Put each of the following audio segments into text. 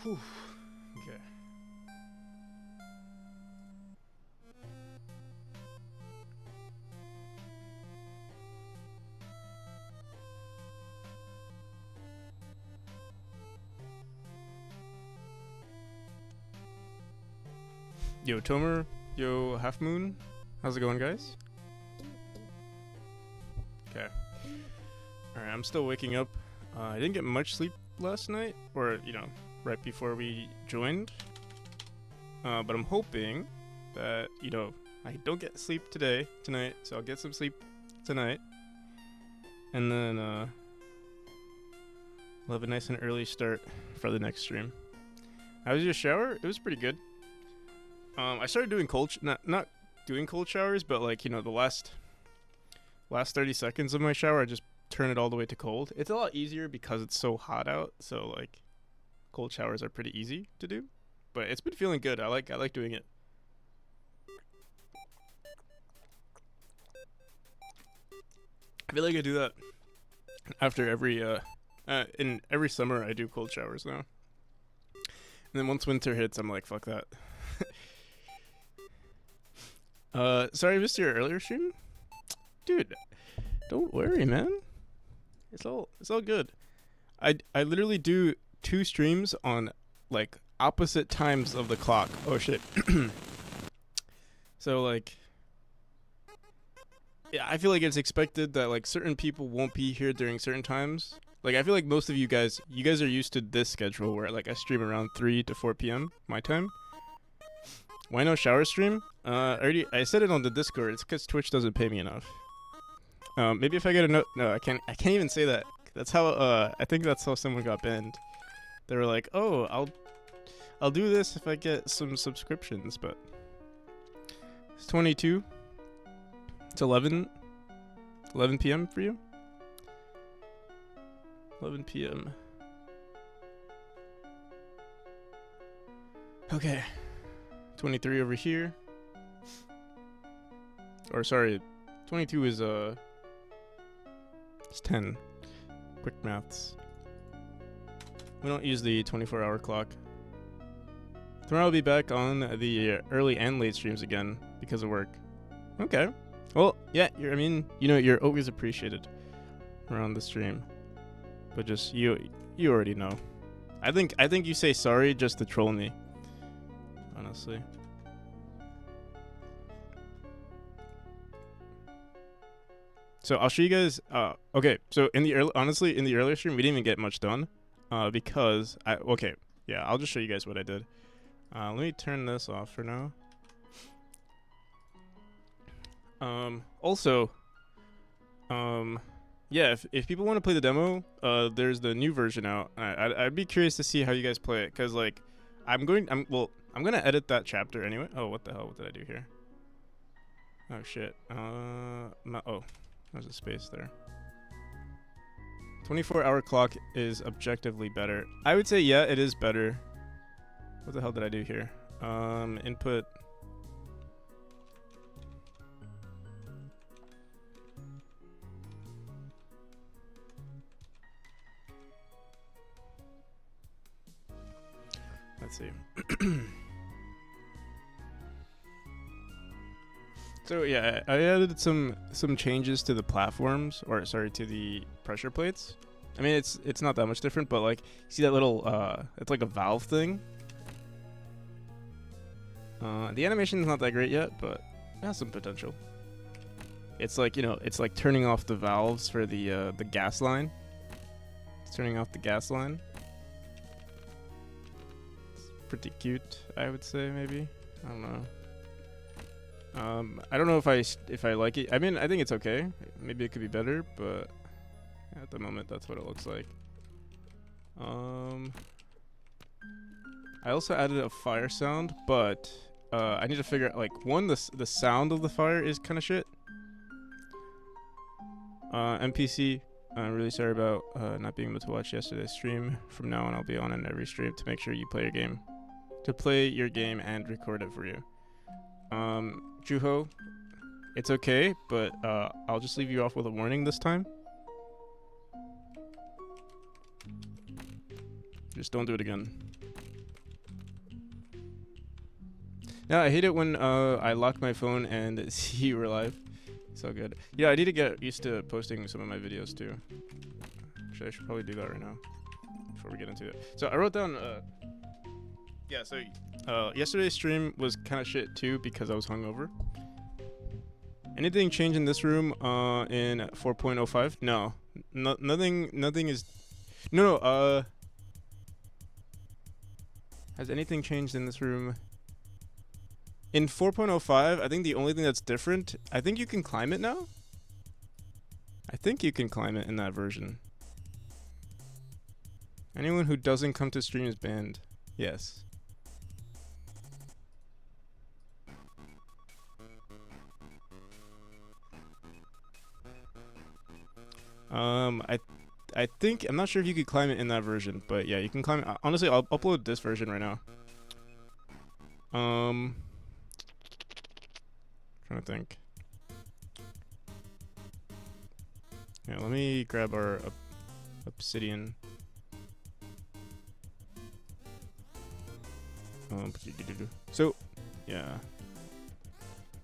Whew. Okay. Yo, Tomer. Yo, Half Moon. How's it going, guys? Okay. Alright, I'm still waking up. I didn't get much sleep last night, or, right before we joined. But I'm hoping that, I don't get sleep tonight, so I'll get some sleep tonight. And then, we'll have a nice and early start for the next stream. How was your shower? It was pretty good. I started doing not doing cold showers, but the last 30 seconds of my shower, I just turn it all the way to cold. It's a lot easier because it's so hot out, so cold showers are pretty easy to do. But it's been feeling good. I like doing it. I feel like I do that after in every summer I do cold showers now. And then once winter hits, I'm like, fuck that. Sorry I missed your earlier stream? Dude, don't worry, man. It's all good. I literally do 2 streams on opposite times of the clock. Oh shit. So yeah, I feel like it's expected that certain people won't be here during certain times. I feel like most of you guys are used to this schedule where I stream around 3 to 4 p.m. my time. Why no shower stream? I said it on the Discord. It's because Twitch doesn't pay me enough. Maybe if I get a note. No, I can't even say that. That's how. I think that's how someone got banned. They were like, "Oh, I'll do this if I get some subscriptions." But it's 22. It's 11 p.m. for you. 11 p.m. Okay. 23 over here. Or sorry, 22 is it's 10. Quick maths. We don't use the 24-hour clock. Tomorrow I'll be back on the early and late streams again because of work. Okay. Well, yeah, you're always appreciated around the stream. But just you already know. I think you say sorry just to troll me. Honestly. So I'll show you guys. Okay. So in the earlier stream, we didn't even get much done, because I'll just show you guys what I did. Let me turn this off for now. Also, yeah, if people want to play the demo, there's the new version out. I'd be curious to see how you guys play it, cause I'm gonna edit that chapter anyway. Oh, what the hell? What did I do here? Oh shit. There's a space there. 24-hour clock is objectively better. I would say yeah, it is better. What the hell did I do here? Input. Let's see. So yeah, I added some changes to the platforms, to the pressure plates. I mean, it's not that much different, but see that little it's like a valve thing. The animation's not that great yet, but it has some potential. It's it's like turning off the valves for the gas line. It's turning off the gas line. It's pretty cute, I would say, maybe. I don't know. I don't know if I like it. I mean, I think it's okay. Maybe it could be better, but at the moment, that's what it looks like. I also added a fire sound, but I need to figure out one, the sound of the fire is kind of shit. NPC, I'm really sorry about not being able to watch yesterday's stream. From now on, I'll be on in every stream to make sure you play your game. To play your game and record it for you. Juho, it's okay, but I'll just leave you off with a warning this time. Just don't do it again. Yeah, I hate it when I lock my phone and see you were live. So good. Yeah, I need to get used to posting some of my videos too. Actually, I should probably do that right now before we get into it. So I wrote down. Yeah. So yesterday's stream was kind of shit too because I was hungover. Anything change in this room in 4.05? No. Nothing is. No. Has anything changed in this room? In 4.05, I think the only thing that's different, I think you can climb it now. I think you can climb it in that version. Anyone who doesn't come to stream is banned. Yes. I think, I'm not sure if you could climb it in that version, but yeah, you can climb it. Honestly, I'll upload this version right now. Trying to think. Yeah, let me grab our obsidian. So, yeah.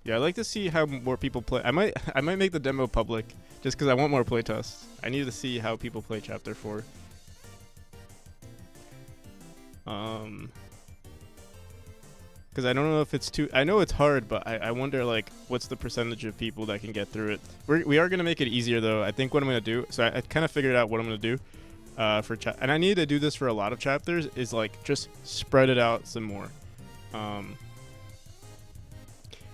Yeah, I'd like to see how more people play. I might make the demo public just because I want more playtests. I need to see how people play Chapter 4. Because I don't know if it's too. I know it's hard, but I wonder like what's the percentage of people that can get through it. We are gonna make it easier though. I think what I'm gonna do. So I kind of figured out what I'm gonna do. For and I need to do this for a lot of chapters. Is like just spread it out some more.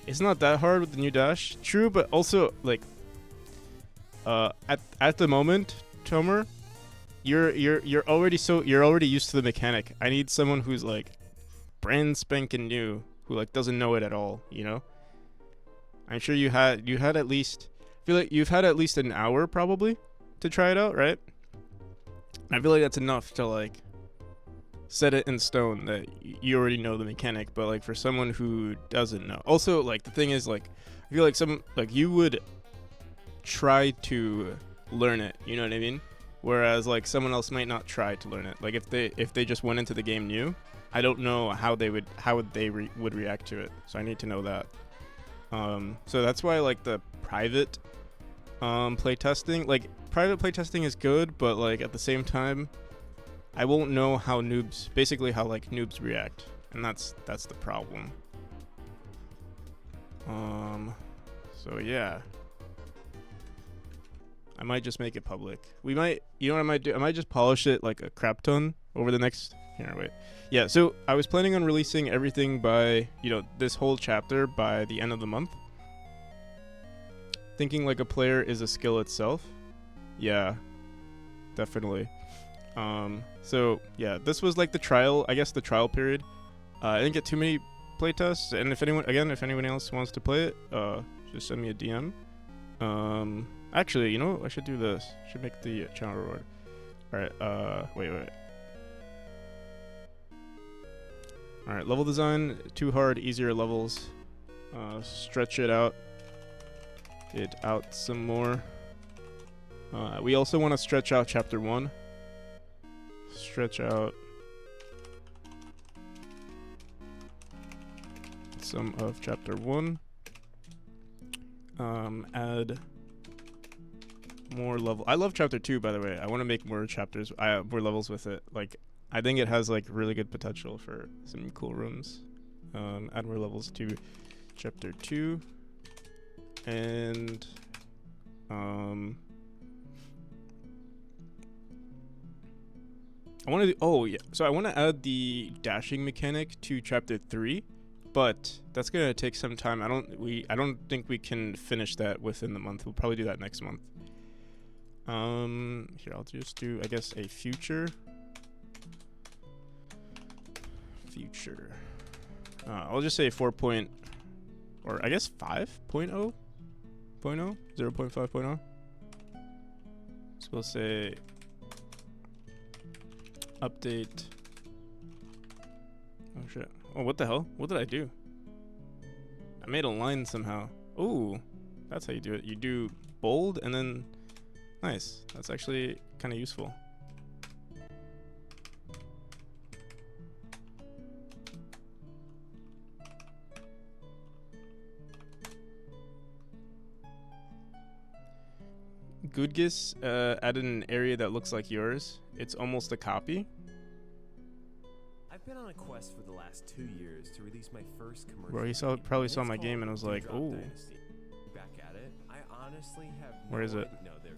It's not that hard with the new dash. True, but also like. At the moment, Tomer, you're already used to the mechanic. I need someone who's like brand spanking new, who like doesn't know it at all, you know? I'm sure you had at least, I feel like you've had at least an hour probably to try it out, right? I feel like that's enough to like set it in stone that you already know the mechanic, but like for someone who doesn't know. Also, like the thing is like I feel like some like you would try to learn it, you know what I mean? Whereas like someone else might not try to learn it. Like if they just went into the game new, I don't know how they would react to it. So I need to know that. So that's why like the private playtesting, like private playtesting is good, but like at the same time, I won't know how noobs react, and that's the problem. So yeah. I might just make it public. We might, you know what I might do? I might just polish it like a crap ton over the next, here, wait. Yeah, so I was planning on releasing everything by, this whole chapter by the end of the month. Thinking like a player is a skill itself. Yeah, definitely. So yeah, this was like the trial period. I didn't get too many playtests, and if anyone else wants to play it, just send me a DM. Actually, I should do this. I should make the channel reward. Alright, wait. Alright, level design, too hard, easier levels. Stretch it out some more. We also want to stretch out chapter 1. Stretch out some of chapter 1. Add more level. I love chapter 2, by the way. I want to make more chapters, more levels with it. Like, I think it has like really good potential for some cool rooms. Add more levels to chapter 2, and I want to. Oh yeah. So I want to add the dashing mechanic to chapter 3, but that's gonna take some time. I don't think we can finish that within the month. We'll probably do that next month. Here, I'll just do, I guess, a future. I'll just say 4 point, or I guess 5.0, 0.5.0. So we'll say update. Oh shit. Oh, what the hell? What did I do? I made a line somehow. Ooh, that's how you do it. You do bold and then nice. That's actually kind of useful. Gudgis added an area that looks like yours. It's almost a copy. I've been on a quest for the last 2 years to release my first commercial. Bro, he game, probably saw it's my called game and was like, Dewdrop "Oh, Dynasty." Back at it, I honestly have Where is it? No, there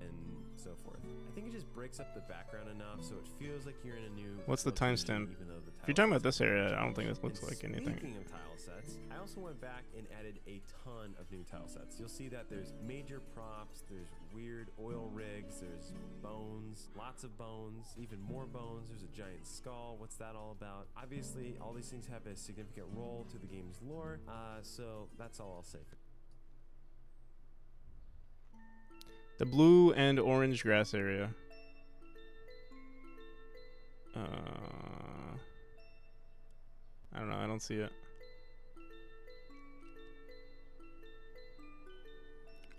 and so forth. I think it just breaks up the background enough so it feels like you're in a new. What's the location, timestamp? even though the If you're tile talking about sets this area, I don't think this looks like anything." Speaking of tile sets, I also went back and added a ton of new tile sets. You'll see that there's major props, there's weird oil rigs, there's bones, lots of bones, even more bones. There's a giant skull. What's that all about? Obviously, all these things have a significant role to the game's lore, so that's all I'll say. The blue and orange grass area. I don't know. I don't see it.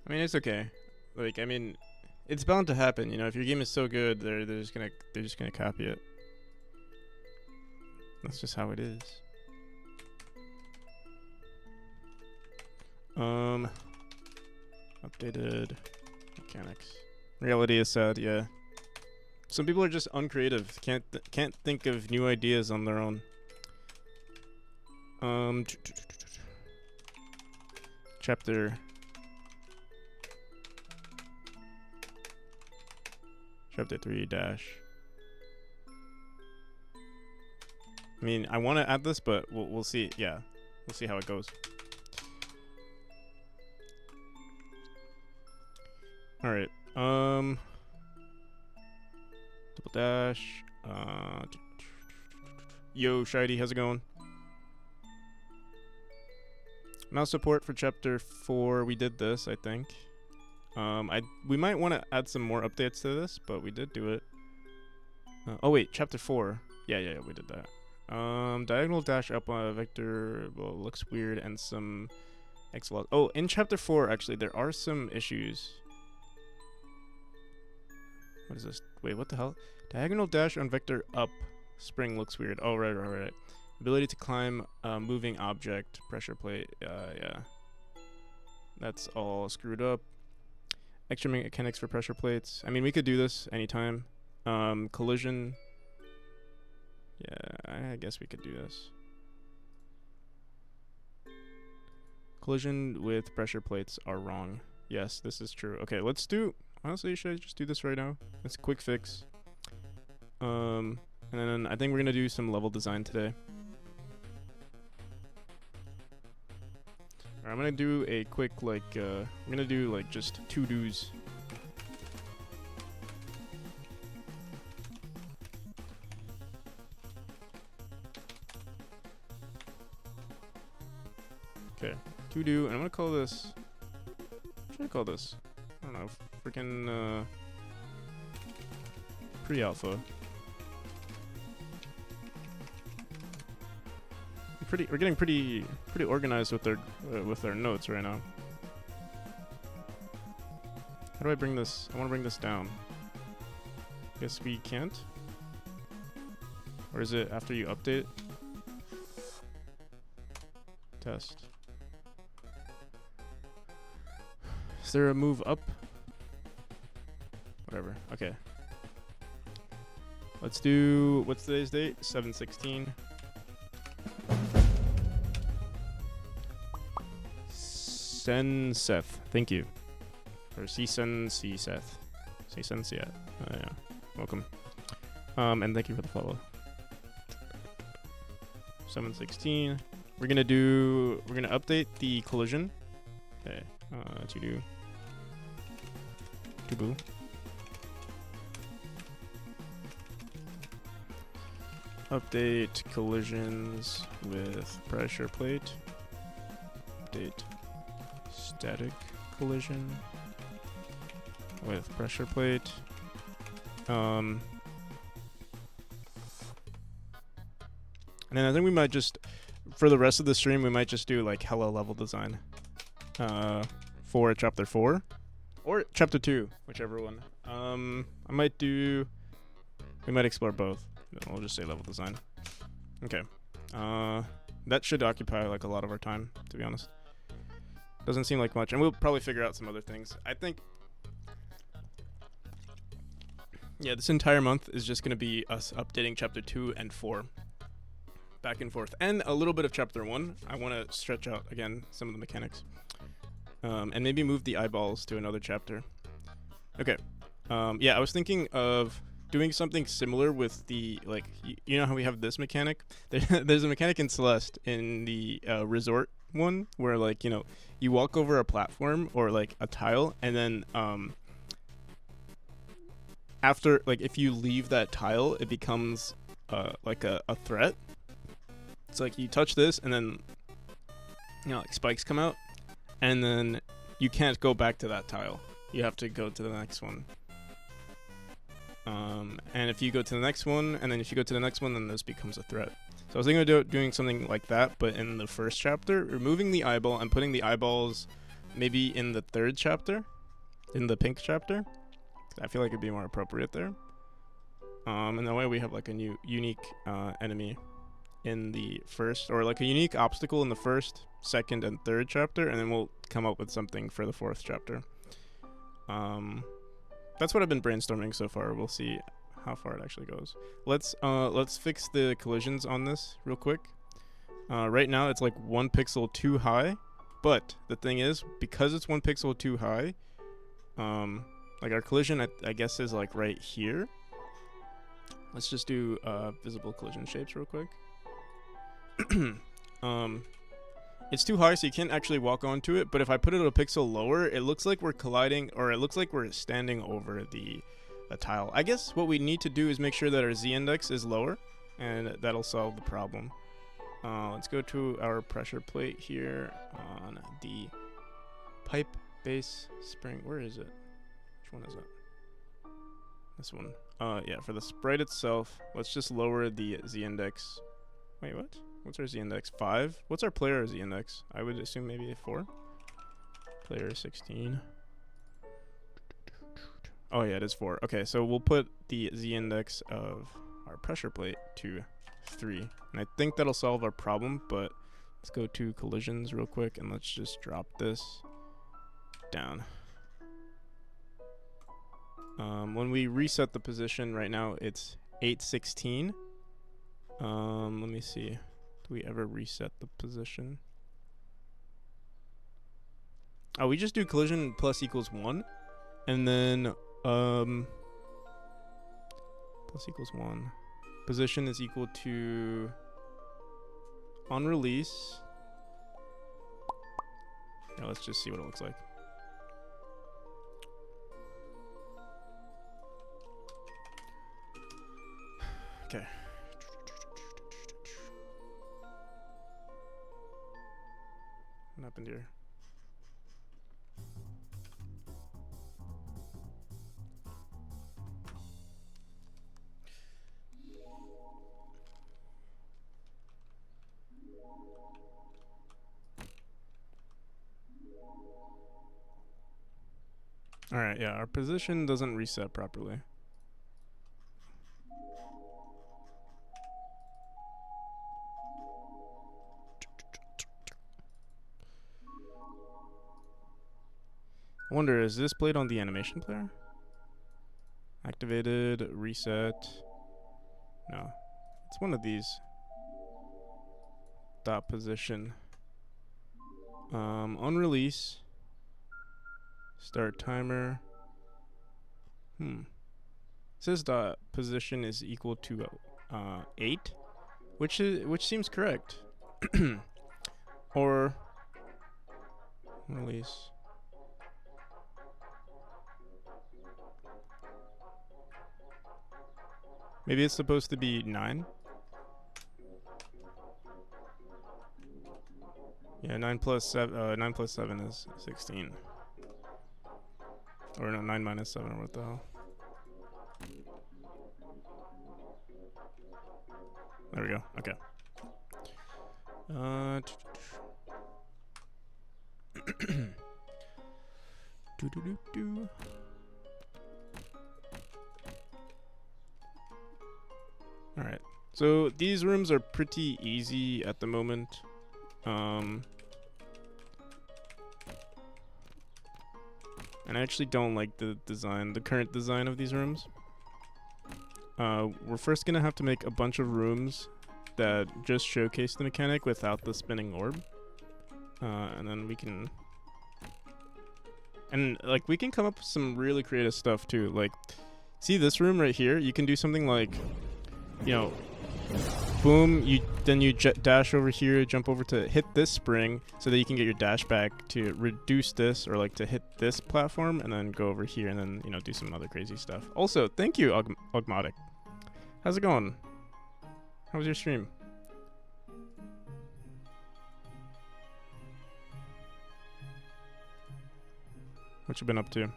I mean, it's okay. Like, I mean, it's bound to happen. You know, if your game is so good, they're just gonna copy it. That's just how it is. Updated mechanics. Reality is sad. Yeah. Some people are just uncreative. Can't think of new ideas on their own. Chapter 3 dash. I mean, I want to add this, but we'll see. Yeah, we'll see how it goes. All right. Double dash. Yo, Shady, how's it going? Mouse support for chapter 4. We did this, I think. We might want to add some more updates to this, but we did do it. Oh wait, chapter 4. Yeah, we did that. Diagonal dash up on a vector, well, looks weird, and some X velocity. Oh, in chapter 4, actually, there are some issues. What is this? Wait, what the hell? Diagonal dash on vector up spring looks weird. Oh, right. Ability to climb moving object, pressure plate. Yeah. That's all screwed up. Extra mechanics for pressure plates. I mean, we could do this anytime. Collision. Yeah, I guess we could do this. Collision with pressure plates are wrong. Yes, this is true. Okay, let's do... Honestly, should I just do this right now? It's a quick fix. And then I think we're gonna do some level design today. Alright, I'm gonna do a quick, like, we're gonna do, like, just to-dos. Okay, to-do, and I'm gonna call this... What should I call this? I don't know, freaking, pre-alpha. We're getting pretty organized with our notes right now. How do I bring this? I want to bring this down. Guess we can't. Or is it after you update? Test. Is there a move up? Whatever. Okay. Let's do, what's today's date? 7/16. Seth, thank you. Or Seth. Seth, yeah. Yeah. Welcome. And thank you for the follow. 7/16. We're gonna update the collision. Okay. To boo. Update collisions with pressure plate. Update static collision with pressure plate. And then I think we might just, for the rest of the stream, we might just do like hella level design for chapter 4 or chapter 2, whichever one. We might explore both. We'll just say level design. Okay. That should occupy like a lot of our time, to be honest. Doesn't seem like much, and we'll probably figure out some other things. I think Yeah, this entire month is just going to be us updating chapter 2 and 4 back and forth, and a little bit of chapter 1. I want to stretch out again some of the mechanics, and maybe move the eyeballs to another chapter. Okay. Yeah, I was thinking of doing something similar with the, like, you know how we have this mechanic? There's a mechanic in Celeste in the resort one where, like, you know, you walk over a platform or like a tile, and then after, like, if you leave that tile, it becomes like a threat. It's like you touch this, and then, you know, like spikes come out, and then you can't go back to that tile. You have to go to the next one. And if you go to the next one, and then if you go to the next one, then this becomes a threat. So I was thinking of doing something like that, but in the first chapter, removing the eyeball and putting the eyeballs maybe in the third chapter, in the pink chapter. I feel like it'd be more appropriate there. And that way we have like a new unique enemy in the first, or like a unique obstacle in the first, second, and third chapter, and then we'll come up with something for the fourth chapter. That's what I've been brainstorming so far. We'll see how far it actually goes. Let's fix the collisions on this real quick. Right now it's like 1 pixel too high, but the thing is, because it's 1 pixel too high, like our collision I guess is like right here. Let's just do visible collision shapes real quick. It's too high, so you can't actually walk onto it, but if I put it a pixel lower, it looks like we're colliding, or it looks like we're standing over the tile. I guess what we need to do is make sure that our z-index is lower, and that'll solve the problem. Let's go to our pressure plate here on the pipe base spring. Where is it? Which one is it? This one. Yeah, for the sprite itself, let's just lower the z-index. Wait, what? What's our z-index? 5? What's our player z-index? I would assume maybe a 4. Player 16. Oh yeah, it is 4. Okay, so we'll put the z-index of our pressure plate to 3. And I think that'll solve our problem, but let's go to collisions real quick, and let's just drop this down. When we reset the position right now, it's 816. Let me see. Do we ever reset the position? Oh, we just do collision plus equals 1. And then, plus equals 1. Position is equal to, on release. Now let's just see what it looks like. Okay. What happened here? Alright, yeah, our position doesn't reset properly. I wonder, is this played on the animation player? Activated, reset. No. It's one of these. Dot position. On release. Start timer. It says dot position is equal to 8, which seems correct. Or release. Maybe it's supposed to be 9. Yeah, 9 plus 7 is 16. Or no, 9 minus 7, or what the hell? There we go. Okay. Alright. So these rooms are pretty easy at the moment. And I actually don't like the current design of these rooms. we're first gonna have to make a bunch of rooms that just showcase the mechanic without the spinning orb. And then we can... And, like, we can come up with some really creative stuff, too. Like, see this room right here? You can do something like, you know, boom, then you dash over here, jump over to hit this spring so that you can get your dash back to reduce this, or, like, to hit this platform, and then go over here and then, you know, do some other crazy stuff. Also, thank you, Ogmatic. How's it going? How was your stream? What you been up to?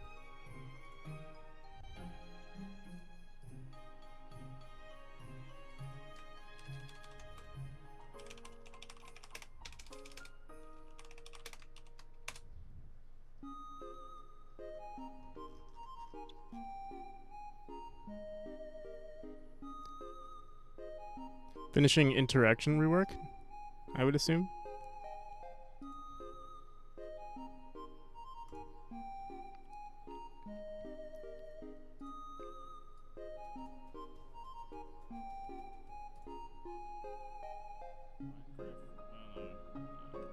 Finishing interaction rework, I would assume.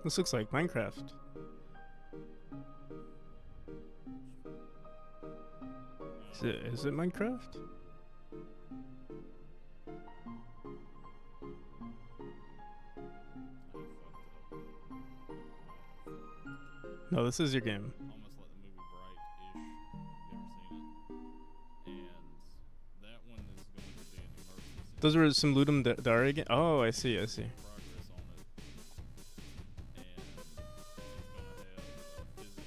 This looks like Minecraft. Is it Minecraft? No, this is your game. Almost like the movie Bright-ish. You ever seen it? And that one is going to be an immersive Those were some Ludum Dare again? Oh, I see. progress on it. And it's going to have physics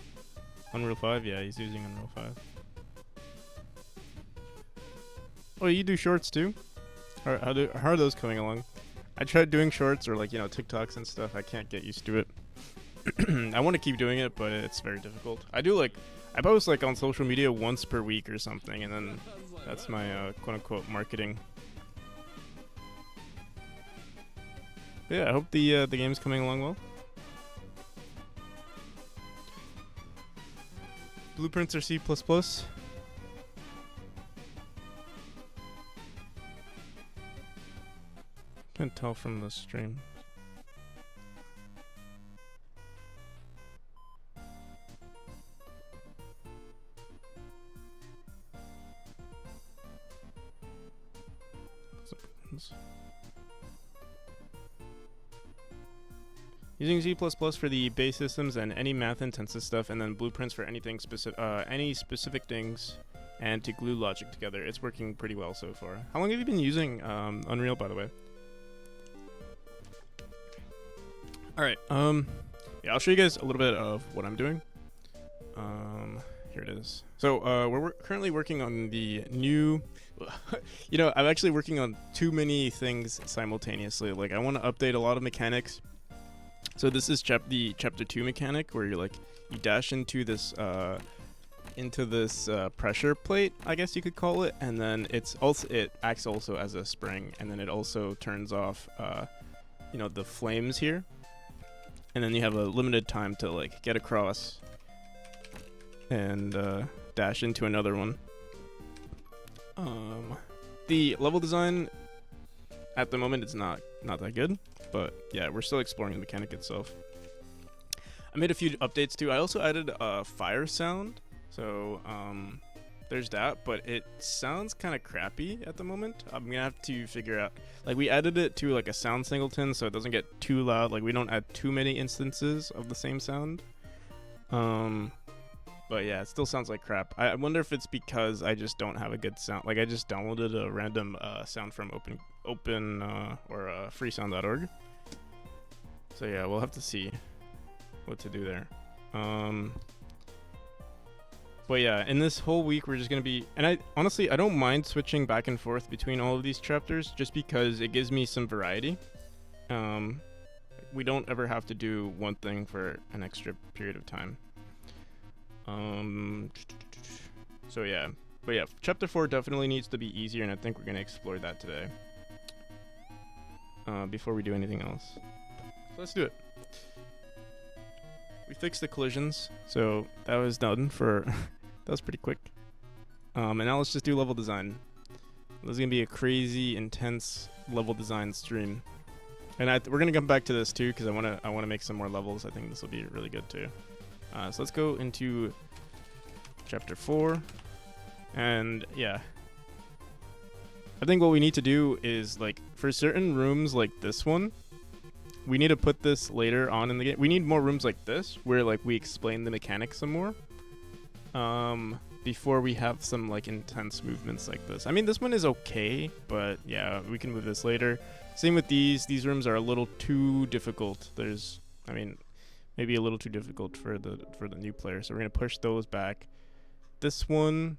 interactions. Unreal 5? Yeah, he's using Unreal 5. Oh, you do shorts too? How are those coming along? I tried doing shorts or, like, you know, TikToks and stuff. I can't get used to it. I want to keep doing it, but it's very difficult. I post, like, on social media once per week or something, and then that's my quote-unquote marketing. But yeah, I hope the game's coming along well. Blueprints are C++. Can't tell from the stream. Using C++ for the base systems and any math-intensive stuff, and then blueprints for anything any specific things, and to glue logic together. It's working pretty well so far. How long have you been using Unreal, by the way? Alright, yeah, I'll show you guys a little bit of what I'm doing. Here it is. So, we're currently working on the new... you know, I'm actually working on too many things simultaneously. Like, I want to update a lot of mechanics. So this is the chapter 2 mechanic, where you're like, you dash into this pressure plate, I guess you could call it, and then it acts also as a spring, and then it also turns off, you know, the flames here. And then you have a limited time to, like, get across and dash into another one. The level design at the moment is not that good, but yeah, we're still exploring the mechanic itself. I made a few updates too. I also added a fire sound, so there's that, but it sounds kind of crappy at the moment. I'm gonna have to figure out, like, we added it to like a sound singleton so it doesn't get too loud. Like, we don't add too many instances of the same sound. But yeah, it still sounds like crap. I wonder if it's because I just don't have a good sound. Like, I just downloaded a random sound from open or freesound.org. So yeah, we'll have to see what to do there. But yeah, in this whole week we're just gonna be, and I honestly don't mind switching back and forth between all of these chapters just because it gives me some variety. We don't ever have to do one thing for an extra period of time. So yeah, but yeah, chapter 4 definitely needs to be easier, and I think we're gonna explore that today. Before we do anything else, so let's do it. We fixed the collisions, so that was done for That was pretty quick. And now let's just do level design. This is gonna be a crazy, intense level design stream. And we're gonna come back to this too, because I wanna make some more levels. I think this will be really good too. So let's go into chapter 4, and yeah, I think what we need to do is, like, for certain rooms like this one, we need to put this later on in the game. We need more rooms like this where, like, we explain the mechanics some more. Before we have some, like, intense movements like this. I mean, this one is okay, but yeah, we can move this later. Same with these. These rooms are a little too difficult. I mean, maybe a little too difficult for the new player. So we're gonna push those back. This one,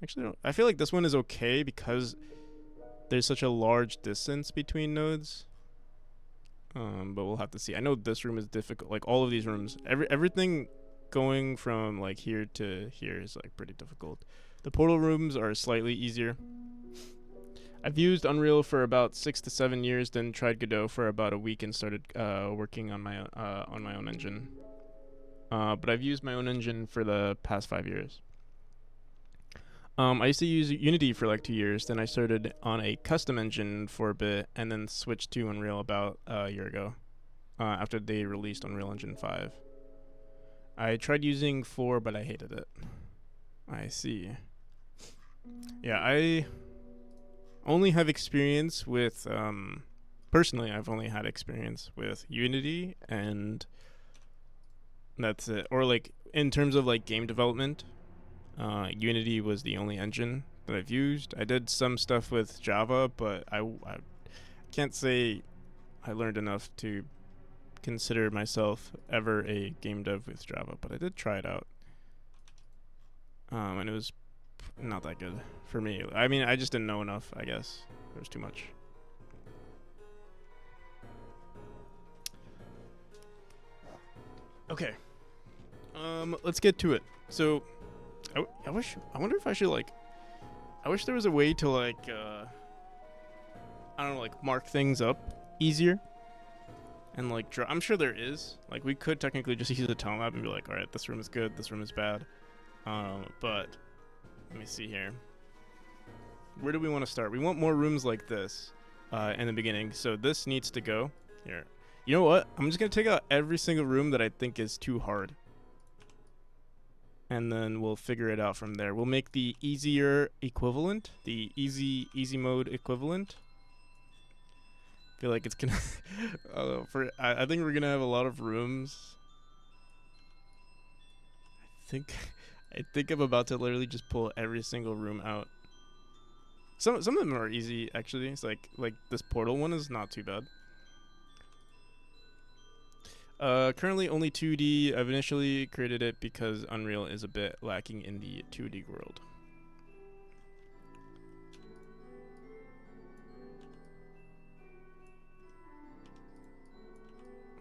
actually, I feel like this one is okay because there's such a large distance between nodes. But we'll have to see. I know this room is difficult. Like, all of these rooms, everything going from, like, here to here is, like, pretty difficult. The portal rooms are slightly easier. I've used Unreal for about 6 to 7 years, then tried Godot for about a week and started working on my own engine. But I've used my own engine for the past 5 years. I used to use Unity for like 2 years, then I started on a custom engine for a bit, and then switched to Unreal about a year ago, after they released Unreal Engine 5. I tried using 4, but I hated it. I see. Yeah, I only have experience with, personally, I've only had experience with Unity, and that's it. Or, like, in terms of, like, game development, Unity was the only engine that I've used. I did some stuff with Java, but I can't say I learned enough to consider myself ever a game dev with Java, but I did try it out. And it was not that good for me. I mean, I just didn't know enough, I guess. There was too much. Okay. Let's get to it. So, I wonder if I should, like, I wish there was a way to, like, I don't know, like, mark things up easier. And, like, I'm sure there is. Like, we could technically just use a tile map and be like, alright, this room is good, this room is bad. But, let me see here. Where do we want to start? We want more rooms like this, in the beginning. So this needs to go here. You know what? I'm just going to take out every single room that I think is too hard. And then we'll figure it out from there. We'll make the easier equivalent, the easy mode equivalent. Feel like it's gonna I think we're gonna have a lot of rooms. I think I'm about to literally just pull every single room out. Some of them are easy, actually. It's like this portal one is not too bad. Currently only 2D. I've initially created it because Unreal is a bit lacking in the 2D world.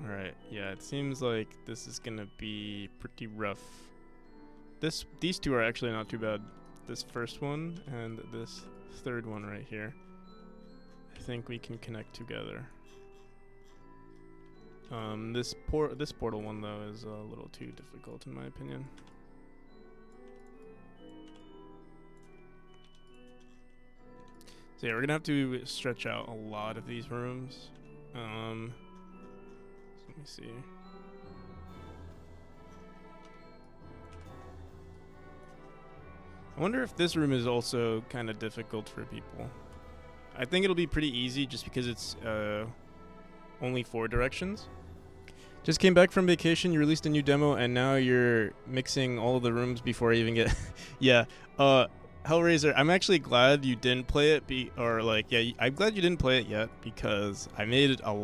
Alright, yeah, it seems like this is gonna be pretty rough. These two are actually not too bad. This first one and this third one right here. I think we can connect together. This portal one though is a little too difficult in my opinion. So yeah, we're gonna have to stretch out a lot of these rooms. Let me see. I wonder if this room is also kind of difficult for people. I think it'll be pretty easy just because it's only 4 directions. Just came back from vacation, you released a new demo, and now you're mixing all of the rooms before I even get... Yeah, Hellraiser, I'm actually glad you didn't play it, I'm glad you didn't play it yet, because I made I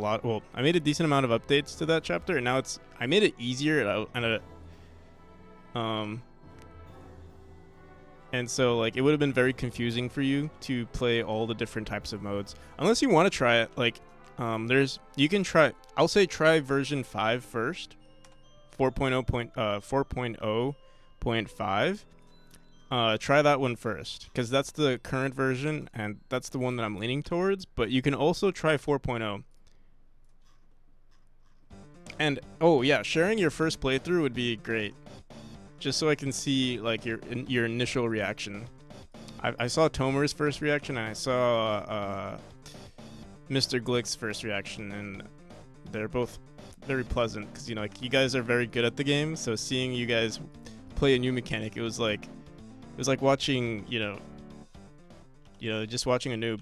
made a decent amount of updates to that chapter, and now I made it easier, and so, like, it would have been very confusing for you to play all the different types of modes. Unless you want to try it, like, you can try, I'll say try version 5 first, 4.0.5. Try that one first, because that's the current version, and that's the one that I'm leaning towards, but you can also try 4.0. And, oh yeah, sharing your first playthrough would be great. just so I can see like your initial reaction. I saw Tomer's first reaction and I saw Mr. Glick's first reaction, and they're both very pleasant because like you guys are very good at the game. So seeing you guys play a new mechanic, it was like watching just watching a noob.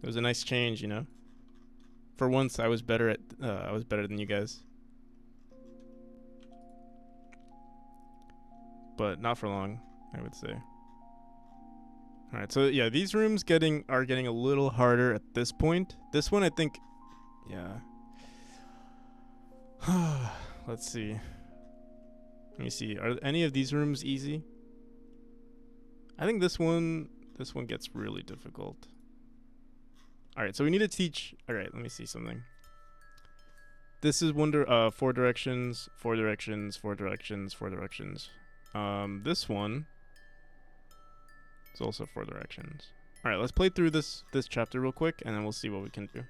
It was a nice change, For once, I was better than you guys. But not for long, I would say. All right, so yeah, these rooms are getting a little harder at this point. This one, I think, yeah. Let's see. Let me see. Are any of these rooms easy? I think this one gets really difficult. All right, so we need to teach. All right, let me see something. This is 4 directions, 4 directions, 4 directions, 4 directions. This one is also 4 directions. All right, let's play through this chapter real quick, and then we'll see what we can do.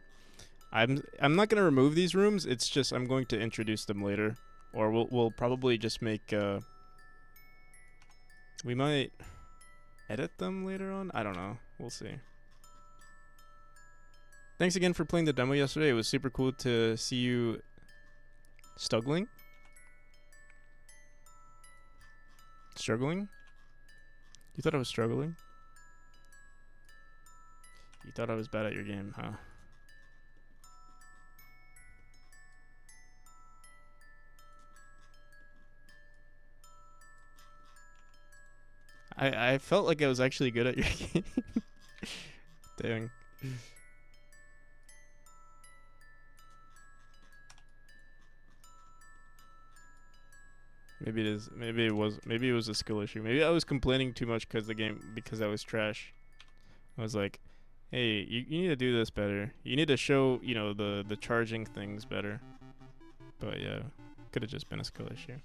I'm not gonna remove these rooms. It's just I'm going to introduce them later, or we'll probably just make. We might edit them later on. I don't know. We'll see. Thanks again for playing the demo yesterday. It was super cool to see you struggling. Struggling? You thought I was struggling? You thought I was bad at your game, huh? I felt like I was actually good at your game. Dang. Maybe it is. Maybe it was a skill issue. Maybe I was complaining too much because I was trash. I was like, hey, you need to do this better. You need to show, the charging things better. But yeah, could have just been a skill issue.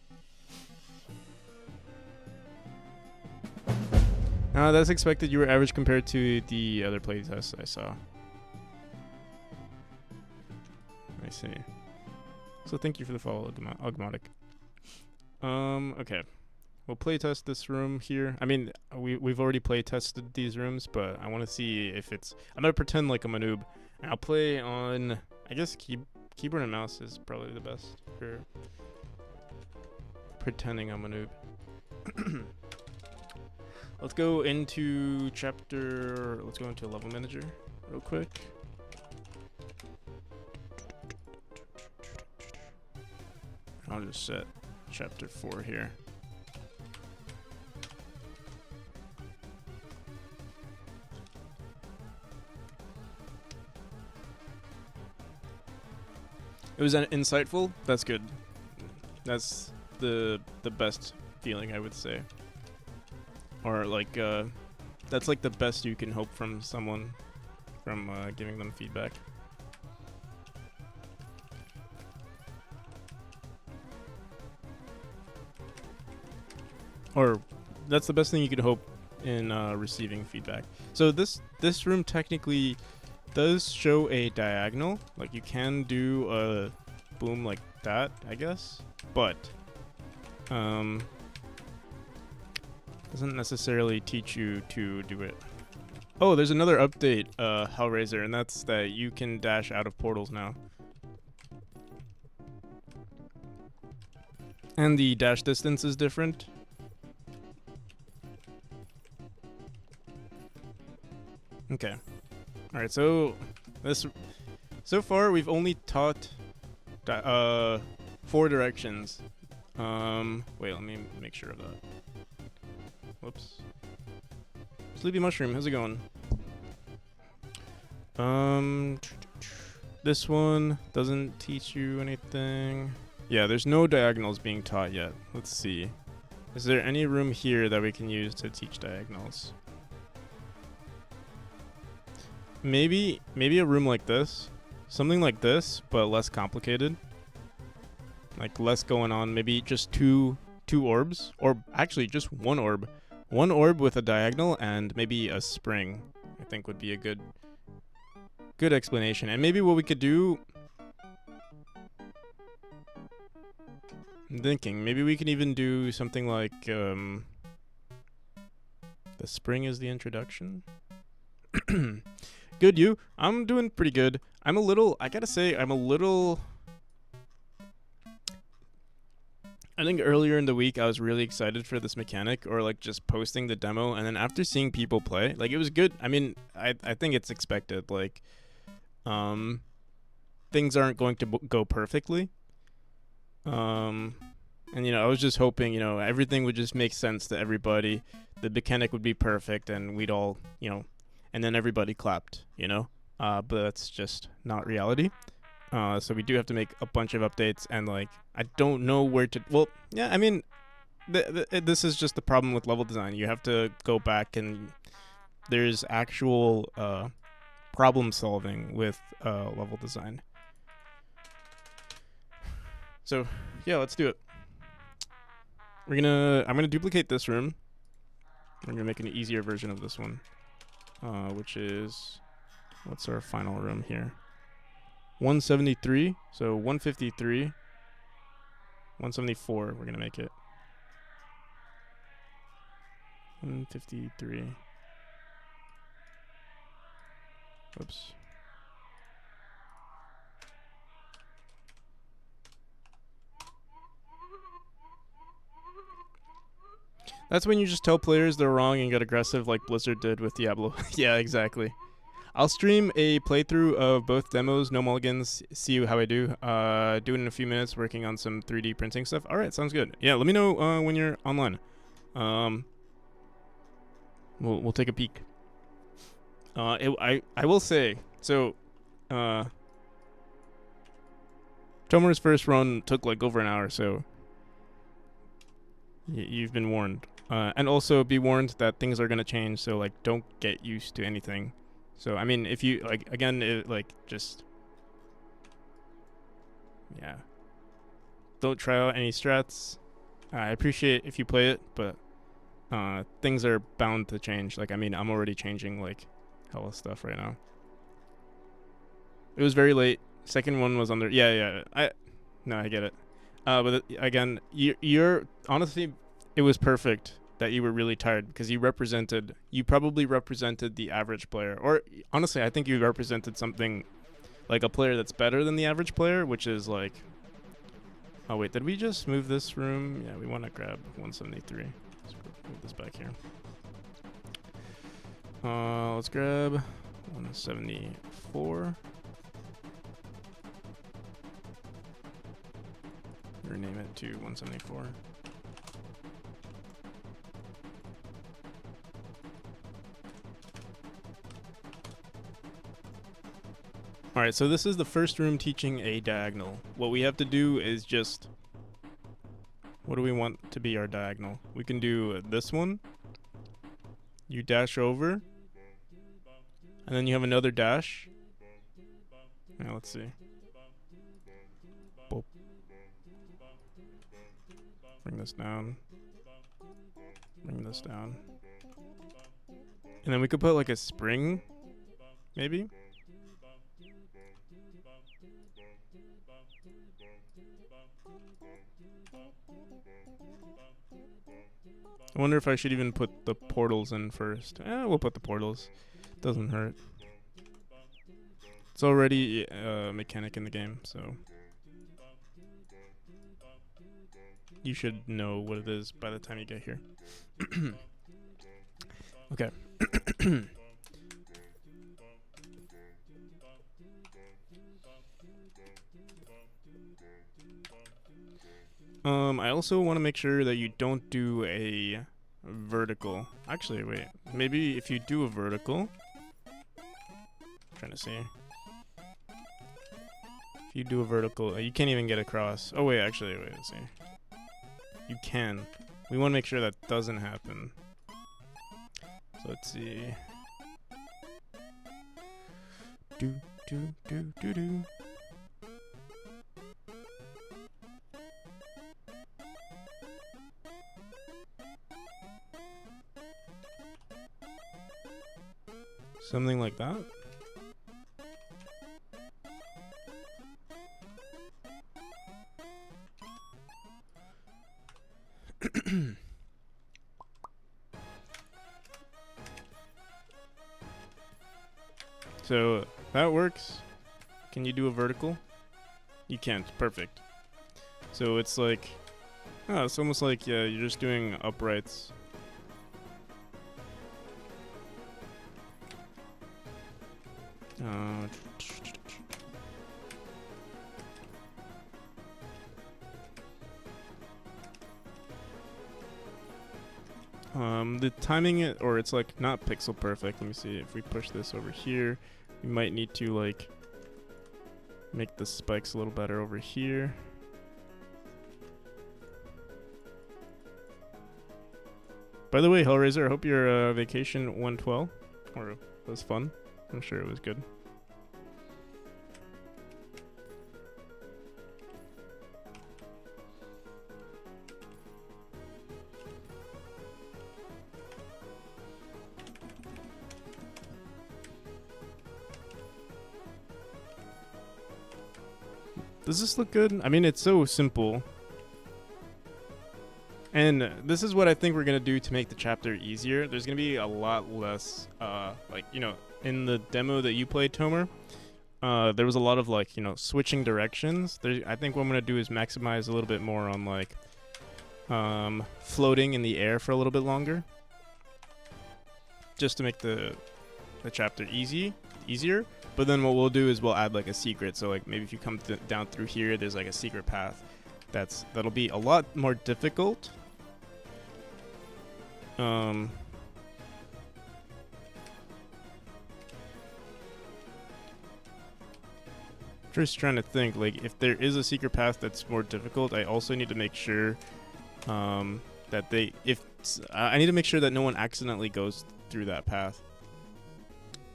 That's expected. You were average compared to the other playtests I saw. I see. So thank you for the follow, Ogmatic. Okay. We'll playtest this room here. I mean, we've already playtested these rooms, but I want to see if it's... I'm going to pretend like I'm a noob. And I'll play on... I guess keyboard and mouse is probably the best for pretending I'm a noob. Let's go into level manager real quick. I'll just set chapter 4 here. It was insightful. That's good. That's the best feeling, I would say. Or like that's like the best you can hope from someone, from giving them feedback. Or that's the best thing you could hope in receiving feedback. So this room technically does show a diagonal. Like you can do a boom like that, I guess. But doesn't necessarily teach you to do it. Oh, there's another update, Hellraiser, and that's that you can dash out of portals now. And the dash distance is different. Okay. Alright, so far we've only taught 4 directions. Wait, let me make sure of that. Whoops. Sleepy Mushroom, how's it going? This one doesn't teach you anything. Yeah, there's no diagonals being taught yet. Let's see. Is there any room here that we can use to teach diagonals? Maybe a room like this. Something like this, but less complicated. Like less going on. Maybe just two orbs, or actually just one orb. One orb with a diagonal and maybe a spring, I think would be a good explanation. And maybe what we could do... I'm thinking maybe we can even do something like the spring is the introduction. Good, you? I'm doing pretty good. I gotta say, I think earlier in the week I was really excited for this mechanic, or like just posting the demo, and then after seeing people play, like it was good. I mean, I think it's expected. Like, things aren't going to go perfectly. And I was just hoping, everything would just make sense to everybody. The mechanic would be perfect, and we'd all, and then everybody clapped. But that's just not reality. So we do have to make a bunch of updates, and like I don't know where to. Well, yeah, I mean, this is just the problem with level design. You have to go back, and there's actual problem solving with level design. So yeah, let's do it. I'm gonna duplicate this room. We're gonna make an easier version of this one, which is, what's our final room here? 173. So 153. 174. We're gonna make it 153. Oops. That's when you just tell players they're wrong and get aggressive like Blizzard did with Diablo. Yeah, exactly. I'll stream a playthrough of both demos, no mulligans, see how I do. Do it in a few minutes, working on some 3D printing stuff. All right, sounds good. Yeah, let me know when you're online. We'll take a peek. I will say, so Tomer's first run took like over an hour, so you've been warned. And also be warned that things are gonna change, so like don't get used to anything. So I mean, if you like, again, just yeah, don't try out any strats. I appreciate if you play it, but things are bound to change. Like, I mean, I'm already changing like hella stuff right now. It was very late. Second one was under. Yeah. I get it. But again, you're honestly, it was perfect that you were really tired, because you probably represented the average player, or honestly, I think you represented something like a player that's better than the average player, which is like, oh wait, did we just move this room? Yeah, we want to grab 173. Let's move this back here. Let's grab 174. Rename it to 174. Alright, so this is the first room teaching a diagonal. What we have to do is just, what do we want to be our diagonal? We can do this one. You dash over, and then you have another dash. Now let's see. Boop. Bring this down. Bring this down. And then we could put like a spring, maybe? I wonder if I should even put the portals in first. We'll put the portals. Doesn't hurt. It's already a mechanic in the game, so you should know what it is by the time you get here. Okay. I also want to make sure that you don't do a vertical. Actually, wait. Maybe if you do a vertical, I'm trying to see. If you do a vertical, you can't even get across. Oh wait, actually, wait. Let's see. You can. We want to make sure that doesn't happen. So let's see. Do. Something like that. So that works. Can you do a vertical? You can't. Perfect. So it's like, oh, it's almost like you're just doing uprights. Uh, the timing it, or it's like not pixel perfect. Let me see if we push this over here. We might need to like make the spikes a little better over here. By the way, Hellraiser, I hope your vacation went well, or was fun. I'm sure it was good. Does this look good? I mean, it's so simple. And this is what I think we're going to do to make the chapter easier. There's going to be a lot less, like, you know, in the demo that you played, Tomer, there was a lot of, like, you know, switching directions. I think what I'm going to do is maximize a little bit more on, like, floating in the air for a little bit longer. Just to make the chapter easier. But then what we'll do is we'll add, like, a secret. So, like, maybe if you come down through here, there's, like, a secret path. That'll be a lot more difficult. Just trying to think, like, if there is a secret path that's more difficult, I also need to make sure that I need to make sure that no one accidentally goes through that path.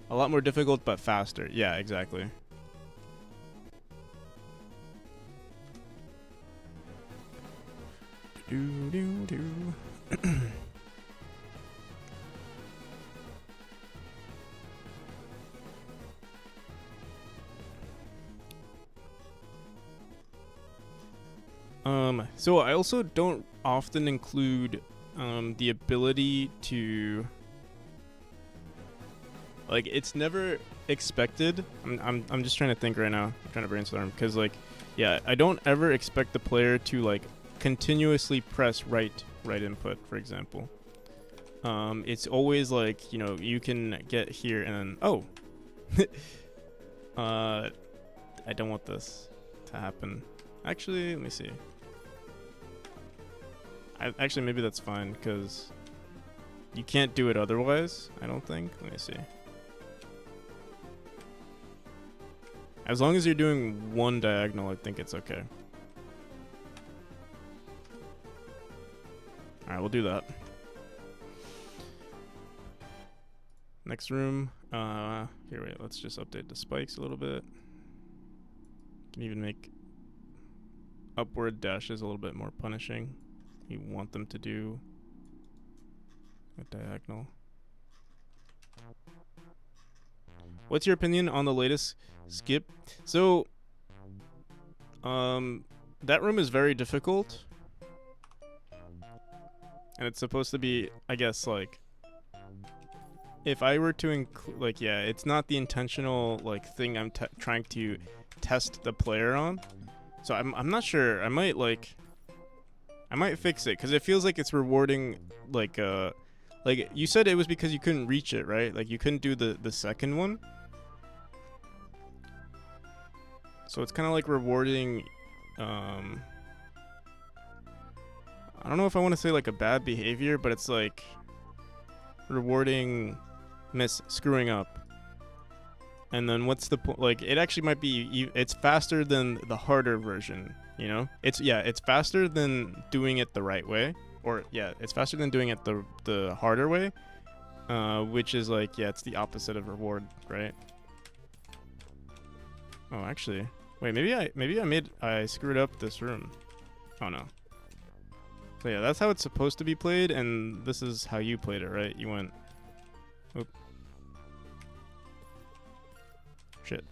A lot more difficult, but faster. Yeah, exactly. So I also don't often include the ability to, like, it's never expected. I'm just trying to think right now. I'm trying to brainstorm because, like, yeah, I don't ever expect the player to, like, continuously press right input, for example. It's always like, you know, you can get here and then I don't want this to happen. Actually, let me see. Actually, maybe that's fine because you can't do it otherwise, I don't think. Let me see. As long as you're doing one diagonal, I think it's okay. Alright, we'll do that. Next room. Here, wait, let's just update the spikes a little bit. Can even make upward dashes a little bit more punishing. You want them to do a diagonal. What's your opinion on the latest skip? So, that room is very difficult. And it's supposed to be, I guess, like, if I were to include, like, yeah, it's not the intentional, like, thing I'm trying to test the player on. So I'm not sure. I might fix it because it feels like it's rewarding, like you said it was because you couldn't reach it, right? Like, you couldn't do the second one. So it's kind of like rewarding, I don't know if I want to say, like, a bad behavior, but it's like rewarding screwing up. And then what's the point? Like, it actually might be, it's faster than the harder version, you know? It's faster than doing it the right way. Or, yeah, it's faster than doing it the harder way. Which is like, yeah, it's the opposite of reward, right? Oh, actually, wait, maybe I screwed up this room. Oh, no. So, yeah, that's how it's supposed to be played, and this is how you played it, right? You went, oop. Shit.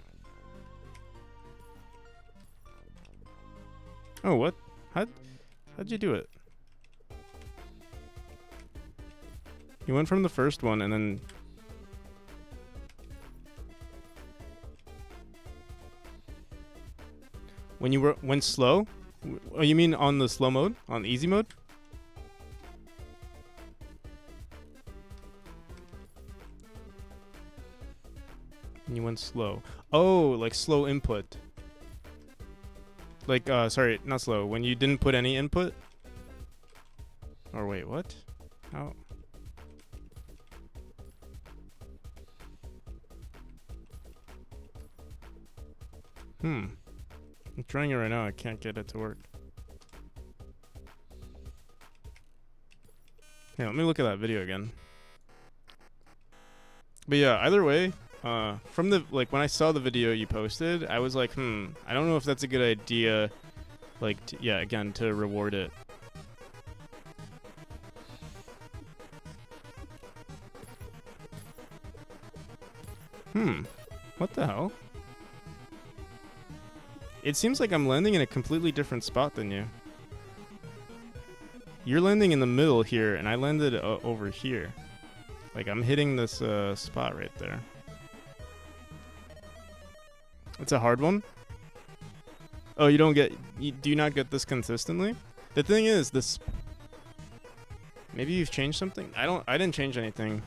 Oh, what? How'd you do it? You went from the first one and then... When you went slow? Oh, you mean on the slow mode? On easy mode? And you went slow. Oh, like slow input. Like, sorry, not slow. When you didn't put any input? Or wait, what? How? I'm trying it right now. I can't get it to work. Hey, let me look at that video again. But yeah, either way, from the, like, when I saw the video you posted, I was like, I don't know if that's a good idea, like, yeah, again, to reward it. What the hell? It seems like I'm landing in a completely different spot than you. You're landing in the middle here, and I landed over here. Like, I'm hitting this spot right there. It's a hard one? Oh, you don't get... do you not get this consistently? The thing is, this... Maybe you've changed something? I didn't change anything.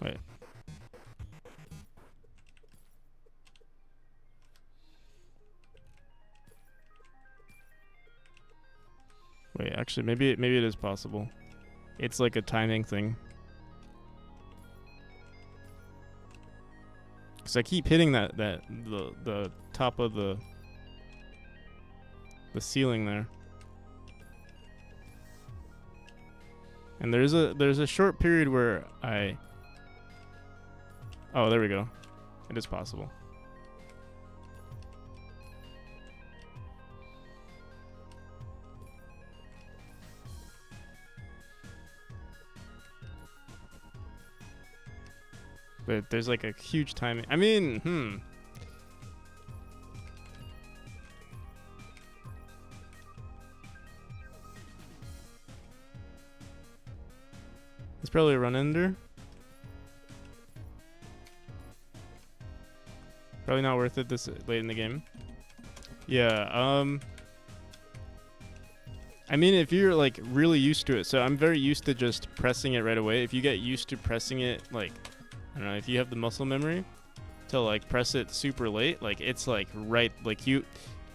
Wait. Wait, actually, maybe it is possible. It's like a timing thing. Cause I keep hitting the top of the ceiling there. And there's a short period where oh, there we go. It is possible. But there's like a huge timing. I mean, It's probably a run ender. Probably not worth it this late in the game. Yeah, I mean, if you're like really used to it, so I'm very used to just pressing it right away. If you get used to pressing it, like, I don't know, if you have the muscle memory to like press it super late, like it's like right, like you're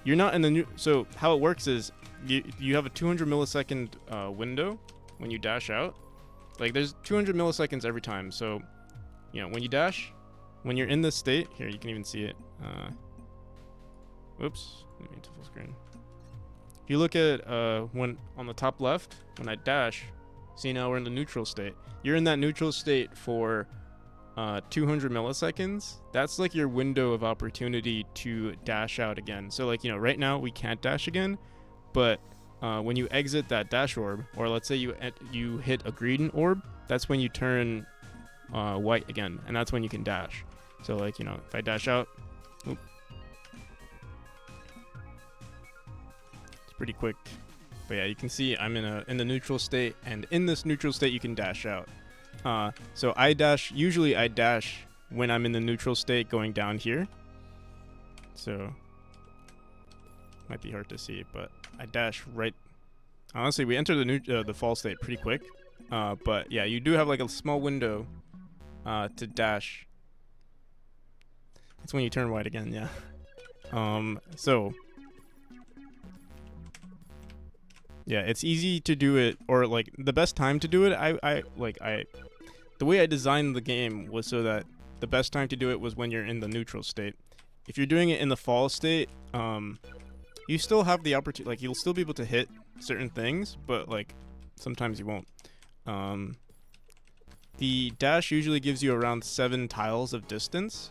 not in the new. So how it works is you have a 200 millisecond window when you dash out. Like there's 200 milliseconds every time. So, you know, when you dash, when you're in this state, here you can even see it. Whoops, let me to full screen. If you look at when on the top left, when I dash, see now we're in the neutral state. You're in that neutral state for 200 milliseconds. That's like your window of opportunity to dash out again. So like, you know, right now we can't dash again, but when you exit that dash orb, or let's say you hit a green orb, that's when you turn white again, and that's when you can dash. So like, you know, if I dash out, oop, it's pretty quick. But yeah, you can see I'm in the neutral state, and in this neutral state you can dash out. So usually I dash when I'm in the neutral state going down here. So might be hard to see, but I dash right. Honestly, we enter the fall state pretty quick. But yeah, you do have like a small window to dash. That's when you turn white again, yeah. So yeah, it's easy to do it, or like the best time to do it. The way I designed the game was so that the best time to do it was when you're in the neutral state. If you're doing it in the fall state, you still have the opportunity, like you'll still be able to hit certain things, but like sometimes you won't. The dash usually gives you around 7 tiles of distance.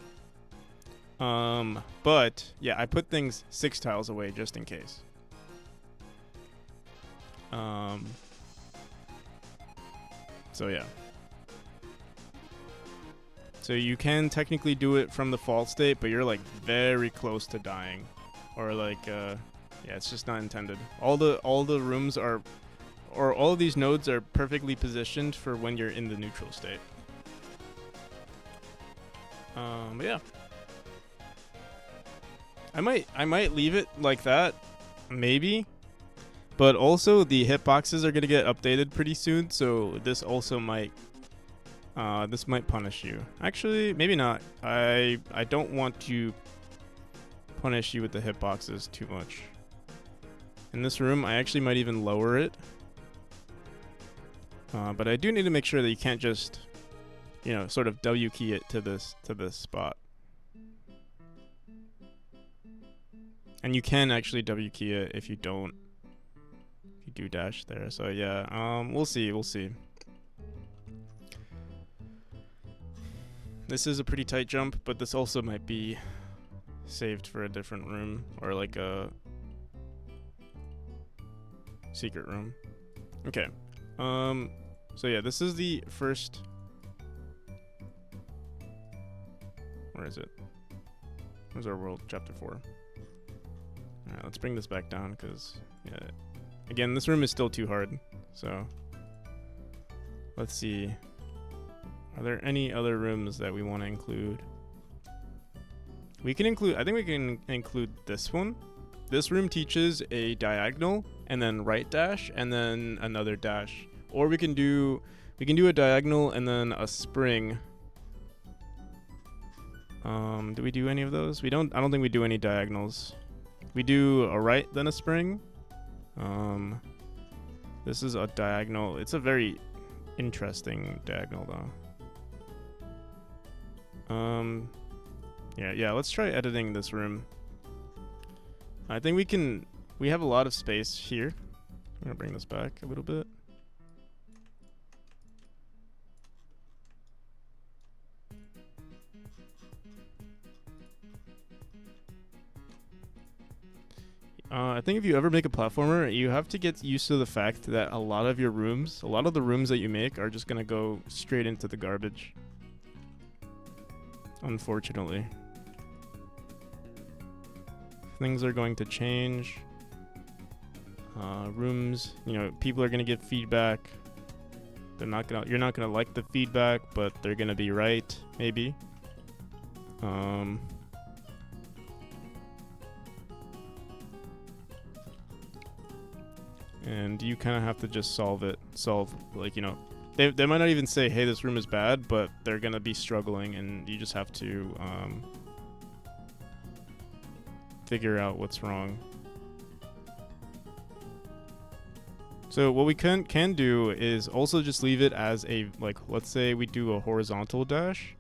But yeah, I put things 6 tiles away just in case. So yeah. So you can technically do it from the fault state, but you're like very close to dying, or like yeah, it's just not intended. All the rooms are, or all of these nodes are perfectly positioned for when you're in the neutral state. But yeah, I might leave it like that, maybe. But also the hitboxes are gonna get updated pretty soon, so this also might punish you. Actually, maybe not. I don't want to punish you with the hitboxes too much. In this room, I actually might even lower it. But I do need to make sure that you can't just, you know, sort of W key it to this spot. And you can actually W key it if you don't. If you do dash there. So yeah, we'll see. This is a pretty tight jump, but this also might be saved for a different room or like a secret room. Okay. So yeah, this is the first. Where is it? Where's our world? Chapter 4. Alright, let's bring this back down because, yeah. Again, this room is still too hard. So, let's see. Are there any other rooms that we want to include? We can include, I think we can include this one. This room teaches a diagonal and then right dash and then another dash. Or we can do a diagonal and then a spring. Do we do any of those? I don't think we do any diagonals. We do a right then a spring. This is a diagonal. It's a very interesting diagonal though. Yeah, let's try editing this room. I think we have a lot of space here. I'm gonna bring this back a little bit. I think if you ever make a platformer, you have to get used to the fact that a lot of the rooms that you make are just gonna go straight into the garbage. Unfortunately. Things are going to change. Rooms, you know, people are gonna give feedback. You're not gonna like the feedback, but they're gonna be right, maybe. And you kind of have to just solve, like, you know, they might not even say, hey, this room is bad, but they're gonna be struggling, and you just have to figure out what's wrong. So what we can do is also just leave it as a, like, let's say we do a horizontal dash.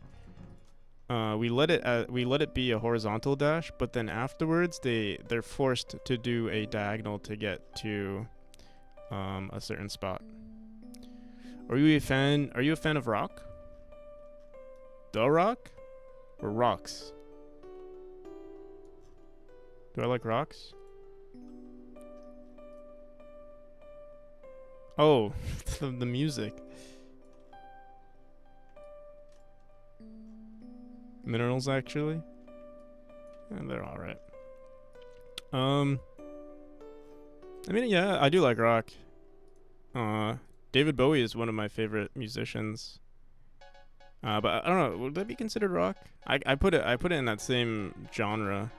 We let it be a horizontal dash, but then afterwards they're forced to do a diagonal to get to a certain spot. Are you a fan of rock? The Rock? Or rocks? Do I like rocks? Oh, the music. Minerals, actually. And they're alright. I mean, yeah, I do like rock. David Bowie is one of my favorite musicians. But I don't know, would that be considered rock? I put it in that same genre.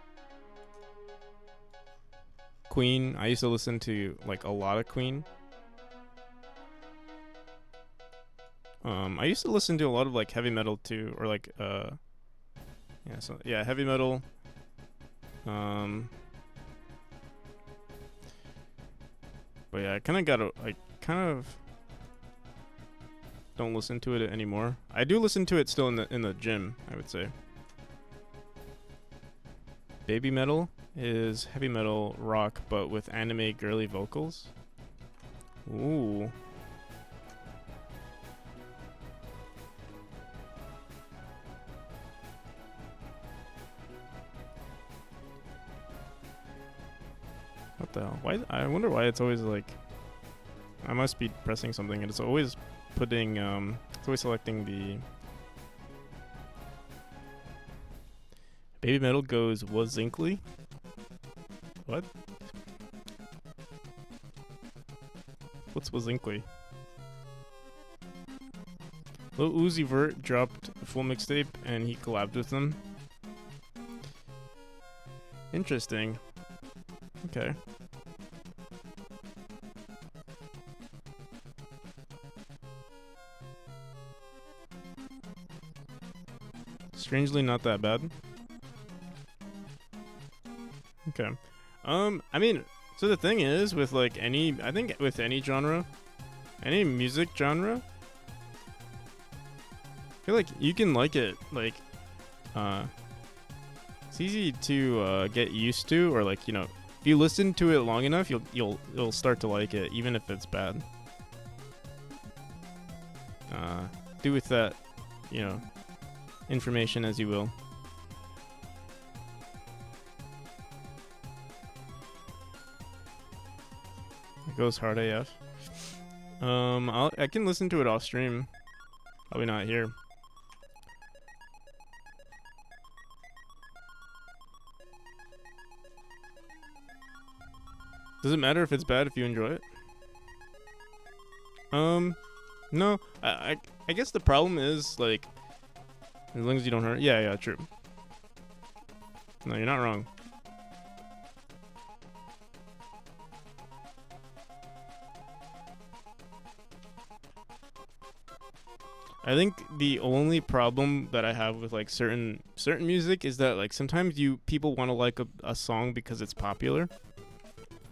Queen, I used to listen to like a lot of Queen. I used to listen to a lot of like heavy metal too, or like heavy metal. But yeah, I kind of don't listen to it anymore. I do listen to it still in the gym, I would say. Baby metal is heavy metal rock, but with anime girly vocals. Ooh. What the hell? Why? I wonder why it's always like. I must be pressing something, and it's always putting. It's always selecting Baby Metal goes Wazinkly. What? What's Wazinkly? Lil Uzi Vert dropped a full mixtape and he collabed with them. Interesting. Okay. Strangely not that bad. Okay. I mean, so the thing is with like I think with any genre, any music genre, I feel like you can like it, like, it's easy to get used to, or like, you know, if you listen to it long enough, you'll start to like it, even if it's bad. Do with that, you know, information as you will. It goes hard AF. I can listen to it off stream. Probably not here. Does it matter if it's bad if you enjoy it? No. I guess the problem is, like, as long as you don't hurt. Yeah, true. No, you're not wrong. I think the only problem that I have with like certain music is that like sometimes people want to like a song because it's popular.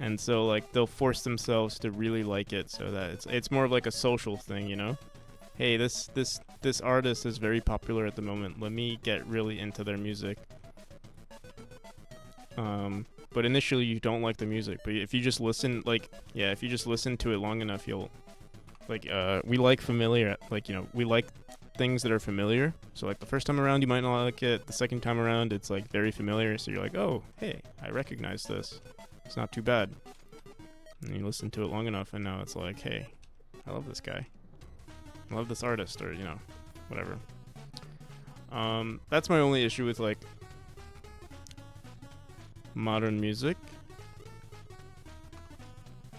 And so like they'll force themselves to really like it so that it's more of like a social thing, you know? Hey, this artist is very popular at the moment. Let me get really into their music. But initially you don't like the music, but if you just listen if you just listen to it long enough, you'll like we like familiar, like, you know, we like things that are familiar. So like the first time around you might not like it, the second time around it's like very familiar, so you're like, "Oh, hey, I recognize this. It's not too bad." And you listen to it long enough and now it's like, "Hey, I love this guy. I love this artist," or, you know, whatever. That's my only issue with like modern music.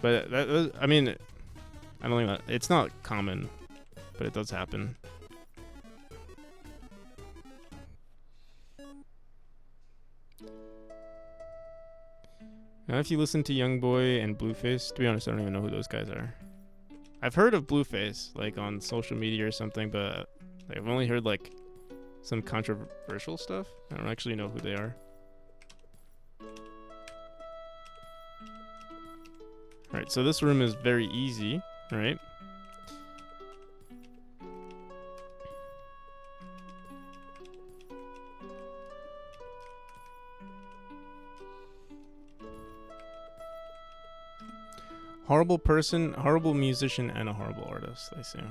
But I mean, I don't think that it's not common, but it does happen. Now, if you listen to Youngboy and Blueface, to be honest, I don't even know who those guys are. I've heard of Blueface, like on social media or something, but I've only heard like some controversial stuff. I don't actually know who they are. Alright, so this room is very easy, right? Horrible person, horrible musician, and a horrible artist, they say.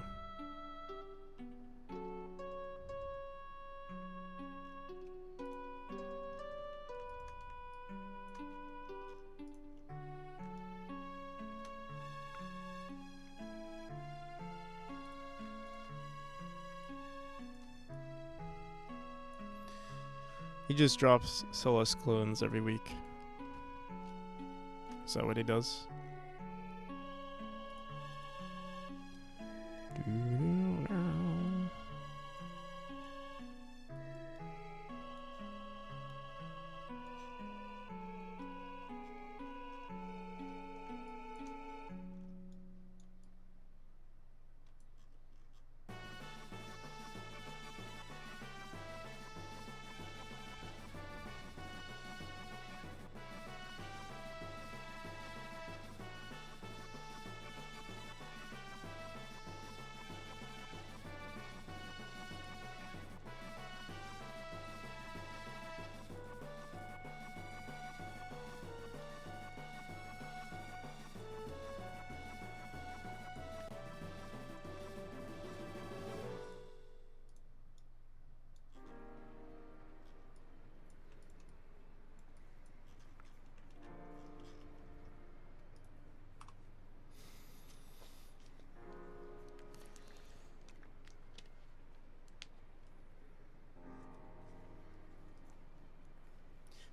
He just drops Solus clones every week. Is that what he does?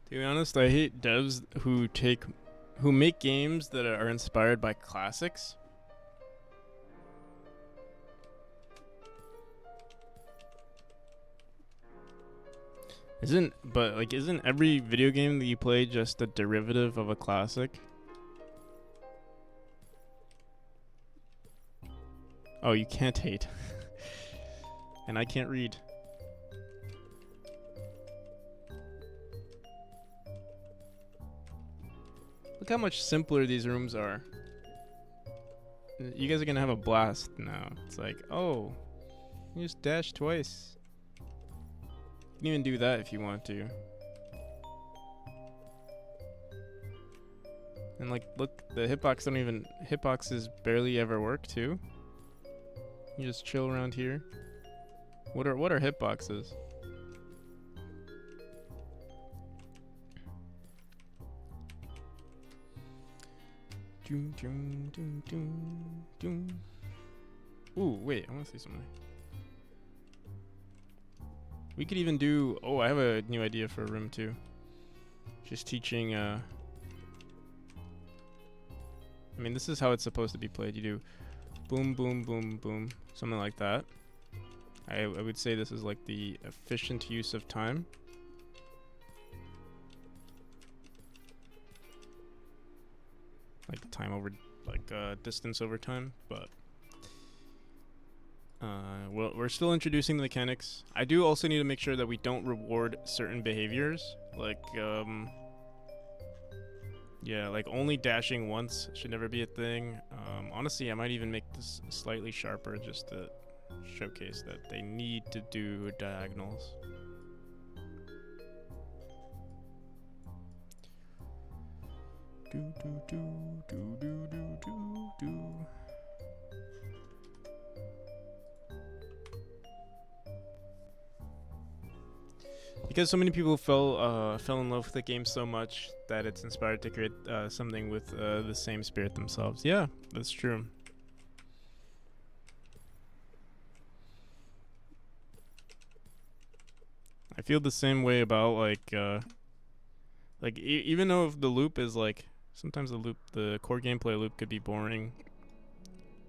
To be honest, I hate devs who make games that are inspired by classics. Isn't every video game that you play just a derivative of a classic? Oh, you can't hate. And I can't read. Look how much simpler these rooms are. You guys are gonna have a blast now. It's like, oh, you just dash twice. You can even do that if you want to. And like, look, the hitboxes barely ever work too. You just chill around here. What are hitboxes? Doom, doom, doom, doom, doom. Ooh, wait, I want to say something. We could even do. Oh, I have a new idea for a room too. Just teaching. I mean, this is how it's supposed to be played. You do boom, boom, boom, boom, something like that. I would say this is like the efficient use of time. Like time over, like distance over time, but well, we're still introducing the mechanics. I do also need to make sure that we don't reward certain behaviors, like yeah, like only dashing once should never be a thing. Honestly, I might even make this slightly sharper just to showcase that they need to do diagonals. Do do do do do do do do. Because so many people fell in love with the game so much that it's inspired to create something with the same spirit themselves. Yeah, that's true. I feel the same way about even though if the loop is like sometimes the core gameplay loop could be boring,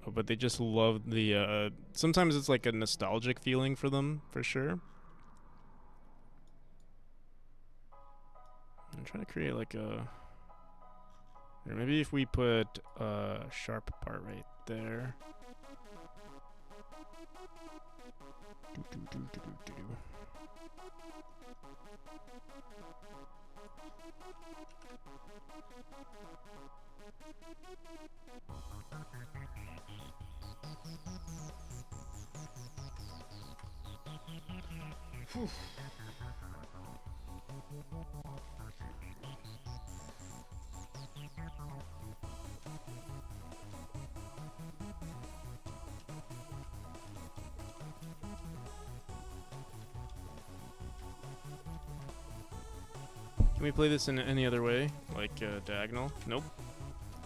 but they just love the sometimes it's like a nostalgic feeling for them for sure. I'm trying to create like a, or maybe if we put a sharp part right there. Do, do, do, do, do, do. Whew. Can we play this in any other way, like diagonal? Nope.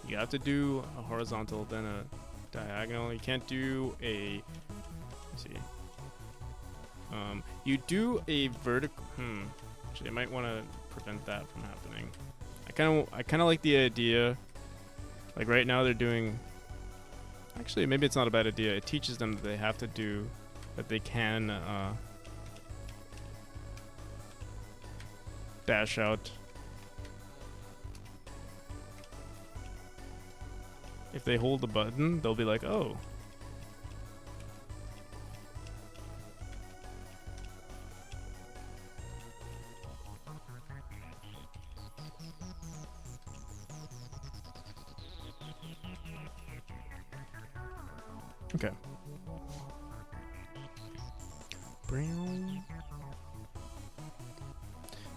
You have to do a horizontal, then a diagonal. You can't do a. Let's see. You do a vertical. Actually, I might want to prevent that from happening. I kind of like the idea. Like right now, they're doing. Actually, maybe it's not a bad idea. It teaches them that they have to do, that they can dash out. If they hold the button, they'll be like, oh. Okay.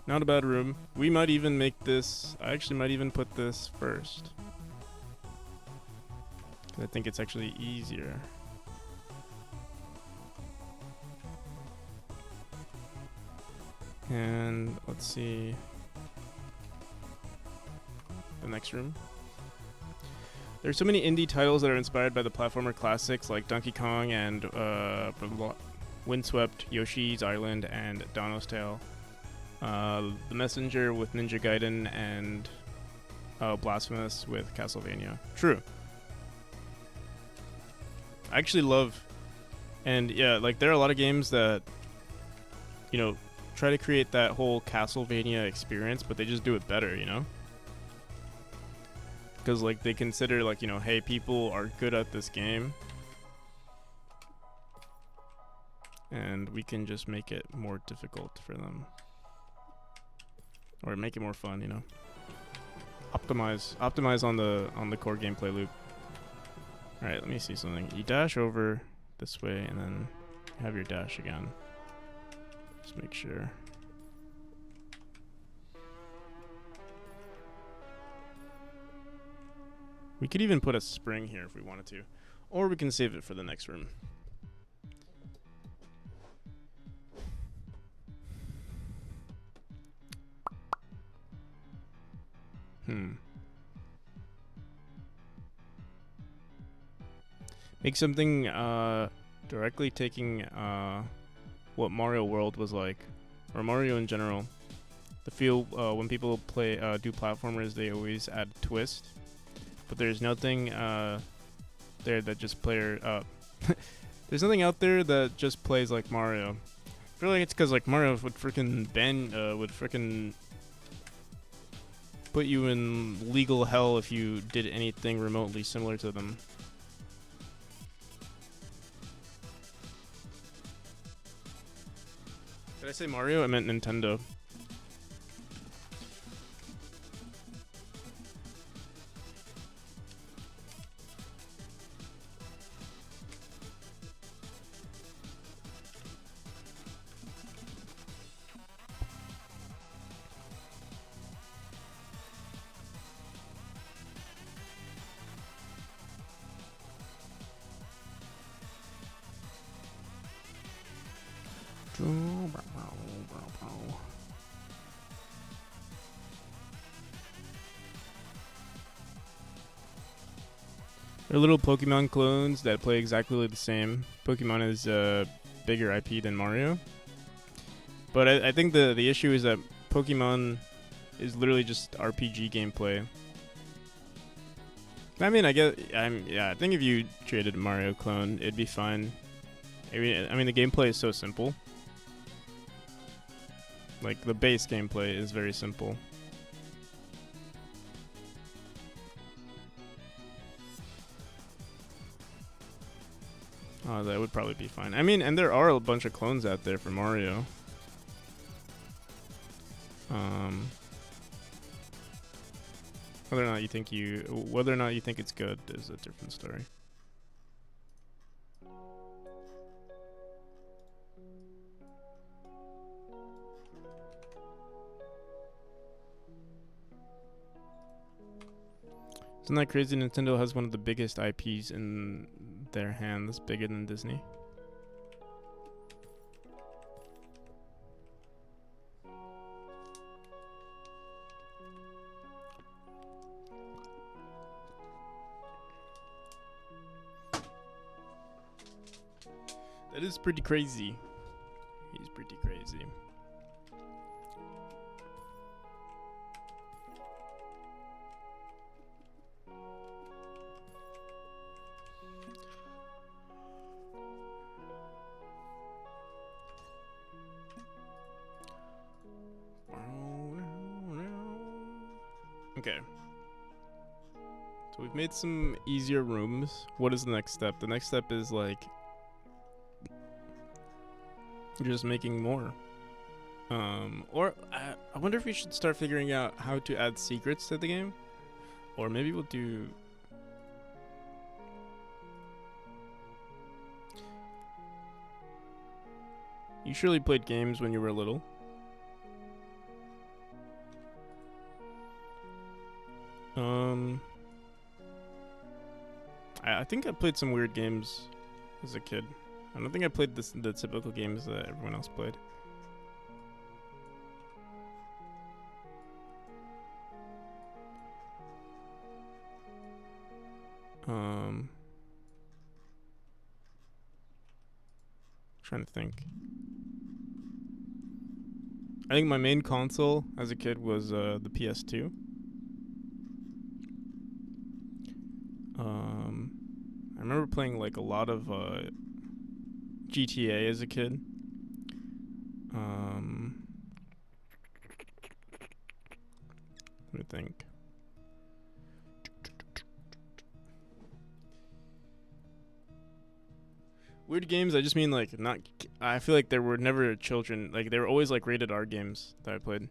Not a bad room. We might even make this. I actually might even put this first. I think it's actually easier. And let's see the next room. There's so many indie titles that are inspired by the platformer classics like Donkey Kong and Windswept, Yoshi's Island, and Donno's Tale. The Messenger with Ninja Gaiden, and Blasphemous with Castlevania. True. I actually love, and yeah, like there are a lot of games that, you know, try to create that whole Castlevania experience, but they just do it better, you know? Because like they consider like, you know, hey, people are good at this game, and we can just make it more difficult for them, or make it more fun, you know? Optimize on the core gameplay loop. All right, let me see something. You dash over this way, and then you have your dash again. Just make sure. We could even put a spring here if we wanted to, or we can save it for the next room. Make something directly taking what Mario World was like, or Mario in general. The feel when people play do platformers, they always add a twist, but there's nothing there that just there's nothing out there that just plays like Mario. I feel like it's because like Mario would freaking put you in legal hell if you did anything remotely similar to them. Did I say Mario? I meant Nintendo. They're little Pokemon clones that play exactly the same. Pokemon is a bigger IP than Mario. But I think the issue is that Pokemon is literally just RPG gameplay. I mean, I think if you created a Mario clone, it'd be fine. I mean, the gameplay is so simple. Like, the base gameplay is very simple. Oh, that would probably be fine. I mean, and there are a bunch of clones out there for Mario. Whether or not you think it's good is a different story. Isn't that crazy? Nintendo has one of the biggest IPs in their hands, bigger than Disney. That is pretty crazy. He's pretty crazy. Okay. So we've made some easier rooms. What is the next step? The next step is like just making more. Or I wonder if we should start figuring out how to add secrets to the game. Or maybe we'll do... You surely played games when you were little. I think I played some weird games as a kid. I don't think I played the typical games that everyone else played. Trying to think. I think my main console as a kid was the PS2. I remember playing like a lot of GTA as a kid. Let me think. Weird games, I just mean like not. I feel like there were never children. Like they were always like rated R games that I played.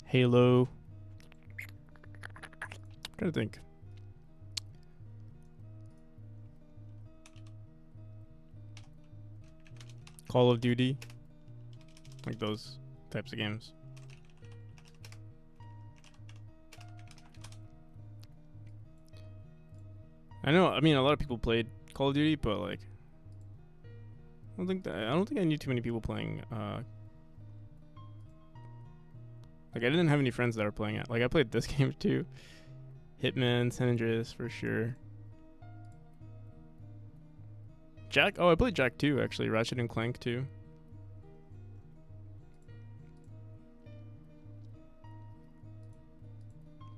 Halo. I'm trying to think. Call of Duty. Like those types of games. I know. I mean, a lot of people played Call of Duty, but like, I don't think I knew too many people playing. Like, I didn't have any friends that were playing it. Like, I played this game too. Hitman, San Andreas for sure. Jack. Oh, I played Jack 2 actually. Ratchet and Clank 2.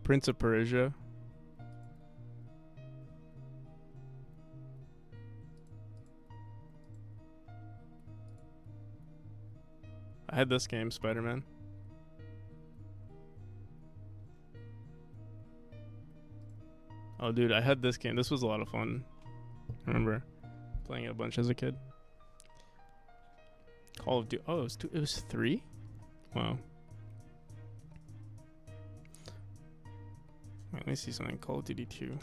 Prince of Persia. I had this game, Spider-Man. Oh, dude, I had this game. This was a lot of fun. I remember playing it a bunch as a kid. Call of Duty. Oh, it was 3? Wow. Wait, let me see something. Call of Duty 2.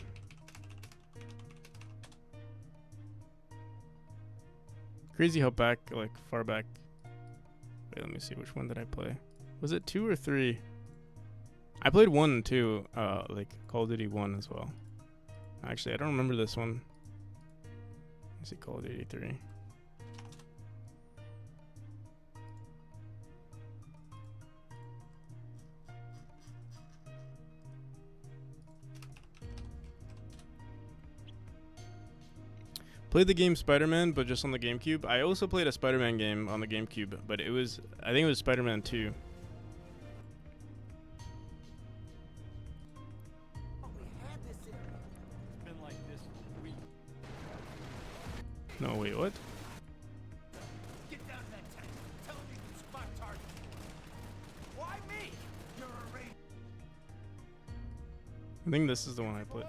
Crazy how far back. Wait, let me see. Which one did I play? Was it 2 or 3? I played 1 and 2, like Call of Duty 1 as well. Actually, I don't remember this one. Let's see, Call of Duty 3. Played the game Spider-Man, but just on the GameCube. I also played a Spider-Man game on the GameCube, but I think it was Spider-Man 2. No, wait, what? Get down to that tank. Tell him you can spot target. Why me? You're a raid. I think this is the one I played.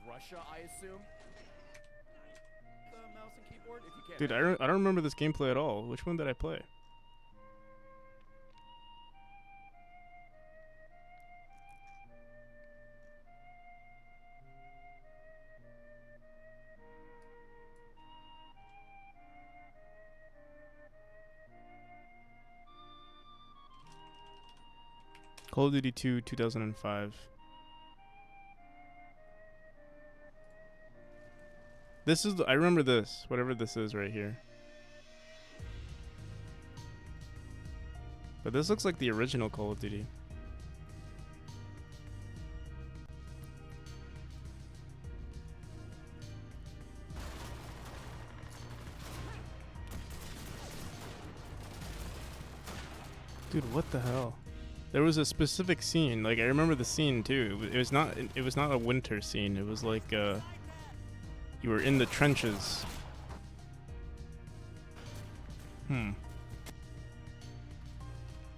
Russia, I assume. The mouse and keyboard, if you can't. Dude, I don't remember this gameplay at all. Which one did I play? Call of Duty 2, 2005. This is I remember this, whatever this is right here. But this looks like the original Call of Duty. Dude, what the hell? There was a specific scene, like I remember the scene too. It was not a winter scene. It was like you were in the trenches.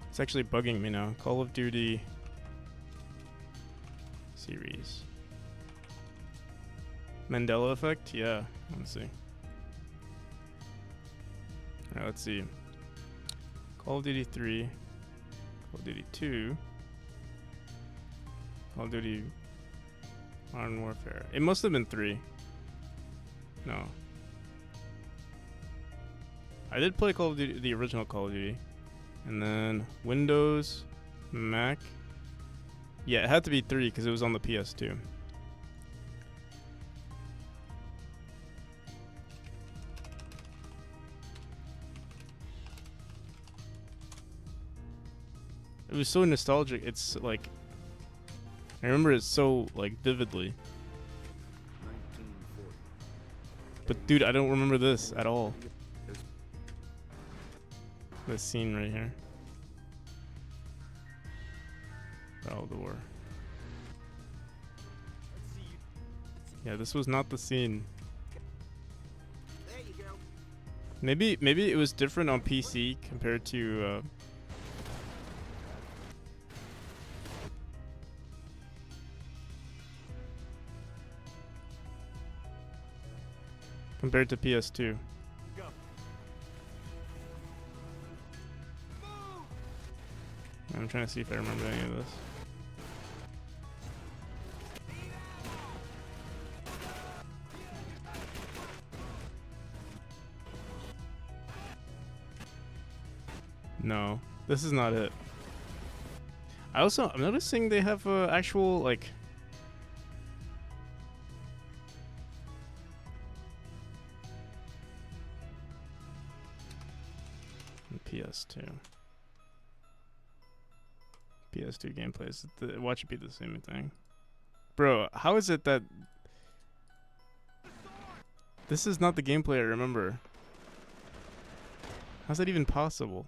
It's actually bugging me now. Call of Duty series. Mandela effect? Yeah, let's see. Alright, let's see. Call of Duty 3. Call of Duty 2. Call of Duty Modern Warfare. It must have been 3. No. I did play Call of Duty, the original Call of Duty. And then Windows, Mac. Yeah, it had to be 3 because it was on the PS2. It was so nostalgic. It's like I remember it so like vividly. 1940. But dude, I don't remember this at all. This scene right here. Battle of the War. Yeah, this was not the scene. There you go. Maybe it was different on PC compared to PS2. Go. I'm trying to see if I remember any of this. No, this is not it. I'm noticing they have actual like PS2. PS2 gameplays. Watch it be the same thing. Bro, how is it that this is not the gameplay I remember? How's that even possible?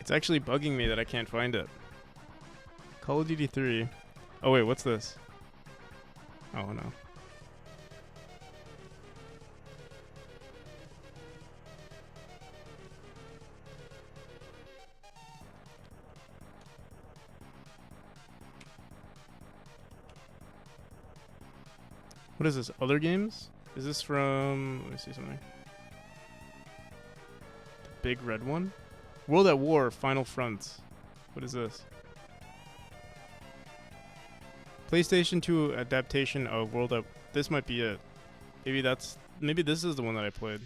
It's actually bugging me that I can't find it. Call of Duty 3. Oh wait, what's this? Oh no. What is this? Other games? Is this from... Let me see something. The big red one? World at War, Final Front. What is this? PlayStation 2 adaptation of World at... This might be it. Maybe this is the one that I played.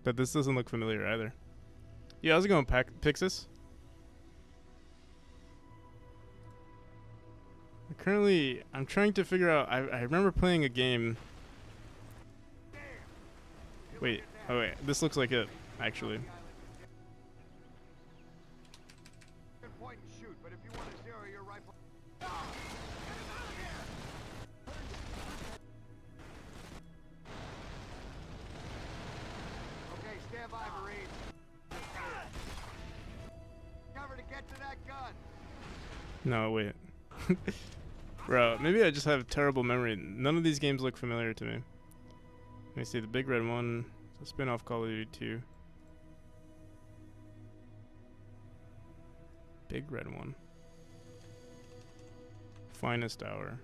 But this doesn't look familiar either. Yeah, how's it going, Pixis? Currently, I'm trying to figure out... I remember playing a game... Wait, oh wait, this looks like it, actually. Point and shoot, but if you want to zero your rifle. Okay, stand by, Marine. Cover to get to that gun. No, wait. Bro, maybe I just have terrible memory. None of these games look familiar to me. Let me see, the big red one. It's a spin-off Call of Duty 2. Big red one. Finest Hour.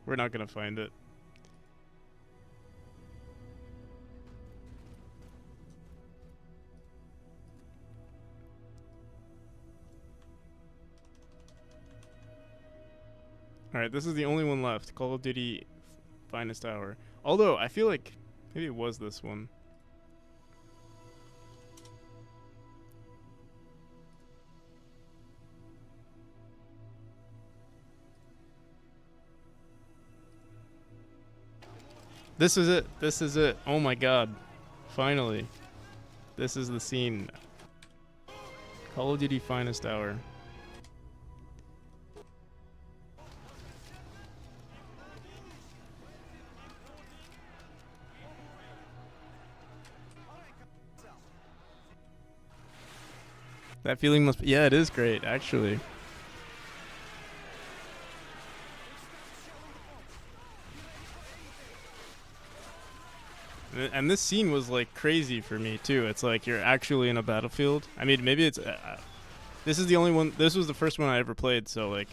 We're not gonna find it. Alright, this is the only one left. Call of Duty Finest Hour. Although, I feel like maybe it was this one. This is it. This is it. Oh my god. Finally. This is the scene. Call of Duty Finest Hour. That feeling must be... Yeah, it is great, actually. And this scene was, like, crazy for me, too. It's like you're actually in a battlefield. I mean, maybe it's... This is the only one. This was the first one I ever played, so like,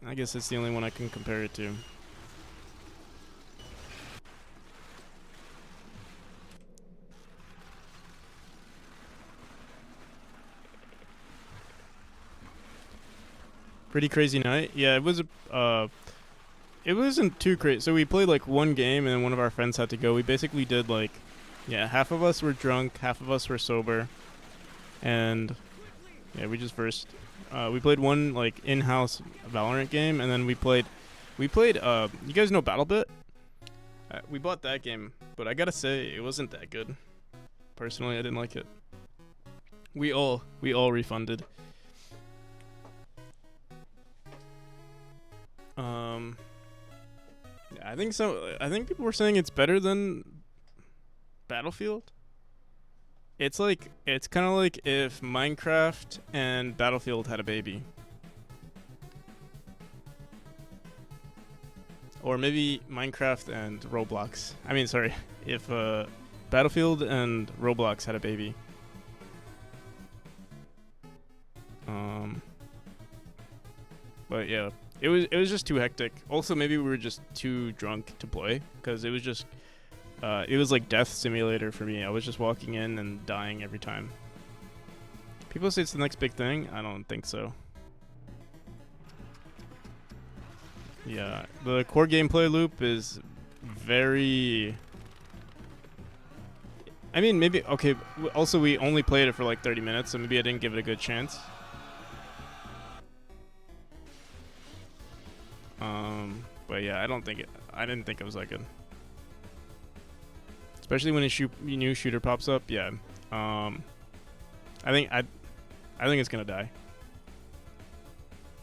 I guess it's the only one I can compare it to. Pretty crazy night. Yeah, it was. It wasn't too crazy. So we played like one game, and then one of our friends had to go. We basically did like, yeah, half of us were drunk, half of us were sober, and yeah, we just first. We played one like in-house Valorant game, and then we played. You guys know BattleBit? We bought that game, but I gotta say it wasn't that good. Personally, I didn't like it. We all refunded. Yeah, I think so. I think people were saying it's better than Battlefield. It's kind of like if Minecraft and Battlefield had a baby. Or maybe Minecraft and Roblox. I mean, sorry, if Battlefield and Roblox had a baby. But yeah, it was just too hectic. Also, maybe we were just too drunk to play because it was just it was like death simulator for me. I was just walking in and dying every time. People say it's the next big thing. I don't think so. Yeah, the core gameplay loop is very. I mean, maybe okay. Also, we only played it for like 30 minutes, so maybe I didn't give it a good chance. But yeah, I didn't think it was that good. Especially when a new shooter pops up. Yeah. I think it's gonna die.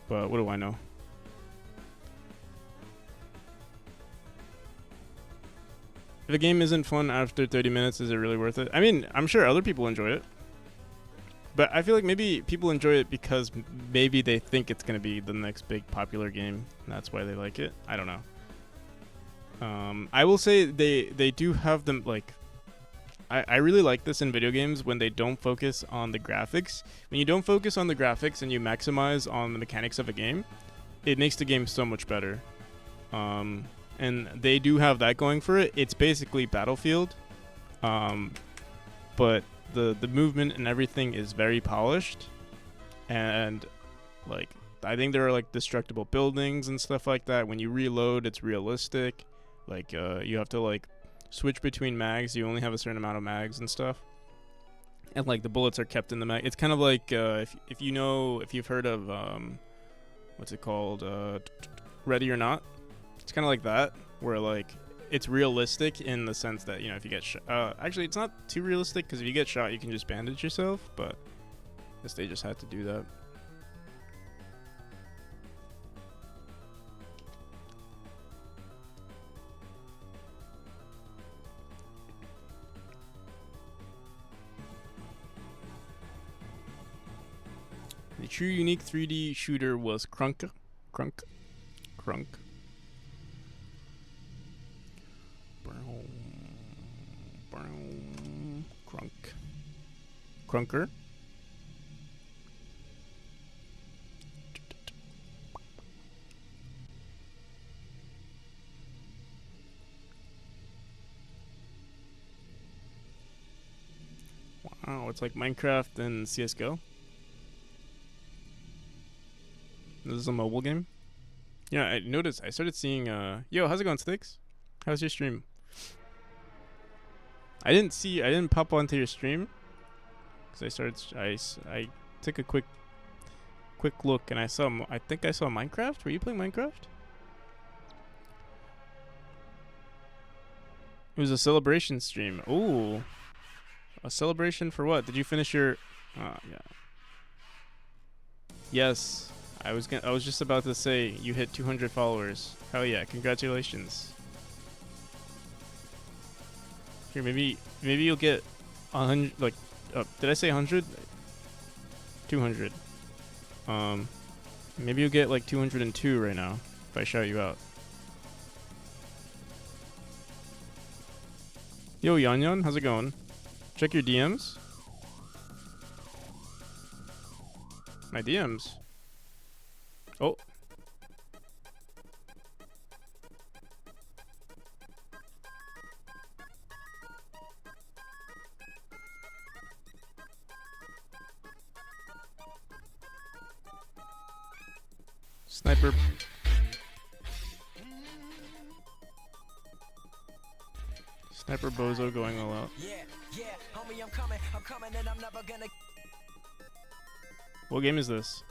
But what do I know? If a game isn't fun after 30 minutes, is it really worth it? I mean, I'm sure other people enjoy it. But I feel like maybe people enjoy it because maybe they think it's going to be the next big popular game. And that's why they like it. I don't know. I will say they do have them, like... I really like this in video games when they don't focus on the graphics. When you don't focus on the graphics and you maximize on the mechanics of a game, it makes the game so much better. And they do have that going for it. It's basically Battlefield. But... The movement and everything is very polished, and like I think there are like destructible buildings and stuff like that. When you reload, it's realistic. Like you have to like switch between mags. You only have a certain amount of mags and stuff, and like the bullets are kept in the mag. It's kind of like if you've heard of what's it called, Ready or Not. It's kind of like that, where like it's realistic in the sense that, you know, if you get shot... actually, it's not too realistic, because if you get shot, you can just bandage yourself, but I guess they just had to do that. The true unique 3D shooter was Crunk. Crunker. Wow, it's like Minecraft and CSGO. This is a mobile game. Yeah, I noticed. I started seeing. Yo, how's it going, Sticks? How's your stream? I didn't pop onto your stream because I took a quick look and I think I saw Minecraft. Were you playing Minecraft? It was a celebration stream. Ooh, a celebration for what? Did you finish your? Yeah. Yes, I was just about to say you hit 200 followers. Hell yeah! Congratulations. Here, maybe you'll get 100. Like, did I say 100? 200. Maybe you'll get like 202 right now if I shout you out. Yo, Yan Yan, how's it going? Check your DMs. My DMs. Oh. Sniper. Sniper Bozo going all out. Yeah, homie, I'm coming, and I'm never gonna. What game is this?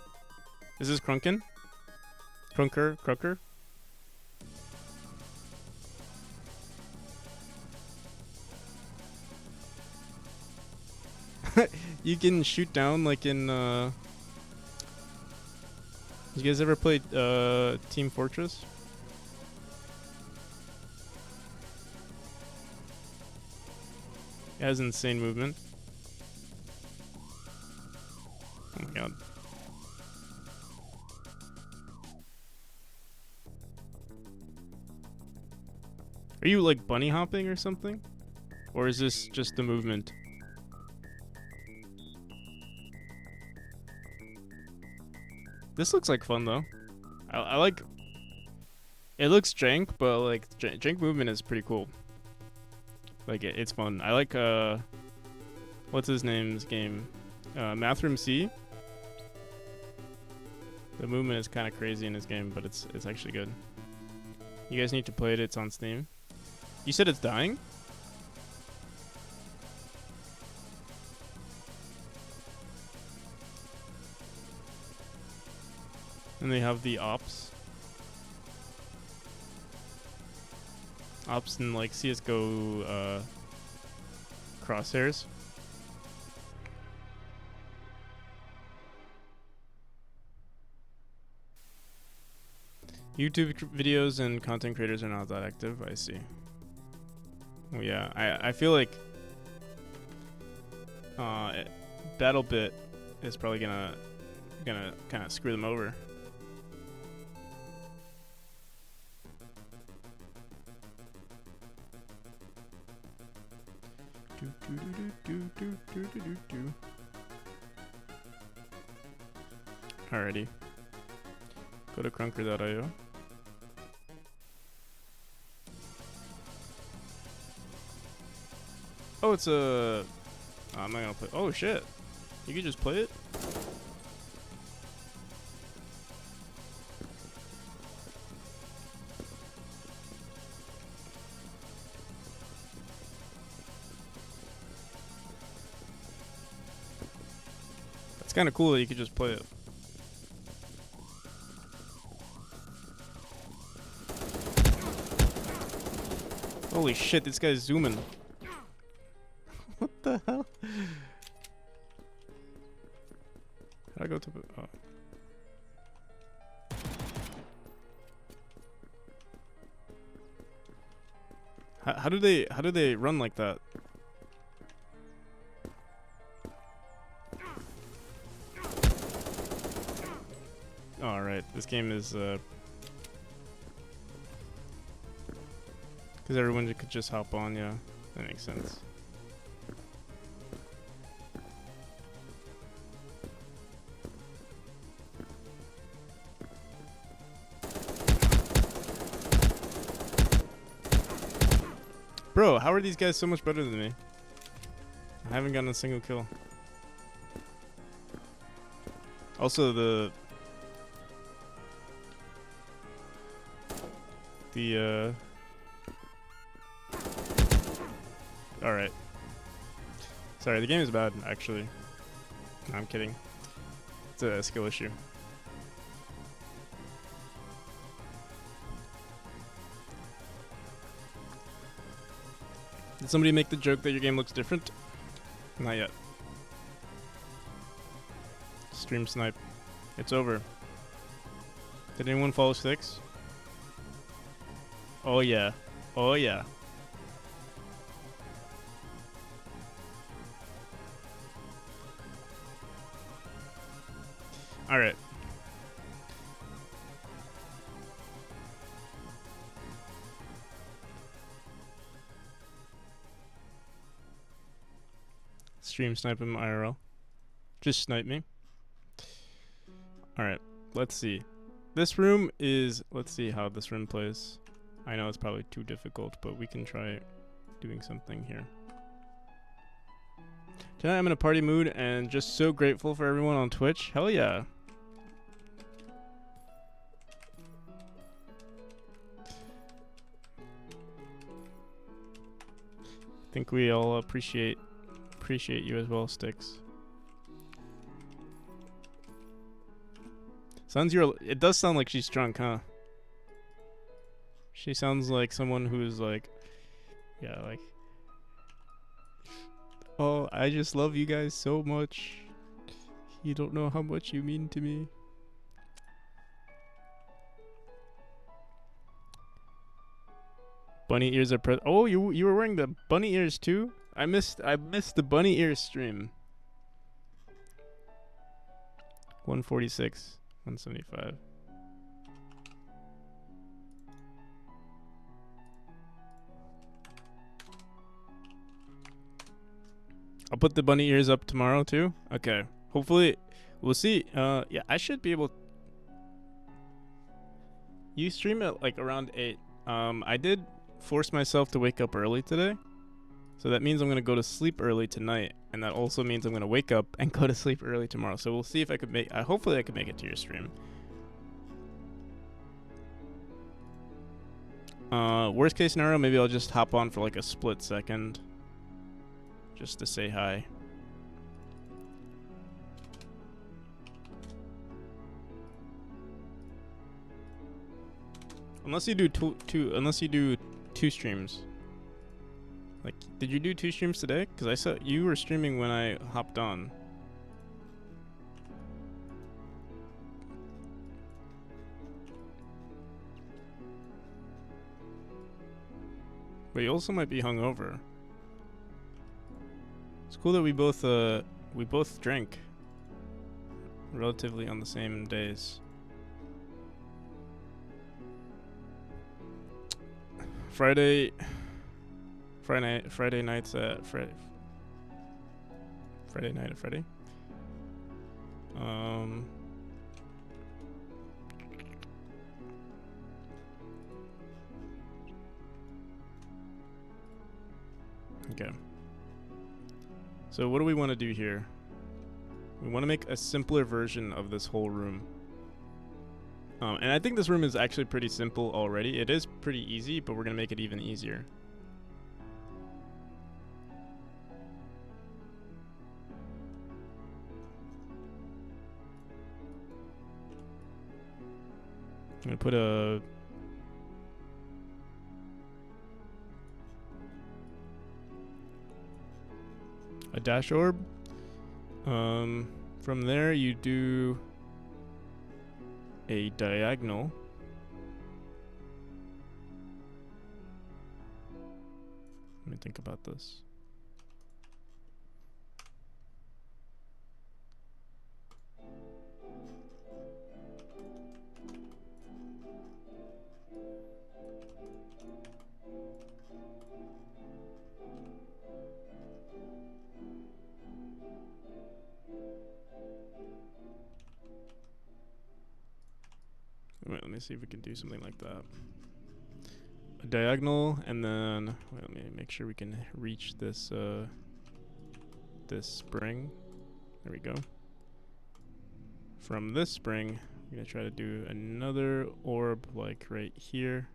Is this Krunken? Krunker? You can shoot down like in you guys ever played Team Fortress? It has insane movement. Oh my god. Are you like bunny hopping or something? Or is this just the movement? This looks like fun though. I like. It looks jank, but like jank movement is pretty cool. Like it's fun. I like what's his name's game? Mathroom C. The movement is kind of crazy in his game, but it's actually good. You guys need to play it. It's on Steam. You said it's dying? And they have the ops. Ops and like CSGO crosshairs. YouTube videos and content creators are not that active. I see. Well, yeah, I feel like BattleBit is probably gonna kind of screw them over. Alrighty. Go to crunker.io. Oh, it's a... I'm not gonna play... Oh, shit. You can just play it? It's kind of cool that you could just play it. Holy shit, this guy's zooming. What the hell? How'd I go to the... Oh. How do they run like that? Alright, this game is because everyone could just hop on, yeah. That makes sense. Bro, how are these guys so much better than me? I haven't gotten a single kill. Also, the alright. Sorry, the game is bad, actually. No, I'm kidding. It's a skill issue. Did somebody make the joke that your game looks different? Not yet. Stream snipe. It's over. Did anyone follow Sticks? Oh yeah. Oh yeah. Alright. Stream snipe him IRL. Just snipe me. All right, let's see. This room is. Let's see how this room plays. I know it's probably too difficult, but we can try doing something here. Tonight I'm in a party mood and just so grateful for everyone on Twitch. Hell yeah. I think we all appreciate you as well, Sticks. It does sound like she's drunk, huh? She sounds like someone who's like, yeah, like, oh, I just love you guys so much. You don't know how much you mean to me. Bunny ears are oh, you were wearing the bunny ears too? I missed the bunny ears stream. 146, 175. I'll put the bunny ears up tomorrow too. Okay. Hopefully, we'll see. Yeah, I should be able. You stream at like around 8. I did force myself to wake up early today, so that means I'm gonna go to sleep early tonight, and that also means I'm gonna wake up and go to sleep early tomorrow. So we'll see if I could make. Hopefully, I can make it to your stream. Worst case scenario, maybe I'll just hop on for like a split second, just to say hi. Unless you do two streams. Like, did you do 2 streams today? Because I saw you were streaming when I hopped on. But you also might be hungover. It's cool that we both drank relatively on the same days. Friday nights at Friday night at Freddy. Okay. So what do we want to do here? We want to make a simpler version of this whole room. And I think this room is actually pretty simple already. It is pretty easy, but we're going to make it even easier. I'm going to put a dash orb. From there you do a diagonal. Let me think about this. Wait, let me see if we can do something like that. A diagonal, and then wait, let me make sure we can reach this this spring. There we go. From this spring, I'm gonna try to do another orb like right here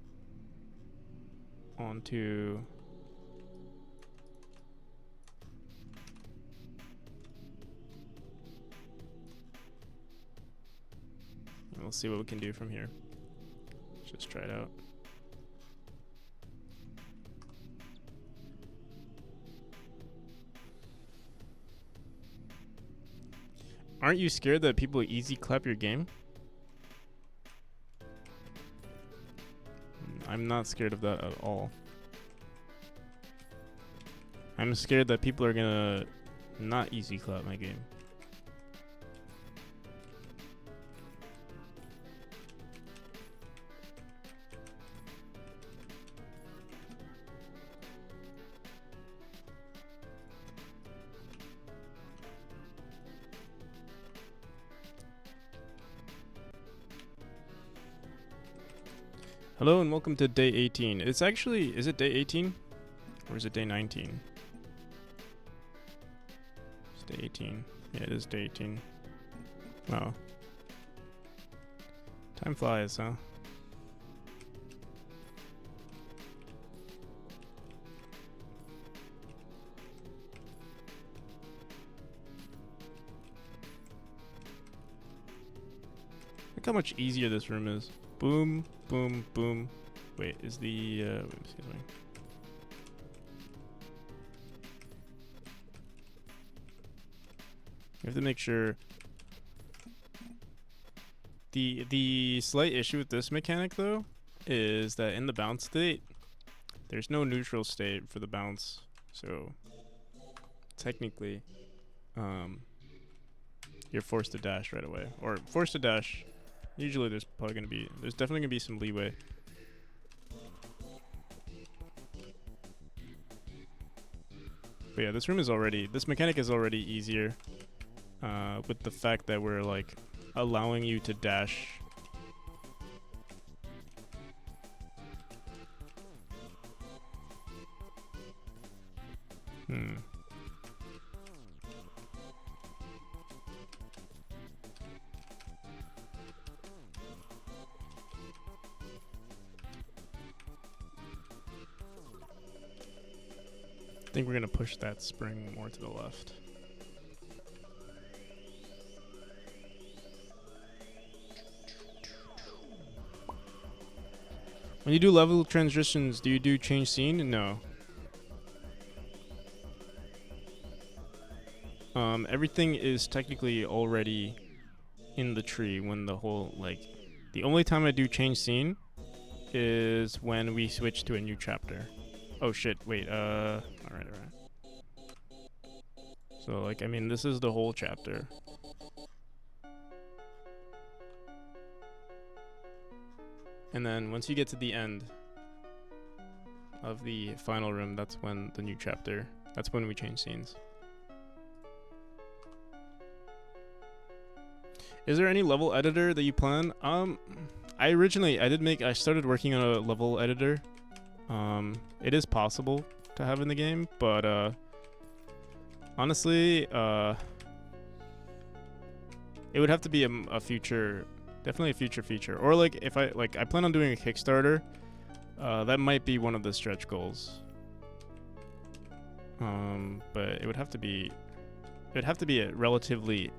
onto and we'll see what we can do from here. Let's just try it out. Aren't you scared that people easy clap your game? I'm not scared of that at all. I'm scared that people are gonna not easy clap my game. Hello and welcome to day 18. It's actually, is it day 18? Or is it day 19? It's day 18. Yeah, it is day 18. Wow. Time flies, huh? Look how much easier this room is. Boom, boom, boom. Wait, is the, excuse me. You have to make sure. The slight issue with this mechanic, though, is that in the bounce state, there's no neutral state for the bounce. So, technically, you're forced to dash right away. Or forced to dash. Usually there's definitely gonna be some leeway. But yeah, this mechanic is already easier, with the fact that we're like allowing you to dash. I think we're gonna push that spring more to the left. When you do level transitions, do you do change scene? No. Everything is technically already in the tree when the whole, like, the only time I do change scene is when we switch to a new chapter. Oh shit, wait, alright. So, like, I mean, this is the whole chapter. And then once you get to the end of the final room, that's when the new chapter, that's when we change scenes. Is there any level editor that you plan? I started working on a level editor. It is possible to have in the game, but honestly, it would have to be a future, definitely a future feature. Or like if I plan on doing a Kickstarter, that might be one of the stretch goals. But it would have to be a relatively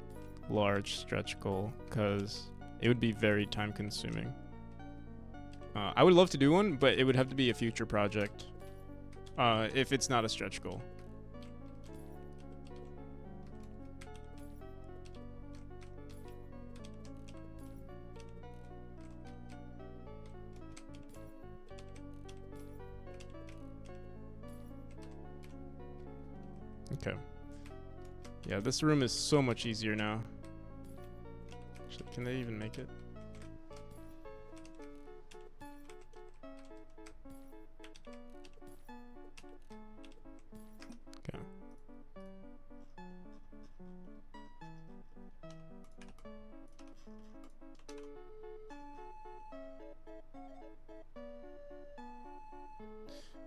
large stretch goal because it would be very time consuming. I would love to do one, but it would have to be a future project if it's not a stretch goal. Okay. Yeah, this room is so much easier now. Actually, can they even make it? Okay.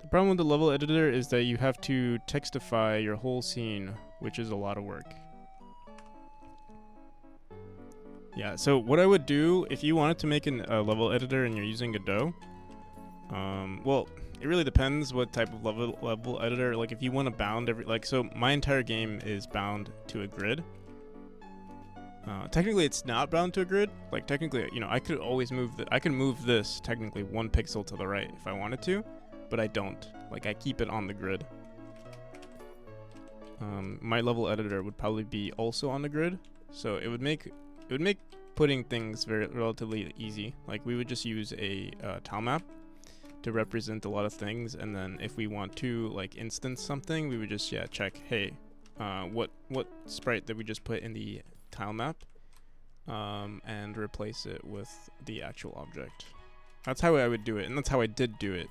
The problem with the level editor is that you have to textify your whole scene, which is a lot of work. Yeah, so what I would do if you wanted to make a level editor and you're using Godot, well, it really depends what type of level editor. Like if you want to bound so my entire game is bound to a grid. Technically, it's not bound to a grid. Like technically, I could always I can move this technically 1 pixel to the right if I wanted to, but I don't. Like I keep it on the grid. My level editor would probably be also on the grid, so it would make putting things relatively easy. Like we would just use a tile map to represent a lot of things, and then if we want to like instance something, we would just check, hey, what sprite did we just put in the tile map, and replace it with the actual object. That's how I would do it, and that's how I did do it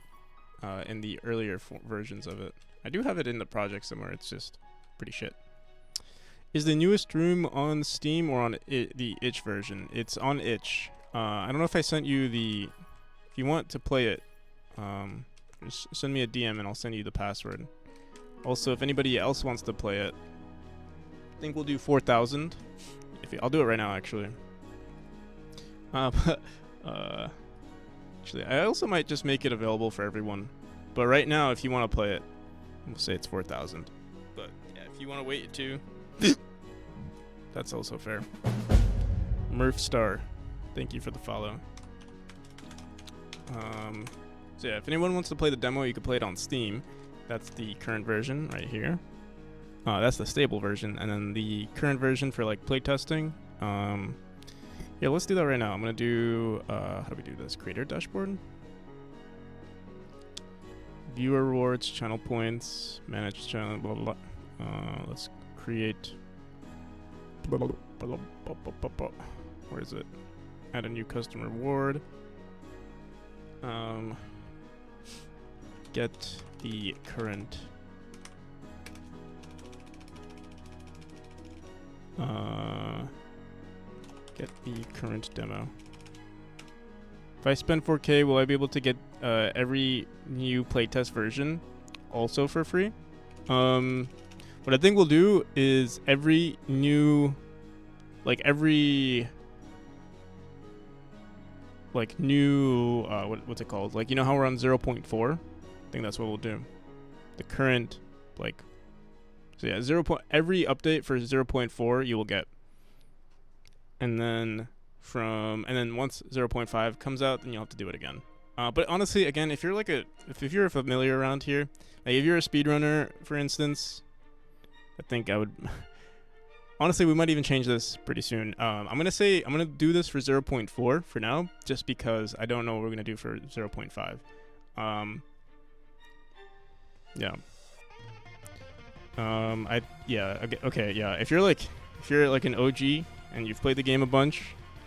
in the earlier versions of it. I do have it in the project somewhere. It's just pretty shit. Is the newest room on Steam or on the itch version? It's on itch. I don't know if I sent you the you want to play it, just send me a DM and I'll send you the password. Also, if anybody else wants to play it, I think we'll do 4,000. I'll do it right now, actually. Actually, I also might just make it available for everyone. But right now, if you want to play it, we'll say it's 4,000. But yeah, if you want to wait too, that's also fair. Murph Star, thank you for the follow. So yeah, if anyone wants to play the demo, you can play it on Steam. That's the current version right here. That's the stable version, and then the current version for like playtesting. Yeah, let's do that right now. I'm gonna do how do we do this? Creator dashboard, viewer rewards, channel points, manage channel, blah blah blah. Let's create. Where is it? Add a new custom reward. Get the current. Get the current demo. If I spend 4K, will I be able to get every new playtest version also for free? What I think we'll do is every new, what's it called? Like, you know how we're on 0.4? I think that's what we'll do. The current, so yeah, every update for 0.4 you will get. And then once 0.5 comes out, then you'll have to do it again. But honestly, again, if you're familiar around here, like if you're a speedrunner, for instance, I think I would. Honestly, we might even change this pretty soon. I'm gonna do this for 0.4 for now, just because I don't know what we're gonna do for 0.5. Yeah. Okay, yeah. If you're like an OG and you've played the game a bunch,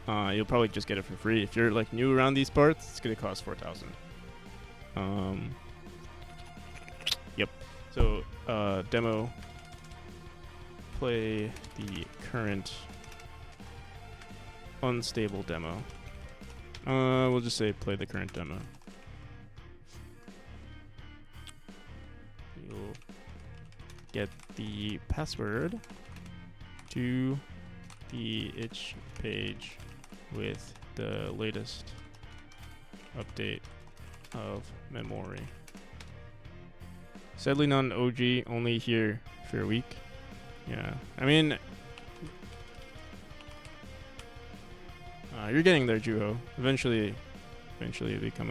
you'll probably just get it for free. If you're like new around these parts, it's gonna cost 4,000. Yep. So demo. Play the current unstable demo. We'll just say play the current demo. You'll get the password to the itch page with the latest update of Memori. Sadly not an OG, only here for a week. Yeah, I mean, you're getting there, Juho. Eventually you become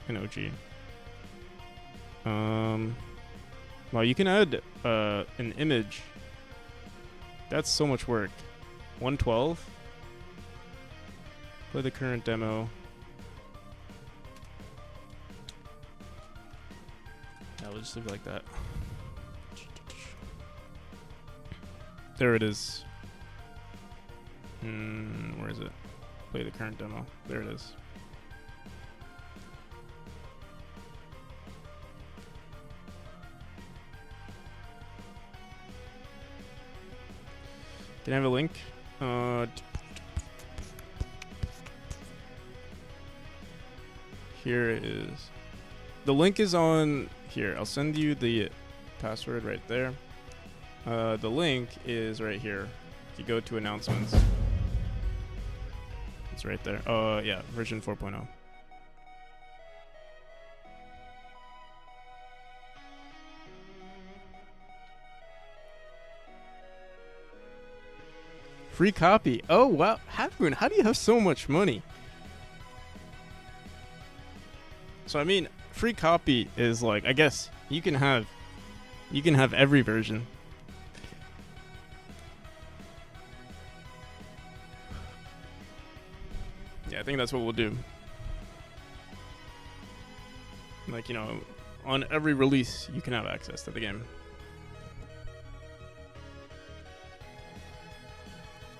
an OG. Well, you can add an image. That's so much work. 112. Play the current demo. Yeah, we'll just leave it like that. There it is. Where is it? Play the current demo. There it is. Can I have a link? Here it is. The link is on here. I'll send you the password right there. The link is right here. If you go to announcements, it's right there. Yeah, version 4.0. Free copy. Oh wow, Half Moon, how do you have so much money? So I mean, free copy is like, I guess you can have every version. Yeah, I think that's what we'll do. Like, you know, on every release, you can have access to the game.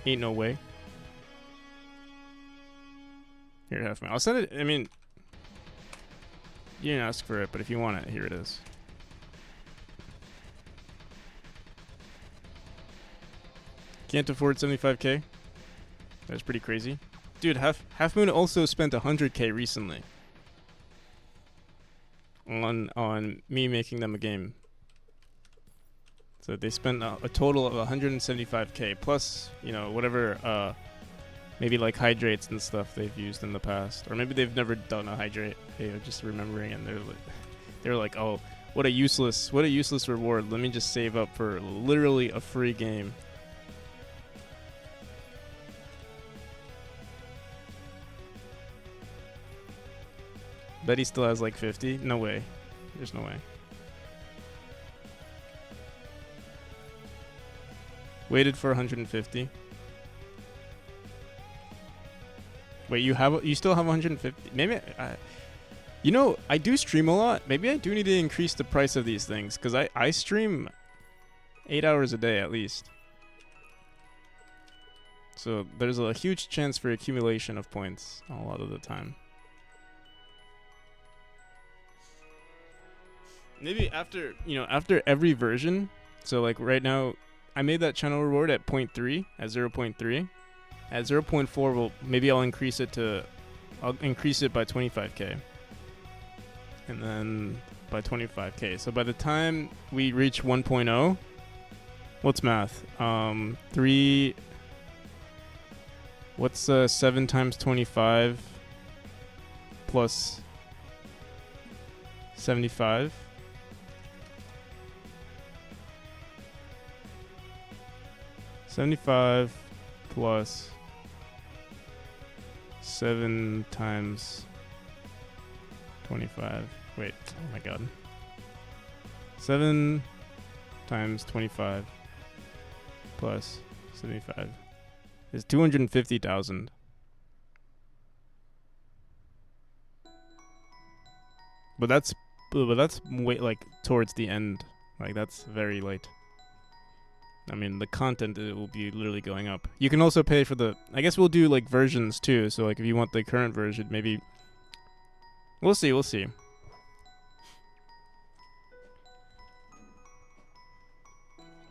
Ain't no way. Here, Half Moon. I'll send it. I mean, you didn't ask for it, but if you want it, here it is. Can't afford 75k? That's pretty crazy. Dude, Half Moon also spent 100k recently. on me making them a game. So they spent a total of 175k plus, you know, whatever maybe like hydrates and stuff they've used in the past, or maybe they've never done a hydrate. They are just remembering, and they're like, oh, what a useless reward. Let me just save up for literally a free game. Bet he still has like 50. No way. There's no way. Waited for 150. Wait, you still have 150? Maybe you know, I do stream a lot. Maybe I do need to increase the price of these things, because I stream 8 hours a day at least. So there's a huge chance for accumulation of points a lot of the time. Maybe after every version. So like right now, I made that channel reward at 0.3, at 0.3. At 0.4, I'll increase it by 25k. And then by 25k. So by the time we reach 1.0, what's math? 7 times 25 plus 75? $75 plus 7 times 25. Wait, oh my god. 7 times 25 plus 75 is 250,000. But that's way like towards the end. Like that's very late. I mean, the content it will be literally going up. You can also pay for the. I guess we'll do like versions too. So like if you want the current version, maybe. We'll see. We'll see.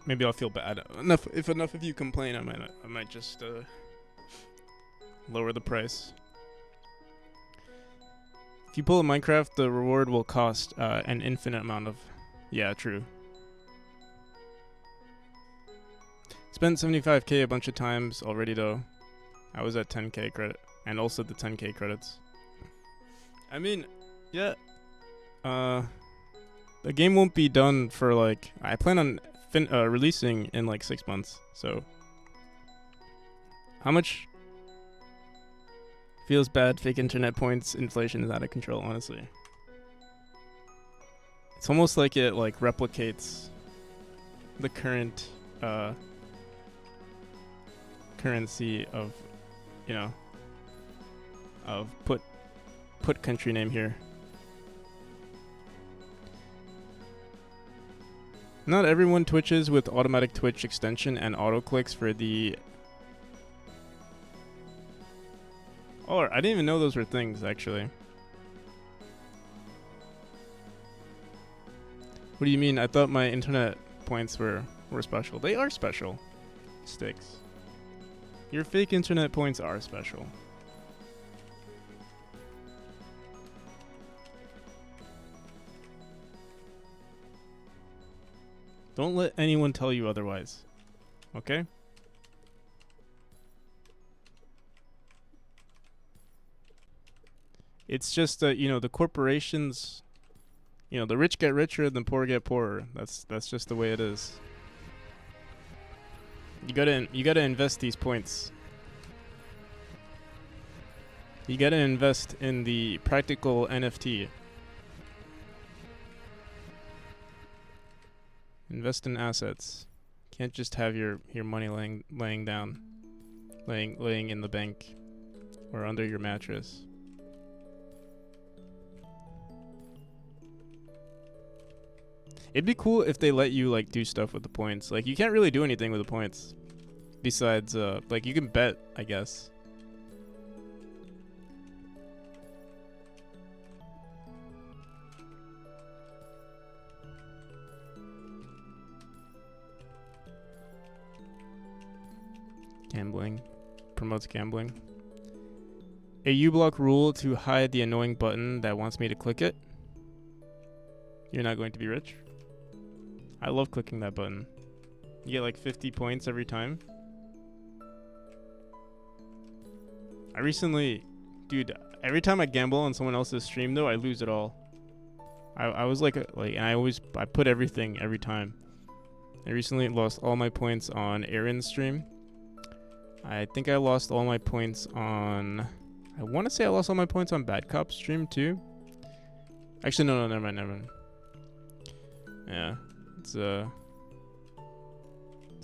Maybe I'll feel bad. If enough of you complain, I might just lower the price. If you pull a Minecraft, the reward will cost an infinite amount of. Yeah, true. Spent 75k a bunch of times already though. I was at 10k credit, and also the 10k credits. I mean, yeah. The game won't be done for like. I plan on releasing in like 6 months. So, how much? Feels bad. Fake internet points. Inflation is out of control. Honestly, it's almost like it like replicates the current currency of, you know, of put country name here. Not everyone twitches with automatic Twitch extension and auto clicks for the. Oh, I didn't even know those were things actually. What do you mean? I thought my internet points were special. They are special. Sticks. Your fake internet points are special. Don't let anyone tell you otherwise. Okay? It's just that, you know, the corporations, you know, the rich get richer and the poor get poorer. That's just the way it is. You gotta invest these points. You gotta invest in the practical NFT. Invest in assets. Can't just have your money laying in the bank or under your mattress. It'd be cool if they let you like do stuff with the points. Like you can't really do anything with the points. Besides like you can bet, I guess. Gambling. Promotes gambling. A uBlock rule to hide the annoying button that wants me to click it. You're not going to be rich? I love clicking that button. You get like 50 points every time. I recently, dude, every time I gamble on someone else's stream though, I lose it all. I was like, and I put everything every time. I recently lost all my points on Aaron's stream. I think I lost all my points on, I want to say I lost all my points on Bad Cop's stream too. Actually, no, never mind. Yeah, it's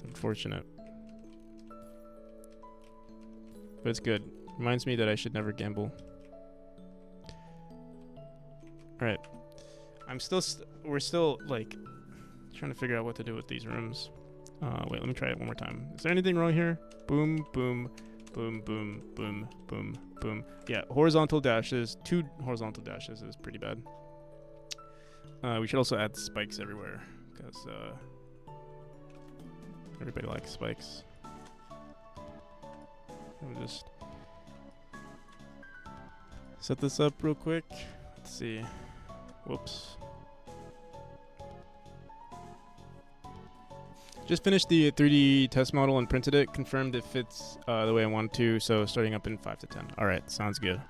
unfortunate. But it's good. Reminds me that I should never gamble. Alright. We're still, like, trying to figure out what to do with these rooms. Wait, let me try it one more time. Is there anything wrong here? Boom, boom, boom, boom, boom, boom, boom. Yeah, horizontal dashes. 2 horizontal dashes is pretty bad. We should also add spikes everywhere, because everybody likes spikes. Let me just set this up real quick. Let's see. Whoops. Just finished the 3D test model and printed it. Confirmed it fits the way I want to. So starting up in 5 to 10. All right, sounds good.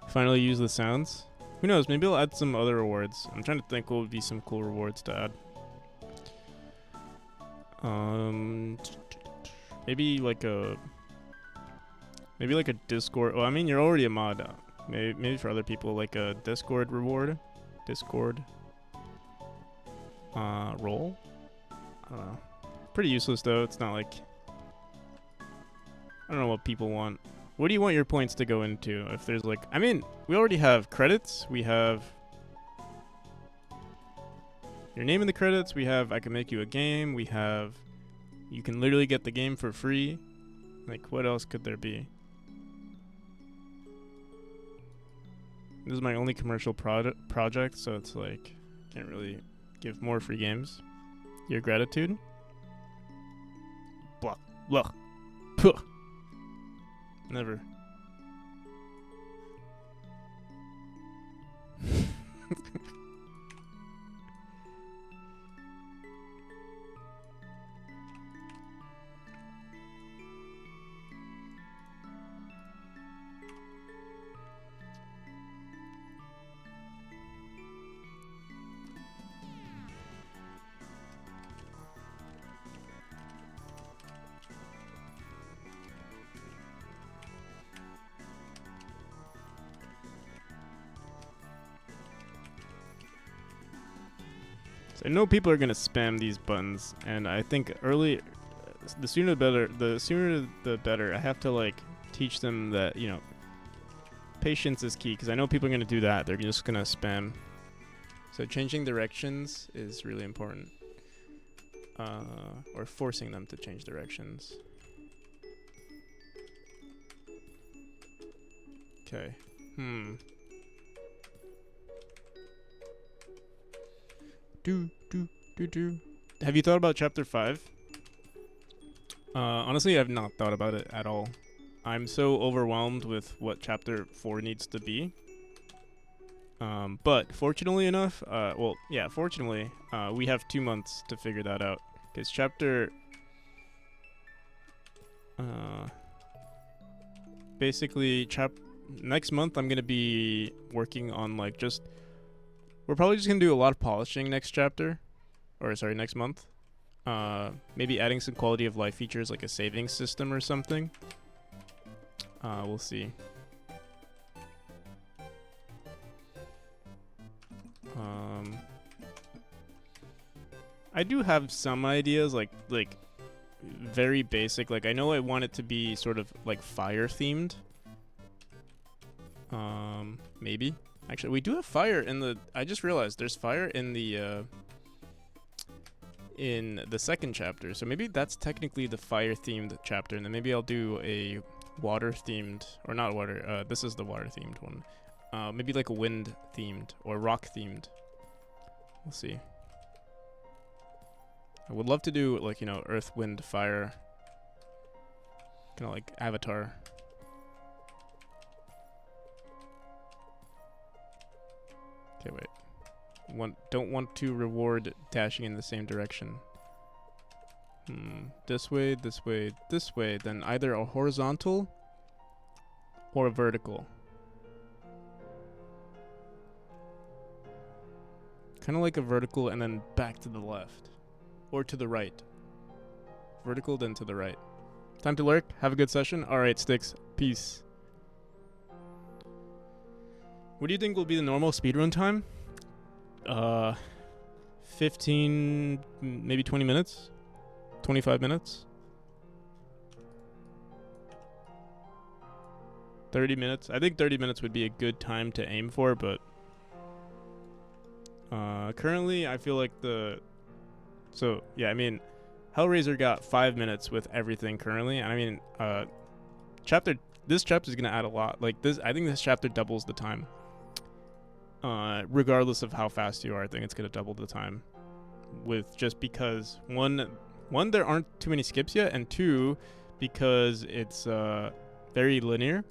Finally use the sounds. Who knows? Maybe I'll add some other rewards. I'm trying to think what would be some cool rewards to add. Maybe like a Discord. Oh, I mean, you're already a mod. Maybe for other people, like a Discord reward. Discord role. I don't know. Pretty useless though. It's not like, I don't know what people want. What do you want your points to go into? If there's like, I mean, we already have credits. We have your name in the credits. We have I can make you a game. We have you can literally get the game for free. Like, what else could there be? This is my only commercial project, so it's like, can't really give more free games. Your gratitude? Blah. Blah. Puh. Never. I know people are gonna spam these buttons, and I think the sooner the better. The sooner the better. I have to like teach them that, you know, patience is key, because I know people are gonna do that. They're just gonna spam. So changing directions is really important, or forcing them to change directions. Okay. Have you thought about chapter 5? Honestly, I've not thought about it at all. I'm so overwhelmed with what chapter 4 needs to be. But fortunately enough, fortunately, we have 2 months to figure that out. Because next month I'm gonna be working on like we're probably just gonna do a lot of polishing next month. Maybe adding some quality of life features like a saving system or something. We'll see. I do have some ideas, like very basic. Like, I know I want it to be sort of like fire themed. Maybe. Actually, we do have fire in the... I just realized there's fire in the second chapter. So maybe that's technically the fire-themed chapter. And then maybe I'll do a water-themed... Or not water. This is the water-themed one. Maybe like a wind-themed or rock-themed. We'll see. I would love to do, like, you know, earth, wind, fire. Kind of like Avatar. don't want to reward dashing in the same direction. This way, this way, this way. Then either a horizontal or a vertical. Kind of like a vertical and then back to the left. Or to the right. Vertical, then to the right. Time to lurk. Have a good session. Alright, Sticks. Peace. What do you think will be the normal speedrun time? 15, maybe 20 minutes? 25 minutes? 30 minutes? I think 30 minutes would be a good time to aim for, but currently I feel like so yeah, I mean Hellraiser got 5 minutes with everything currently, and I mean this chapter is gonna add a lot. Like this, I think this chapter doubles the time. Regardless of how fast you are, I think it's gonna double the time. With just because one there aren't too many skips yet, and two, because it's very linear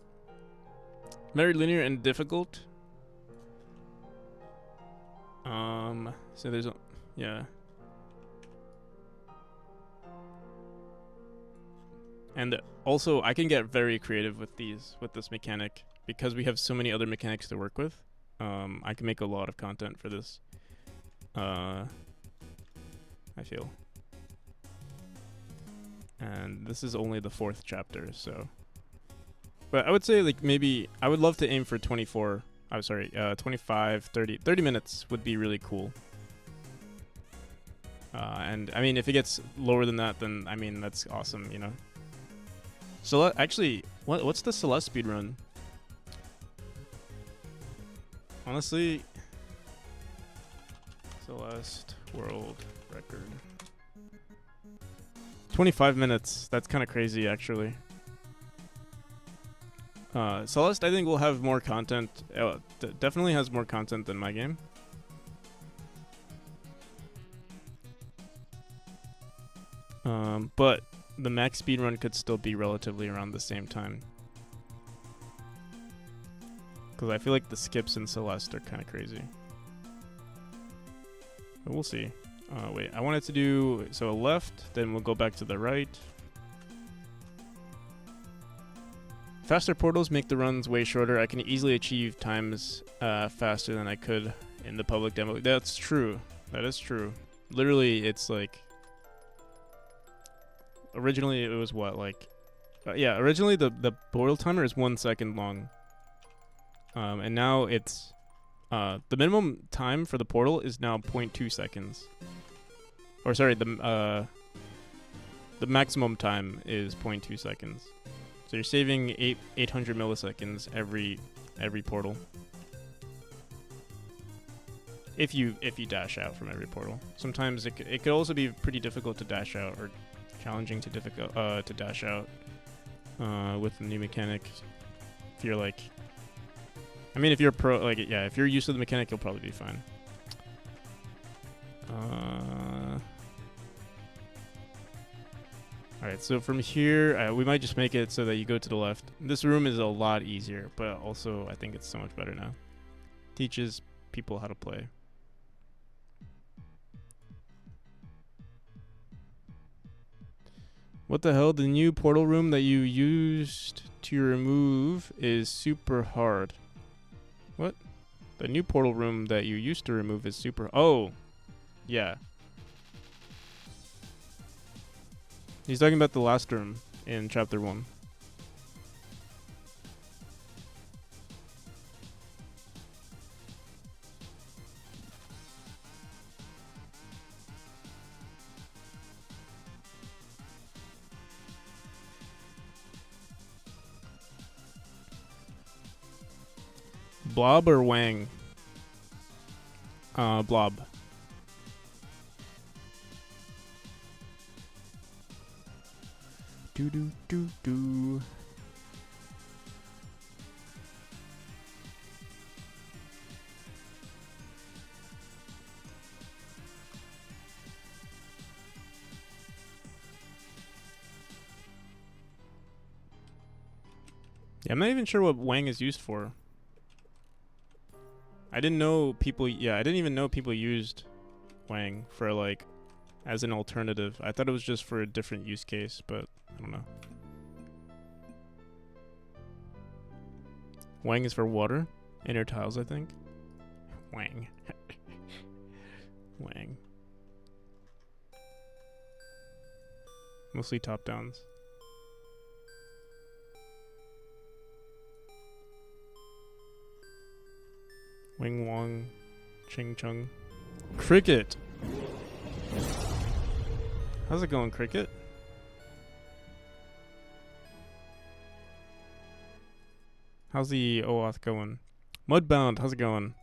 and difficult. So there's yeah. And also, I can get very creative with this mechanic because we have so many other mechanics to work with. I can make a lot of content for this. I feel. And this is only the 4th chapter, so. But I would say like maybe I would love to aim for 25, 30 minutes would be really cool. And I mean, if it gets lower than that, then I mean that's awesome, you know. So actually, what's the Celeste speedrun? Honestly, Celeste world record. 25 minutes. That's kind of crazy, actually. Celeste, I think, will have more content. Definitely has more content than my game. But the max speedrun could still be relatively around the same time. Because I feel like the skips in Celeste are kind of crazy. But we'll see. Wait, I wanted to do... So left, then we'll go back to the right. Faster portals make the runs way shorter. I can easily achieve times faster than I could in the public demo. That's true. That is true. Literally, it's like... Originally, it was what? Like... yeah, originally the portal timer is 1 second long. And now it's... the minimum time for the portal is now 0.2 seconds. Or sorry, the maximum time is 0.2 seconds. So you're saving 800 milliseconds every portal. If you dash out from every portal. Sometimes it could also be pretty difficult to dash out, or challenging to dash out with the new mechanic. If you're like, I mean, if you're pro, like, yeah, if you're used to the mechanic, you'll probably be fine. Alright, so from here, we might just make it so that you go to the left. This room is a lot easier, but also I think it's so much better now. Teaches people how to play. What the hell? The new portal room that you used to remove is super hard. What? The new portal room that you used to remove is super... Oh! Yeah. He's talking about the last room in chapter 1. Blob or Wang? Blob. Do do do do. Yeah, I'm not even sure what Wang is used for. I didn't know people. Yeah, I didn't even know people used Wang for like as an alternative. I thought it was just for a different use case, but I don't know. Wang is for water, inner tiles, I think. Wang. Wang. Mostly top downs. Wing Wong, Ching Chung. Cricket! How's it going, Cricket? How's the OAuth going? Mudbound, how's it going?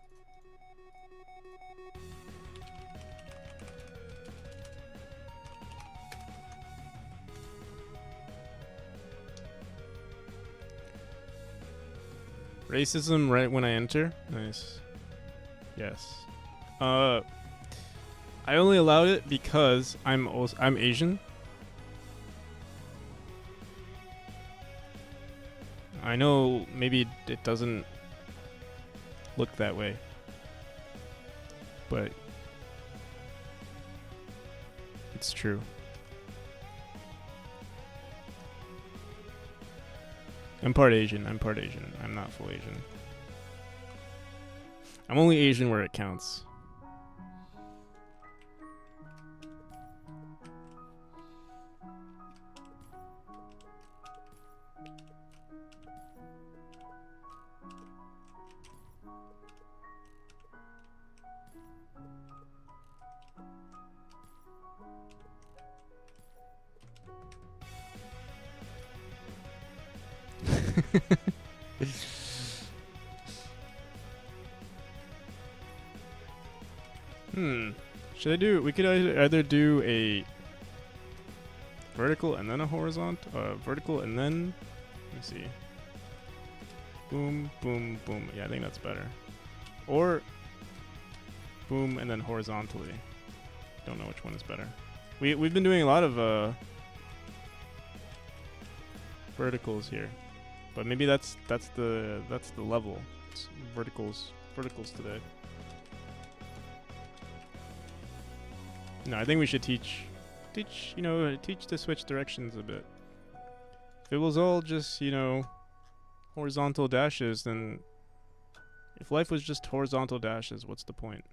Racism right when I enter? Nice. Yes. I only allowed it because I'm Asian. I know maybe it doesn't look that way, but it's true. I'm part Asian. I'm not full Asian. I'm only Asian where it counts. Should I do? We could either do a vertical and then a horizontal. Vertical and then. Let me see. Boom, boom, boom. Yeah, I think that's better. Or boom and then horizontally. Don't know which one is better. We've been doing a lot of verticals here, but maybe that's the level. It's verticals today. No, I think we should teach to switch directions a bit. If it was all just, horizontal dashes, then if life was just horizontal dashes, what's the point?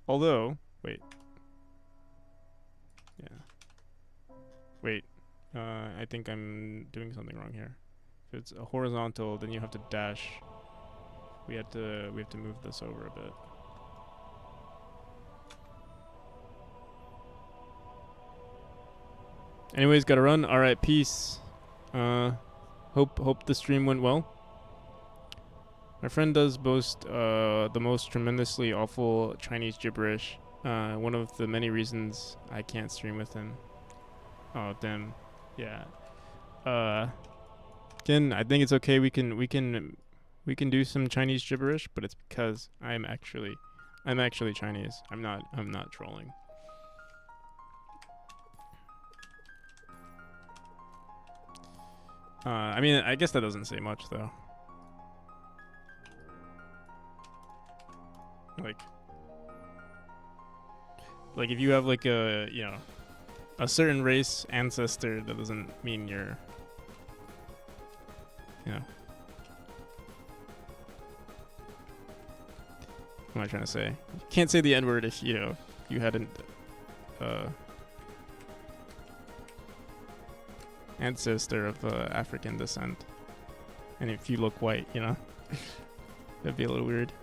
Although, wait. Yeah. Wait. I think I'm doing something wrong here. If it's a horizontal, then you have to dash. We have to move this over a bit. Anyways, gotta run. All right, peace. Hope the stream went well. My friend does boast the most tremendously awful Chinese gibberish. One of the many reasons I can't stream with him. Oh damn, yeah. Again, I think it's okay. We can do some Chinese gibberish, but it's because I'm actually Chinese. I'm not trolling. I mean, I guess that doesn't say much though. Like if you have like a certain race ancestor, that doesn't mean you're, what am I trying to say? You can't say the N-word if you hadn't ancestor of African descent, and if you look white, that'd be a little weird.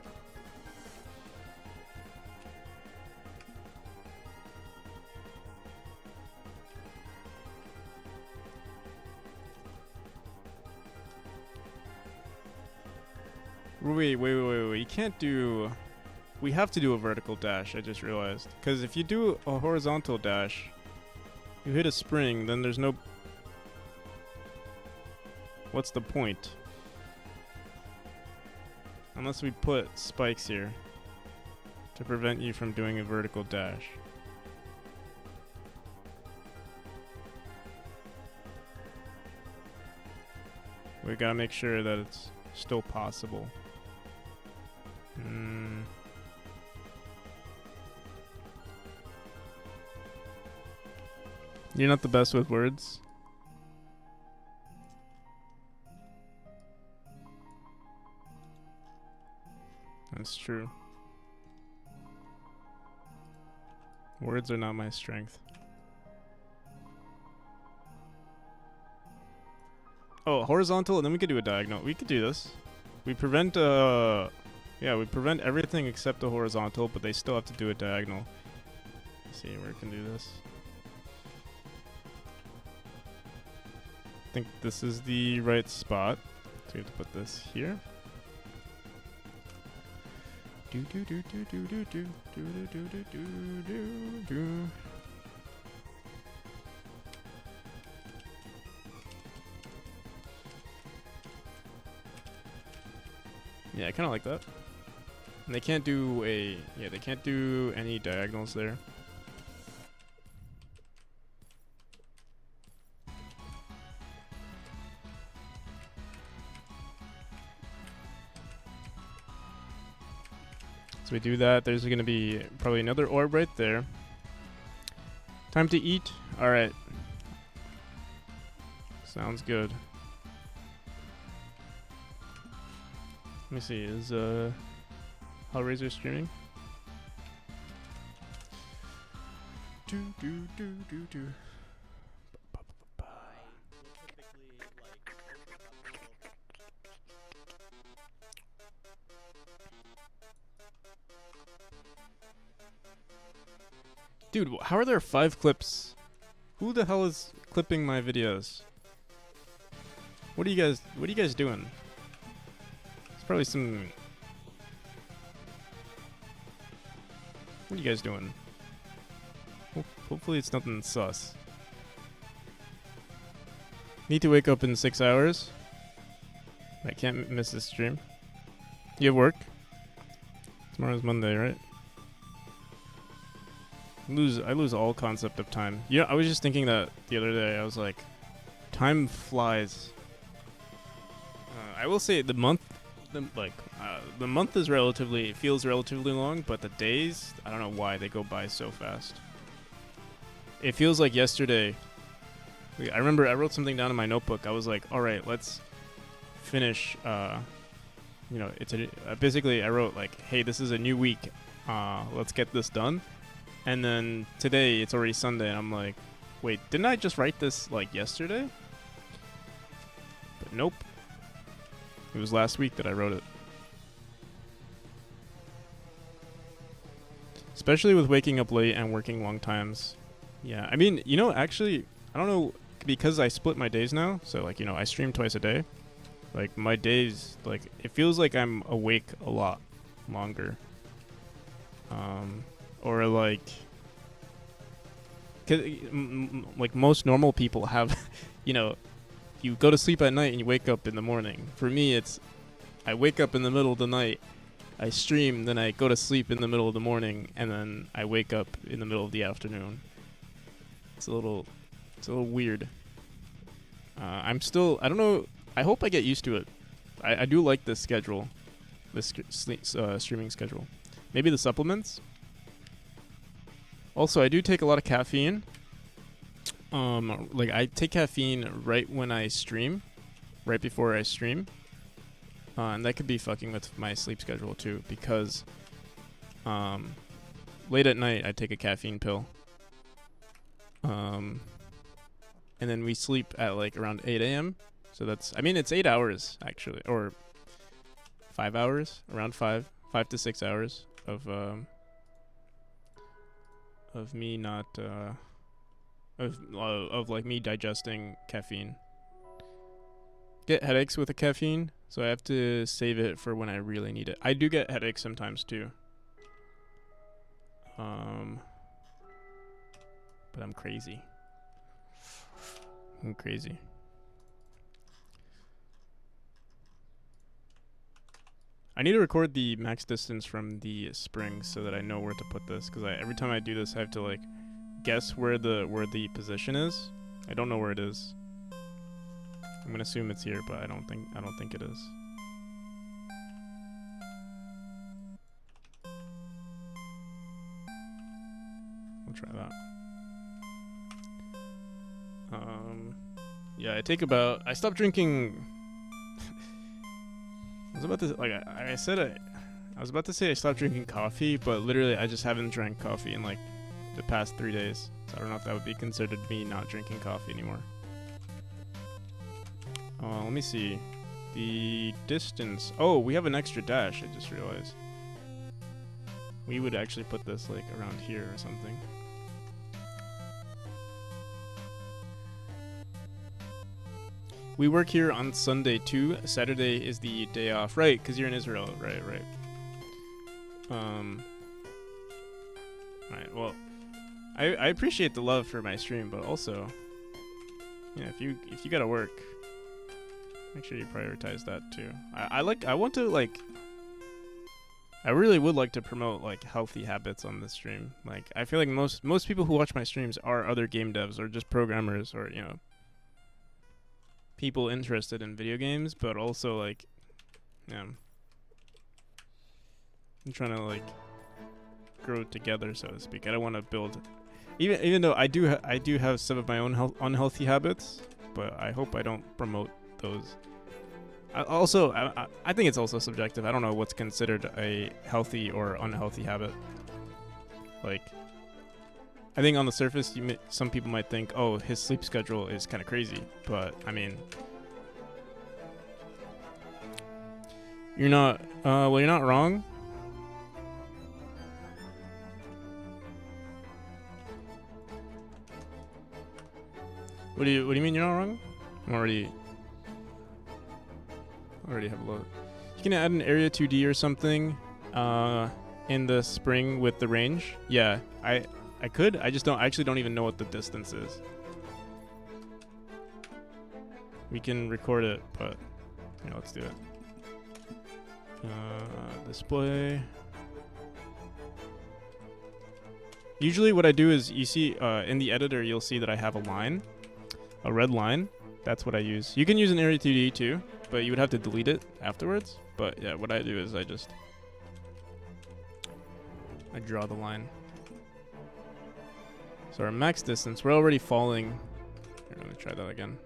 Wait. You can't do. We have to do a vertical dash, I just realized. Because if you do a horizontal dash, you hit a spring, then there's no. What's the point? Unless we put spikes here to prevent you from doing a vertical dash. We gotta make sure that it's still possible. You're not the best with words. That's true. Words are not my strength. Oh, horizontal, and then we could do a diagonal. We could do this. We prevent, yeah, we prevent everything except the horizontal, but they still have to do a diagonal. Let's see where we can do this. I think this is the right spot. So we have to put this here. Do do do do do do do do do do do do do. Yeah, I kind of like that. And they can't do they can't do any diagonals there. So we do that. There's going to be probably another orb right there. Time to eat. All right. Sounds good. Let me see. Is Hellraiser streaming? Do do do do do. Dude, how are there 5 clips? Who the hell is clipping my videos? What are you guys doing? It's probably some... What are you guys doing? Hopefully it's nothing sus. Need to wake up in 6 hours. I can't miss this stream. You have work? Tomorrow's Monday, right? I lose all concept of time. Yeah, I was just thinking that the other day. I was like, time flies. I will say the month is feels relatively long, but the days, I don't know why they go by so fast. It feels like yesterday. I remember I wrote something down in my notebook. I was like, all right, let's finish. Basically I wrote like, hey, this is a new week. Let's get this done. And then today it's already Sunday, and I'm like, wait, didn't I just write this like yesterday? But nope. It was last week that I wrote it. Especially with waking up late and working long times. Yeah, I mean, actually, I don't know, because I split my days now, so like, I stream twice a day. Like, my days, like, it feels like I'm awake a lot longer. Or like, like most normal people have, you go to sleep at night and you wake up in the morning. For me, it's, I wake up in the middle of the night, I stream, then I go to sleep in the middle of the morning, and then I wake up in the middle of the afternoon. It's a little weird. I don't know, I hope I get used to it. I do like this schedule, this streaming schedule. Maybe the supplements. Also, I do take a lot of caffeine. Like I take caffeine right when I stream, right before I stream. And that could be fucking with my sleep schedule too, because late at night I take a caffeine pill. And then we sleep at like around 8 a.m. So it's 8 hours actually, or 5 hours, around 5 to 6 hours of me not of like me digesting caffeine. Get headaches with the caffeine, so I have to save it for when I really need it. I do get headaches sometimes too. But I'm crazy. I need to record the max distance from the springs so that I know where to put this, because every time I do this I have to like guess where the position is. I don't know where it is. I'm gonna assume it's here, but I don't think it is. I'll try that. Yeah, I stopped drinking. I was about to I was about to say I stopped drinking coffee, but literally I just haven't drank coffee in like the past 3 days. So I don't know if that would be considered me not drinking coffee anymore. Let me see. The distance. Oh, we have an extra dash, I just realized. We would actually put this like around here or something. We work here on Sunday too. Saturday is the day off. Right, because you're in Israel. Right. Right, well, I appreciate the love for my stream, but also, yeah, if you gotta work, make sure you prioritize that too. I really would like to promote like healthy habits on this stream. Like I feel like most people who watch my streams are other game devs or just programmers or, you know, people interested in video games, but also like, yeah, I'm trying to like grow together, so to speak. I don't want to build, even though I do have some of my own unhealthy habits, but I hope I don't promote those. I think it's also subjective. I don't know what's considered a healthy or unhealthy habit. Like, I think on the surface, some people might think, oh, his sleep schedule is kind of crazy. But, I mean, you're not wrong. What do you mean you're not wrong? I'm already have a load. You can add an area 2D or something in the spring with the range. Yeah, I could. I actually don't even know what the distance is. We can record it, but yeah, let's do it. Display. Usually what I do is, you see in the editor, you'll see that I have a red line. That's what I use. You can use an area 2D too, but you would have to delete it afterwards. But yeah, what I do is I draw the line. So our max distance, we're already falling. Here, let me try that again.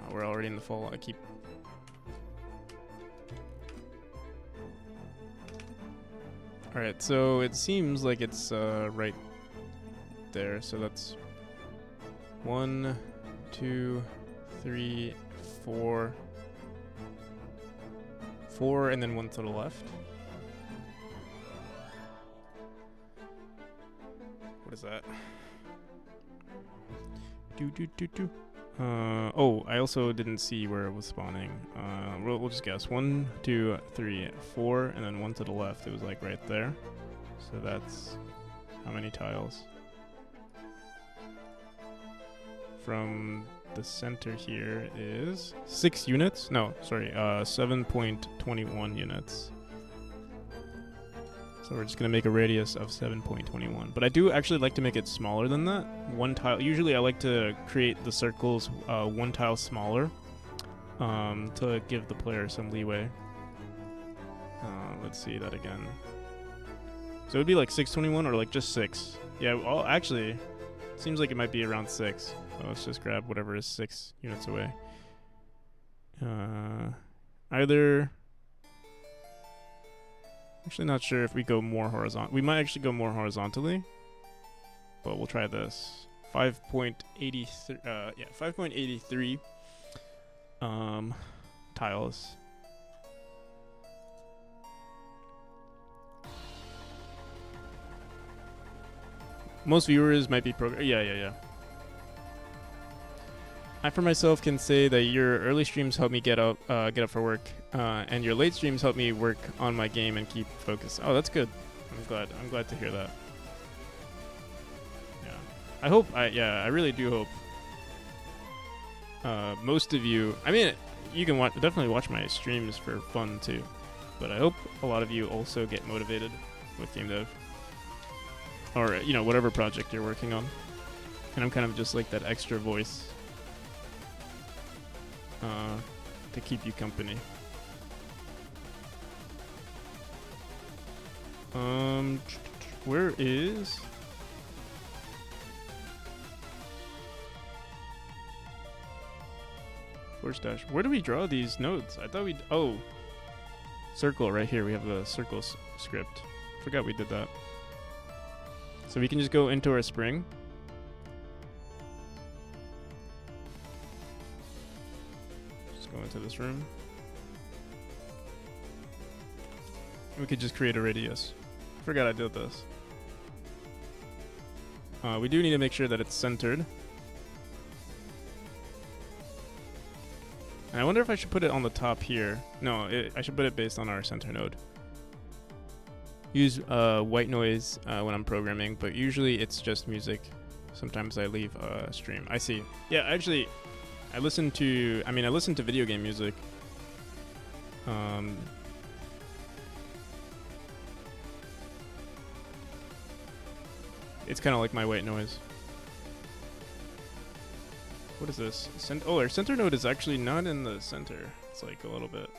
Oh, we're already in the fall. Alright, so it seems like it's right there. So that's 1, 2, 3, 4, and then 1 to the left. What is that? Oh, I also didn't see where it was spawning. We'll just guess. 1, 2, 3, 4, and then 1 to the left. It was like right there. So that's how many tiles? From the center here is 6 units. No, sorry, 7.21 units. So we're just gonna make a radius of 7.21. But I do actually like to make it smaller than that. 1 tile. Usually I like to create the circles 1 tile smaller to give the player some leeway. Let's see that again. So it would be like 621 or like just 6. Yeah, well, actually, it seems like it might be around 6. So let's just grab whatever is 6 units away. Either... Actually not sure if we go more horizontal. We might actually go more horizontally, but we'll try this. 5.83. Yeah, 5.83 tiles. Most viewers might be yeah. I for myself can say that your early streams help me get up for work, and your late streams help me work on my game and keep focused. Oh, that's good. I'm glad to hear that. Yeah, I really do hope most of you. I mean, you can definitely watch my streams for fun too, but I hope a lot of you also get motivated with game dev, or whatever project you're working on. And I'm kind of just like that extra voice to keep you company. Where is? Force dash. Where do we draw these nodes? I thought we. Oh, circle right here. We have the circle script. Forgot we did that. So we can just go into our spring. Just go into this room. We could just create a radius. Forgot I did this. We do need to make sure that it's centered. And I wonder if I should put it on the top here. No, I should put it based on our center node. Use white noise when I'm programming, but usually it's just music. Sometimes I leave stream. I see. Yeah, actually, I listen to video game music. It's kind of like my white noise. What is this? Our center node is actually not in the center. It's like a little bit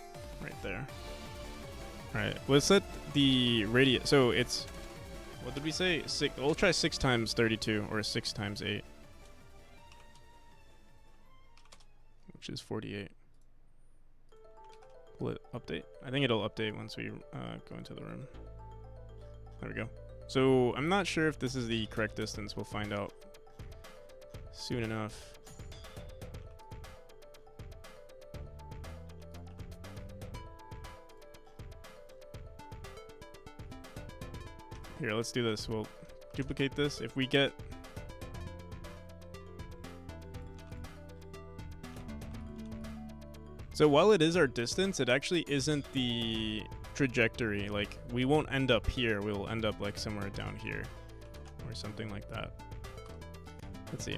right there. Alright, let's set the radius. So it's, what did we say? We'll try 6 times 32 or 6 times 8. Which is 48. Will it update? I think it'll update once we go into the room. There we go. So I'm not sure if this is the correct distance. We'll find out soon enough. Here, let's do this. We'll duplicate this. If we get... So while it is our distance, it actually isn't the trajectory. Like, we won't end up here. We'll end up like somewhere down here or something like that. Let's see.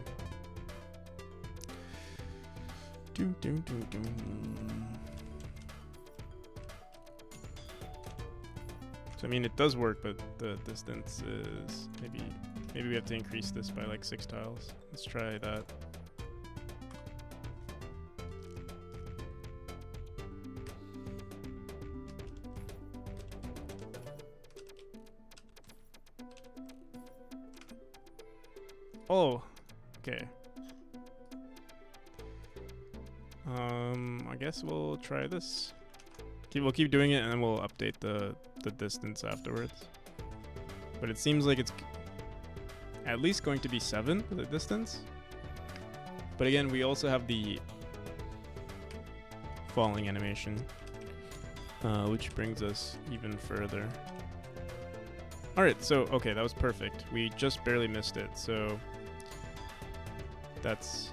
So I mean, it does work, but the distance is maybe we have to increase this by like 6 tiles. Let's try that. Oh, okay. I guess we'll try this. We'll keep doing it, and then we'll update the distance afterwards. But it seems like it's at least going to be 7 for the distance. But again, we also have the falling animation, which brings us even further. Alright, so, okay, that was perfect. We just barely missed it, so that's...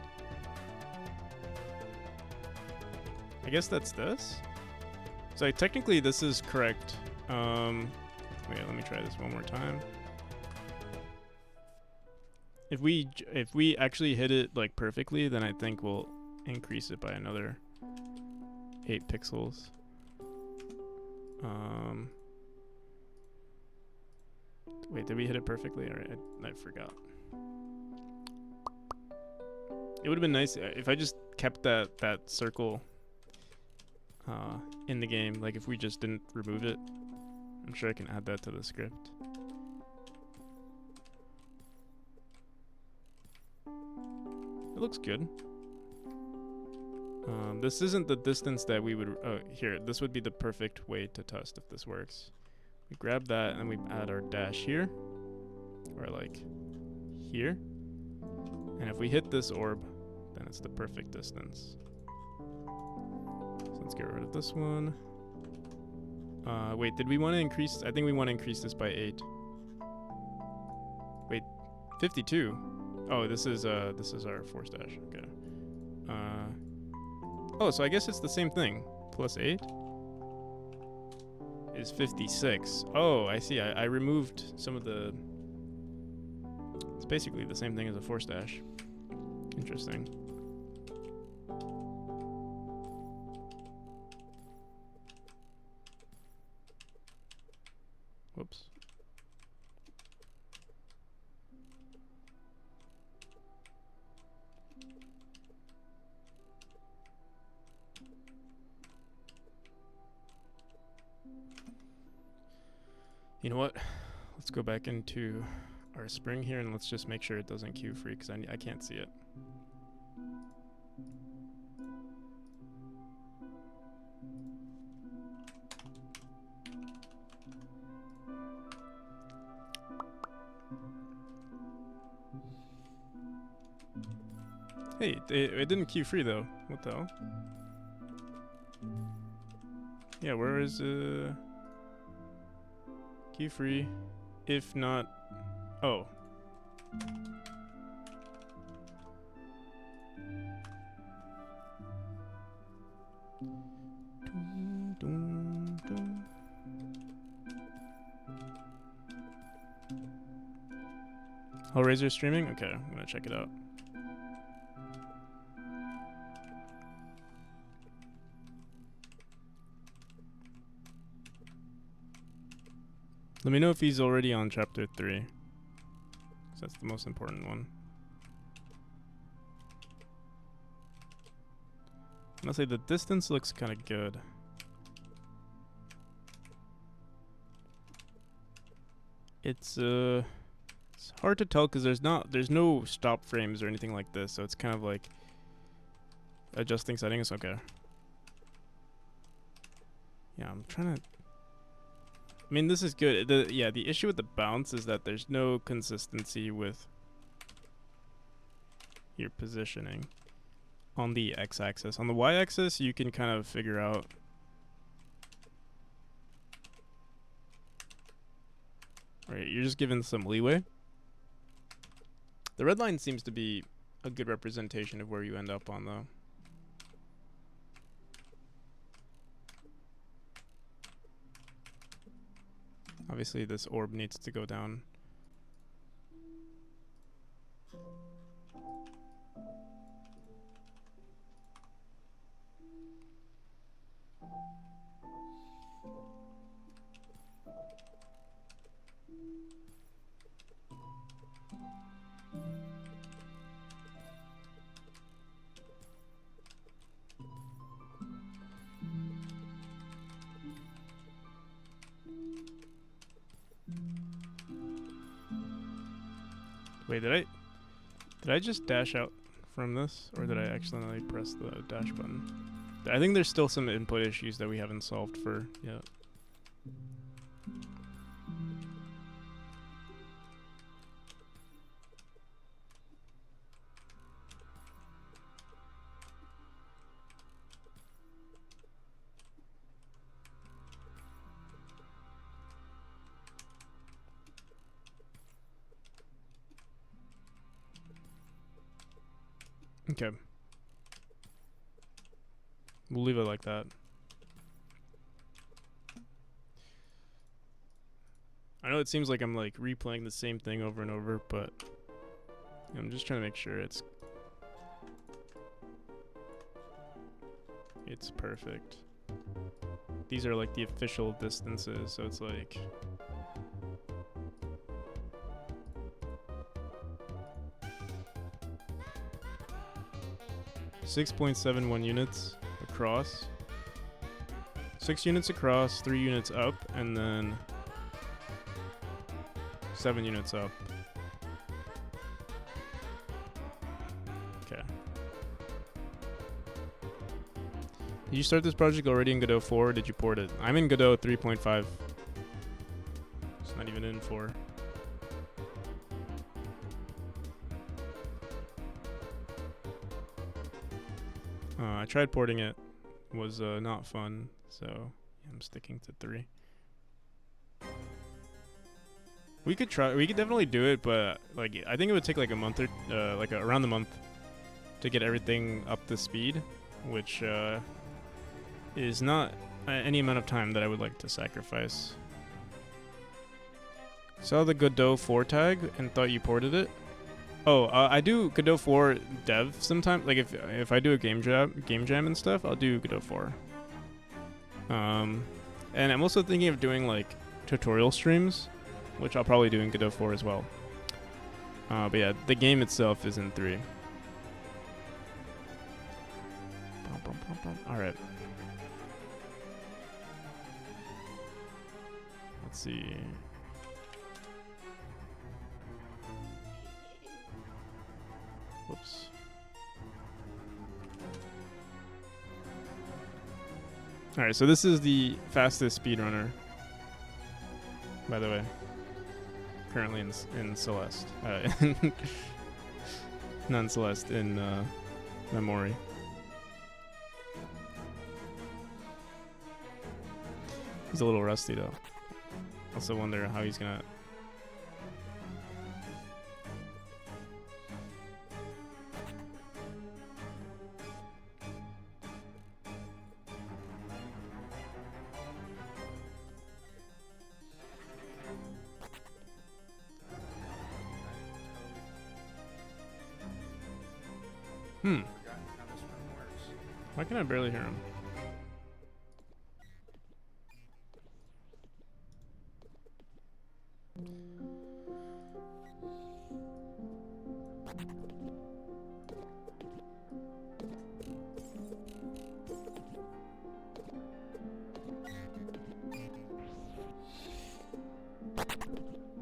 I guess that's this? So technically this is correct. Wait, let me try this one more time. If we actually hit it like perfectly, then I think we'll increase it by another 8 pixels. Wait, did we hit it perfectly? Alright, I forgot. It would have been nice if I just kept that circle in the game, like if we just didn't remove it. I'm sure I can add that to the script. It looks good. This isn't the distance that we would... here, this would be the perfect way to test if this works. We grab that and we add our dash here. Or like here. And if we hit this orb, then it's the perfect distance. So let's get rid of this one. Wait, did we want to increase? I think we want to increase this by 8. Wait, 52. Oh, this is our force dash. Okay. Oh, so I guess it's the same thing. Plus 8 is 56. Oh, I see. I removed some of the... It's basically the same thing as a force dash. Interesting. Whoops. You know what? Let's go back into our spring here and let's just make sure it doesn't queue free because I can't see it. Hey, it didn't queue free though. What the hell? Yeah, where is queue free? If not, oh. Hellraiser streaming? Okay, I'm gonna check it out. Let me know if he's already on chapter 3. 'Cause that's the most important one. Honestly, the distance looks kind of good. It's hard to tell because there's no stop frames or anything like this, so it's kind of like adjusting settings. Okay. Yeah, I'm trying to. I mean, this is good. The issue with the bounce is that there's no consistency with your positioning on the x-axis. On the y-axis, you can kind of figure out. Right, you're just given some leeway. The red line seems to be a good representation of where you end up on, though. Obviously, this orb needs to go down. Wait, did I just dash out from this, or did I accidentally press the dash button? I think there's still some input issues that we haven't solved for yet. Okay. We'll leave it like that. I know it seems like I'm like replaying the same thing over and over, but I'm just trying to make sure it's perfect. These are like the official distances, so it's like 6.71 units across, 6 units across, 3 units up, and then 7 units up. Okay. Did you start this project already in Godot 4 or did you port it? I'm in Godot 3.5. It's not even in 4. I tried porting it. It was not fun, so I'm sticking to 3. We could definitely do it, but like I think it would take like a month or around the month to get everything up to speed, which is not any amount of time that I would like to sacrifice. Saw the Godot 4 tag and thought you ported it. Oh, I do Godot 4 dev sometimes. Like if I do a game jam and stuff, I'll do Godot 4. And I'm also thinking of doing like tutorial streams, which I'll probably do in Godot 4 as well. But yeah, the game itself is in 3. All right. Let's see. All right, so this is the fastest speedrunner, by the way. Currently in Celeste, not in Celeste, in Memori. He's a little rusty though. Also wonder how he's gonna. Forgotten how this one works. Why can I barely hear him?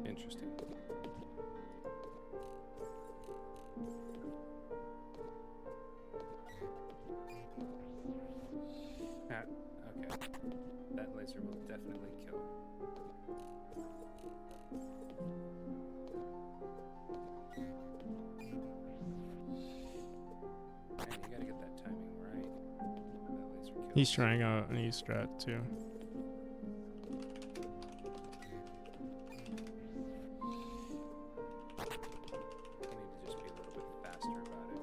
Interesting. Ah, okay. That laser will definitely kill. Man, you gotta get that timing right. That laser kills. He's trying out a new strat too. You need to just be a little bit faster about it.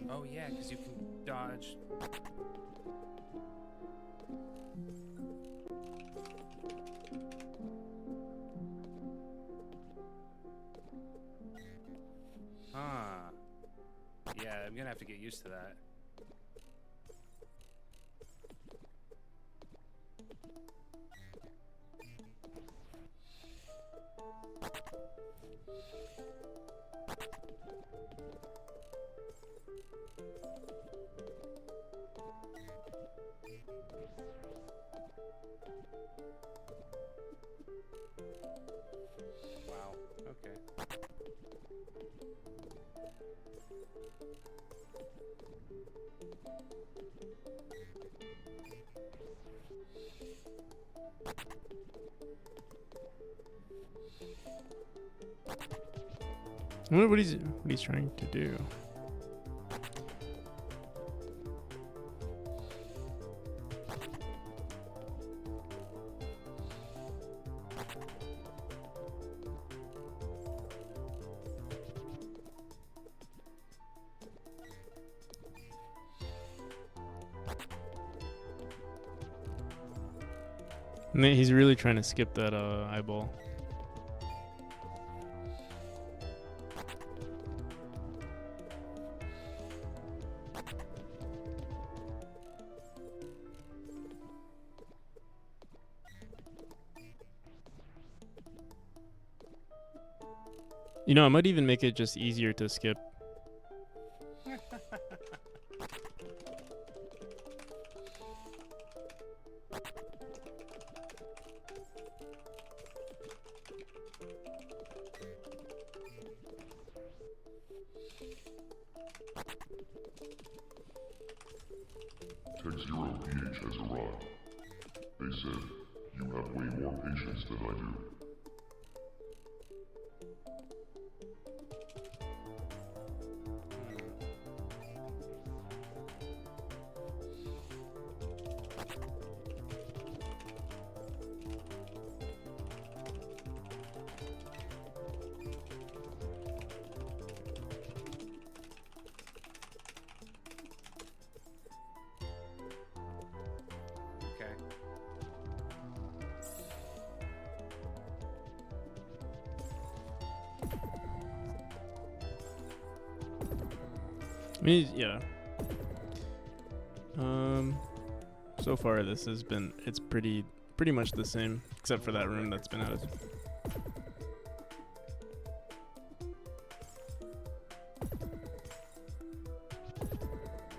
Oh yeah, because you can dodge. Huh. Yeah, I'm gonna have to get used to that. Wow. Okay. I wonder what he's trying to do. And then he's really trying to skip that eyeball. You know, I might even make it just easier to skip. Tech Zero PH has arrived. They said you have way more patience than I do. Okay. I mean, yeah. So far this has been, it's pretty much the same, except for that room that's been added. I'm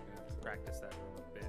gonna have to practice that room a bit.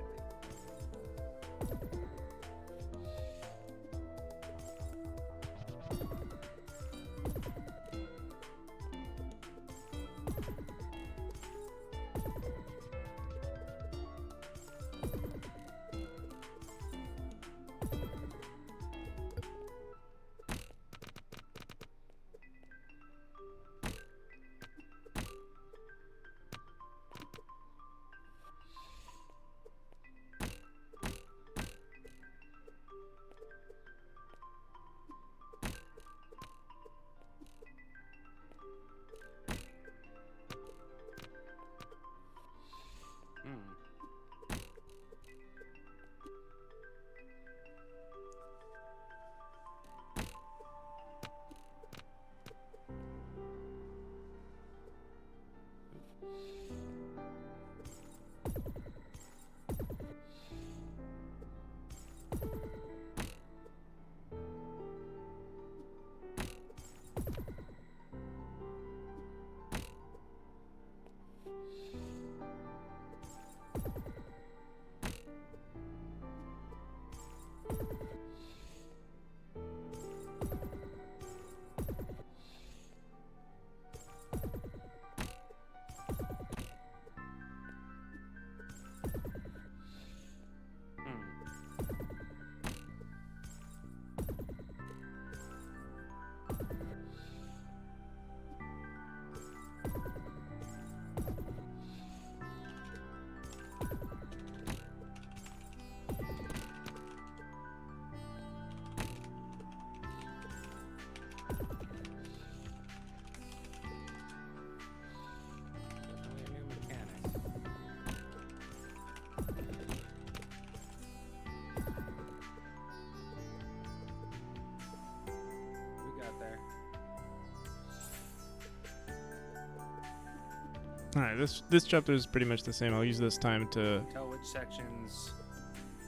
All right, this chapter is pretty much the same. I'll use this time to. Tell which sections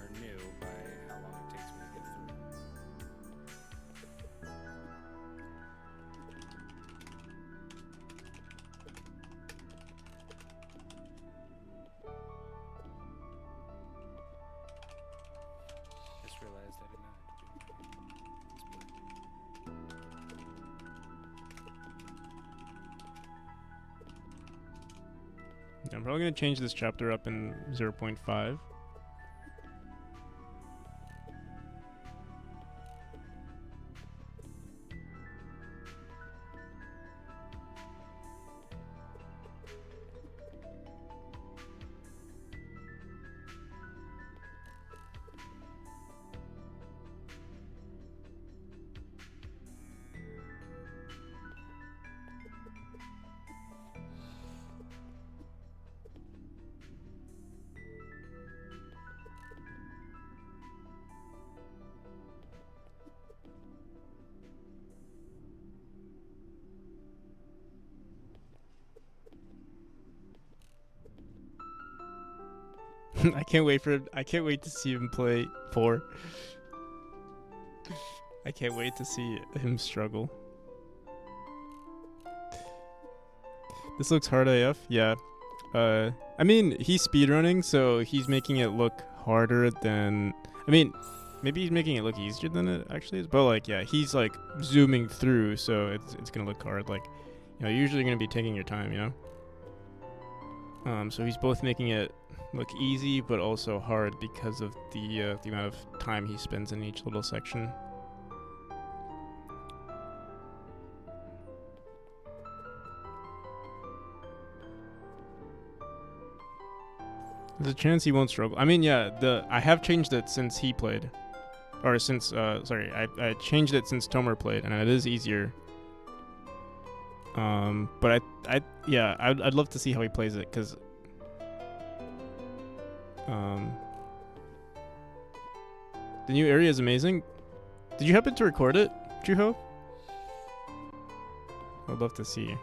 are new by how long it takes me to get through. Just realized I did not have to do my split. I'm probably gonna change this chapter up in 0.5. I can't wait to see him play 4. I can't wait to see him struggle. This looks hard AF. Yeah. I mean, he's speedrunning, so he's making it look harder than. I mean, maybe he's making it look easier than it actually is. But like, yeah, he's like zooming through, so it's gonna look hard. Like, you know, usually you're gonna be taking your time, you know. So he's both making it look easy, but also hard because of the amount of time he spends in each little section. There's a chance he won't struggle. I mean, yeah, I have changed it since he played, or since sorry, I changed it since Tomer played, and it is easier. But I'd love to see how he plays it, cause the new area is amazing. Did you happen to record it, Juho? I'd love to see.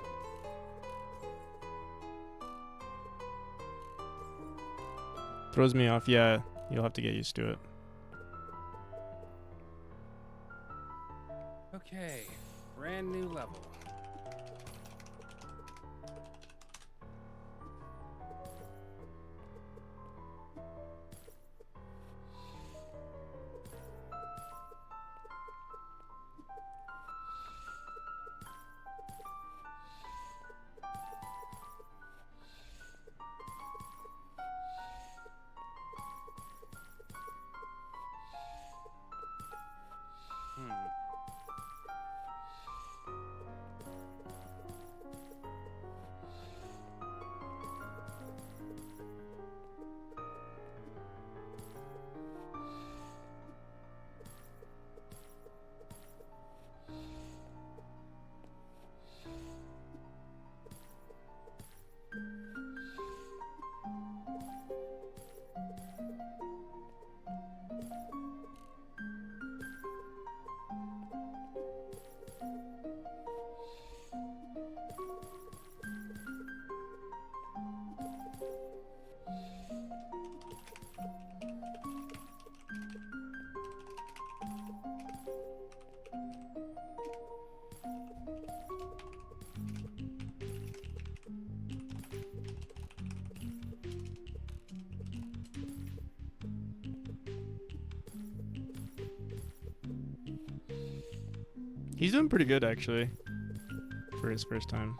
Throws me off. Yeah, you'll have to get used to it. Okay, brand new level. He's doing pretty good, actually, for his first time.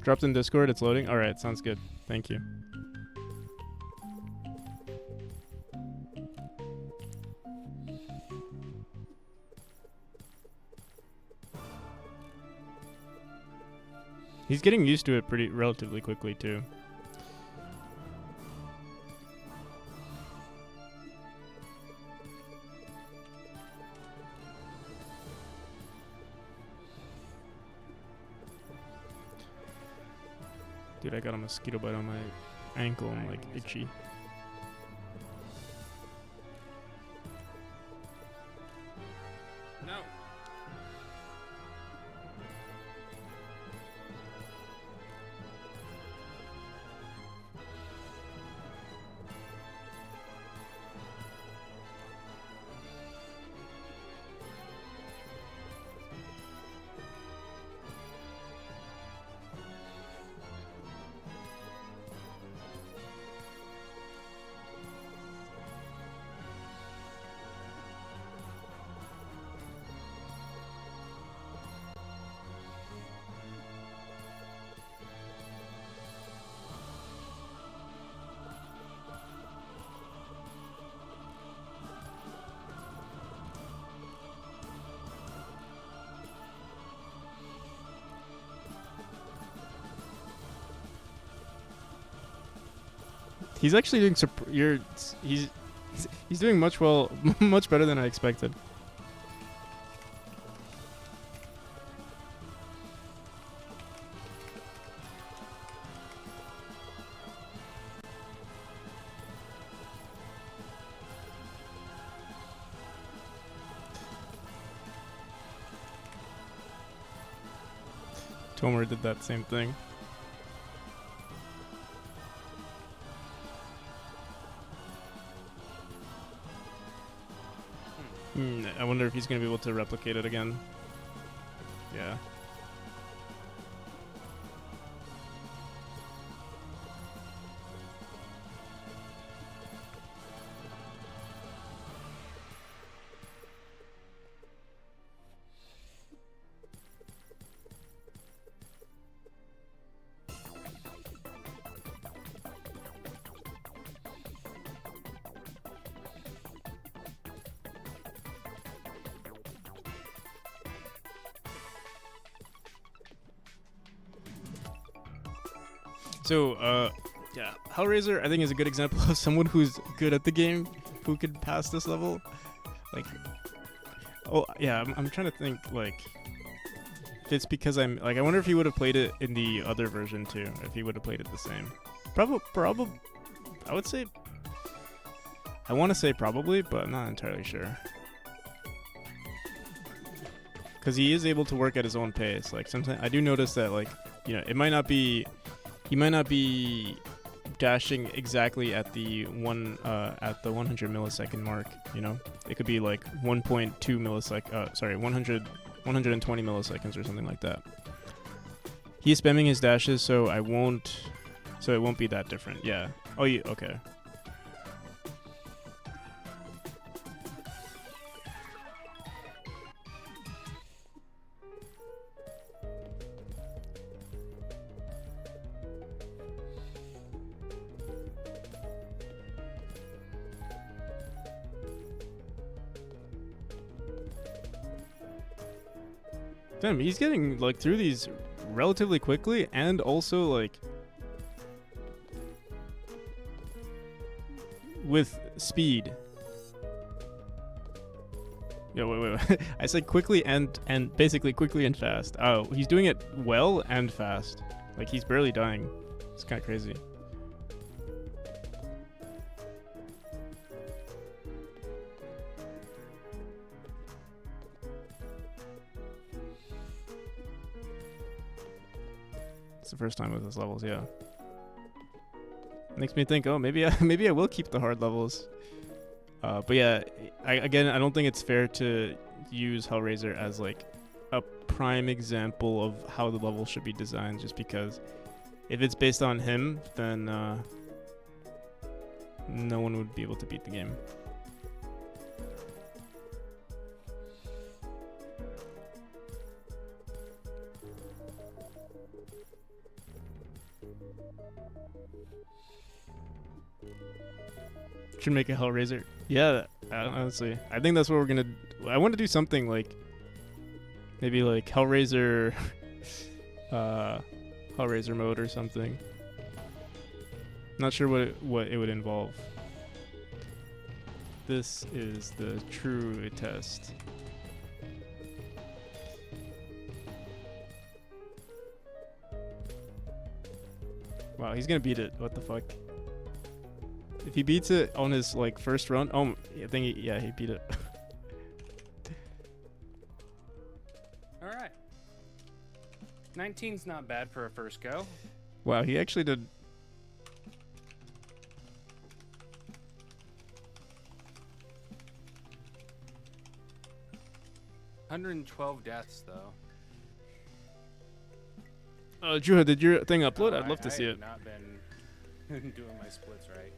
Dropped in Discord, it's loading. Alright, sounds good. Thank you. He's getting used to it relatively quickly, too. Dude, I got a mosquito bite on my ankle. I'm like itchy. No. He's actually doing he's doing much better than I expected. Tomer did that same thing. I wonder if he's going to be able to replicate it again. Yeah. So, yeah, Hellraiser I think is a good example of someone who's good at the game who could pass this level. Like, oh yeah, I'm trying to think like if it's because I wonder if he would have played it in the other version too, if he would have played it the same. Probably, I would say. I want to say probably, but I'm not entirely sure. Because he is able to work at his own pace. Like sometimes I do notice that it might not be. He might not be dashing exactly at the 100 millisecond mark, you know? It could be like 1.2 millisecond, 120 milliseconds or something like that. He's spamming his dashes, so it won't be that different. Yeah. Oh, okay. Damn, he's getting like through these relatively quickly and also like with speed. Yeah, wait. I said quickly and basically quickly and fast. Oh, he's doing it well and fast. Like he's barely dying. It's kind of crazy. The first time with those levels, yeah. Makes me think, oh, maybe I will keep the hard levels. But yeah, I don't think it's fair to use Hellraiser as like a prime example of how the level should be designed, just because if it's based on him, then no one would be able to beat the game. Should make a Hellraiser. Yeah, honestly, I think that's what we're gonna. I want to do something like maybe like Hellraiser, Hellraiser mode or something. Not sure what it would involve. This is the true test. Wow, he's gonna beat it. What the fuck? If he beats it on his like first run, I think he beat it. All right. 19's not bad for a first go. Wow, he actually did. $112 deaths though. Juha, did your thing upload? I'd love to see I it. have not been doing my splits right.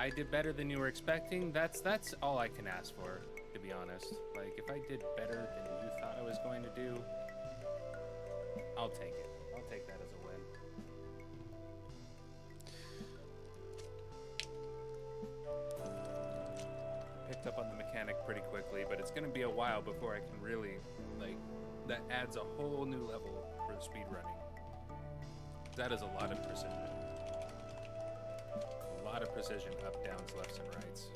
I did better than you were expecting. That's all I can ask for, to be honest. Like, if I did better than you thought I was going to do, I'll take it. I'll take that as a win. Picked up on the mechanic pretty quickly, but it's going to be a while before I can really, like, that adds a whole new level for the speed running. That is a lot of precision. A lot of precision, up, downs, lefts, and rights.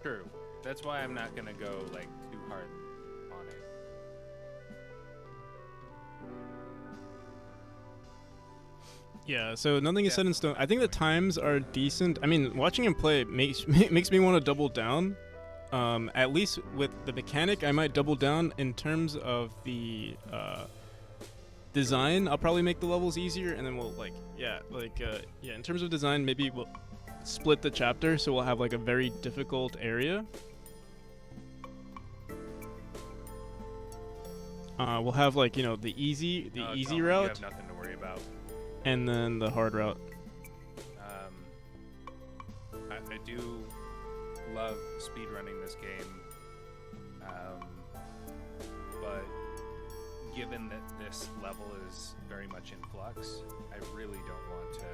True. That's why I'm not gonna go like too hard on it. Yeah, so nothing is set in stone. I think the times are decent. I mean, watching him play makes makes me want to double down. At least with the mechanic, I might double down in terms of the design. I'll probably make the levels easier, and then we'll in terms of design, maybe we'll split the chapter, so we'll have like a very difficult area. We'll have like the easy Tom, route, You have nothing to worry about. and then the hard route. I do love speedrunning this game, but given that this level is very much in flux, I really don't want to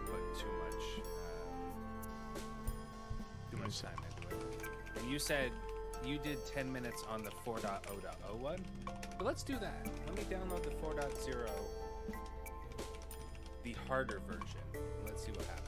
put too much time into it. And you said you did 10 minutes on the 4.0.01, but let's do that. Let me download the 4.0, the harder version. Let's see what happens.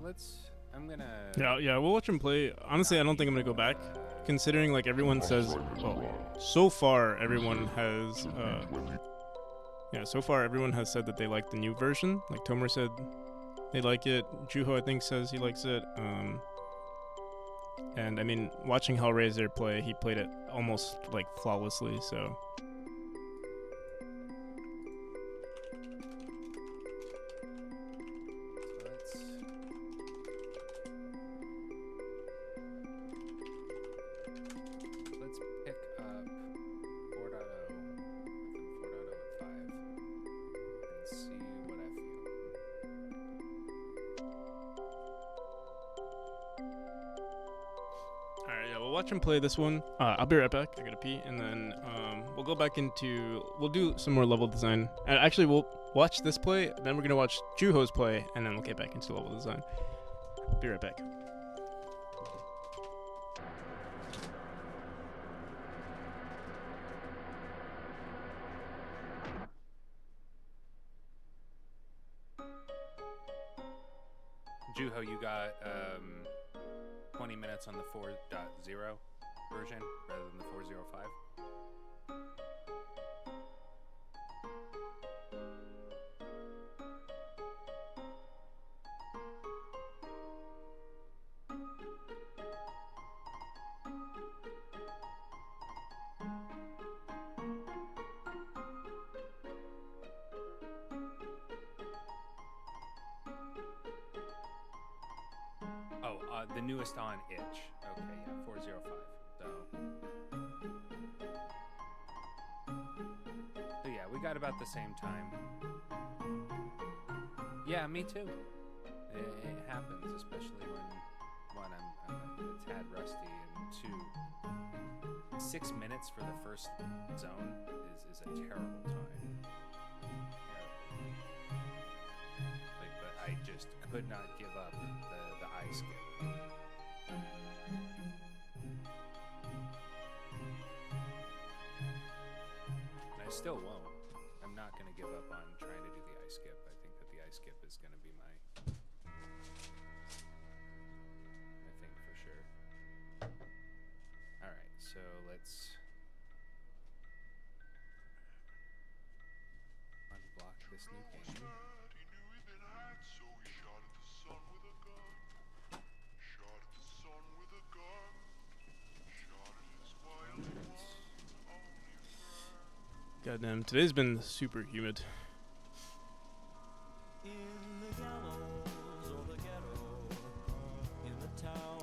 Let's. I'm gonna. Yeah, we'll watch him play. Honestly, I don't think I'm gonna go back, considering like everyone says. Well, so far everyone has. So far everyone has said that they like the new version. Like Tomer said, they like it. Juho I think says he likes it. And I mean, watching Hellraiser play, he played it almost like flawlessly. So. Watch him play this one. I'll be right back. I gotta pee, and then we'll go back into. We'll do some more level design. And actually, we'll watch this play. Then we're gonna watch Juho's play, and then we'll get back into level design. Be right back. Juho, you got 20 minutes on the 4.0 version rather than the 4.05. The newest on itch. Okay, yeah, 4.05. So yeah, we got about the same time. Yeah, me too. It happens, especially when I'm a tad rusty, and 2, 6 minutes for the first zone is a terrible time. But I just could not give up the eye skip. I still won't. I'm not going to give up on trying to do the ice skip. I think that the ice skip is going to be my... I think for sure. Alright, so let's... unblock this new game. Goddamn, today's been super humid.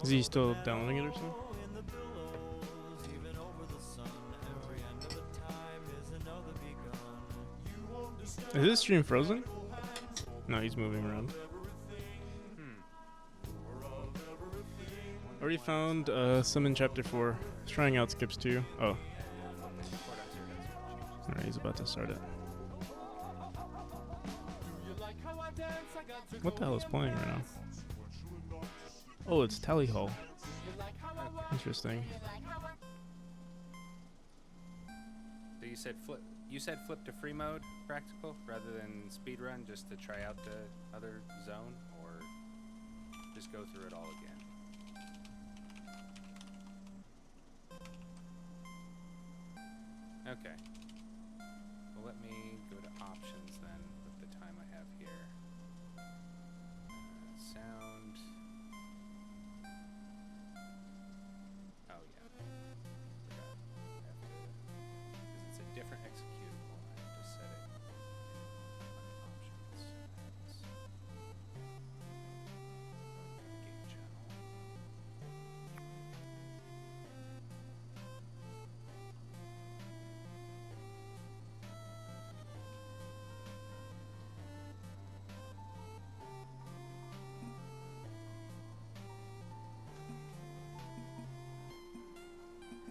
Is he still downloading it or something? Is this stream frozen? No, he's moving around. Already found some in chapter 4. He's trying out skips too. Oh. Alright, he's about to start it. What the hell is playing right now? Oh, it's Tally Hall. Interesting. So you said flip to free mode, practical, rather than speedrun, just to try out the other zone, or just go through it all again? Okay. Well, let me go to options then with the time I have here. Sound. Oh yeah. Forgot. I have to, because it's a different executable. I have to set it on options. Game channel.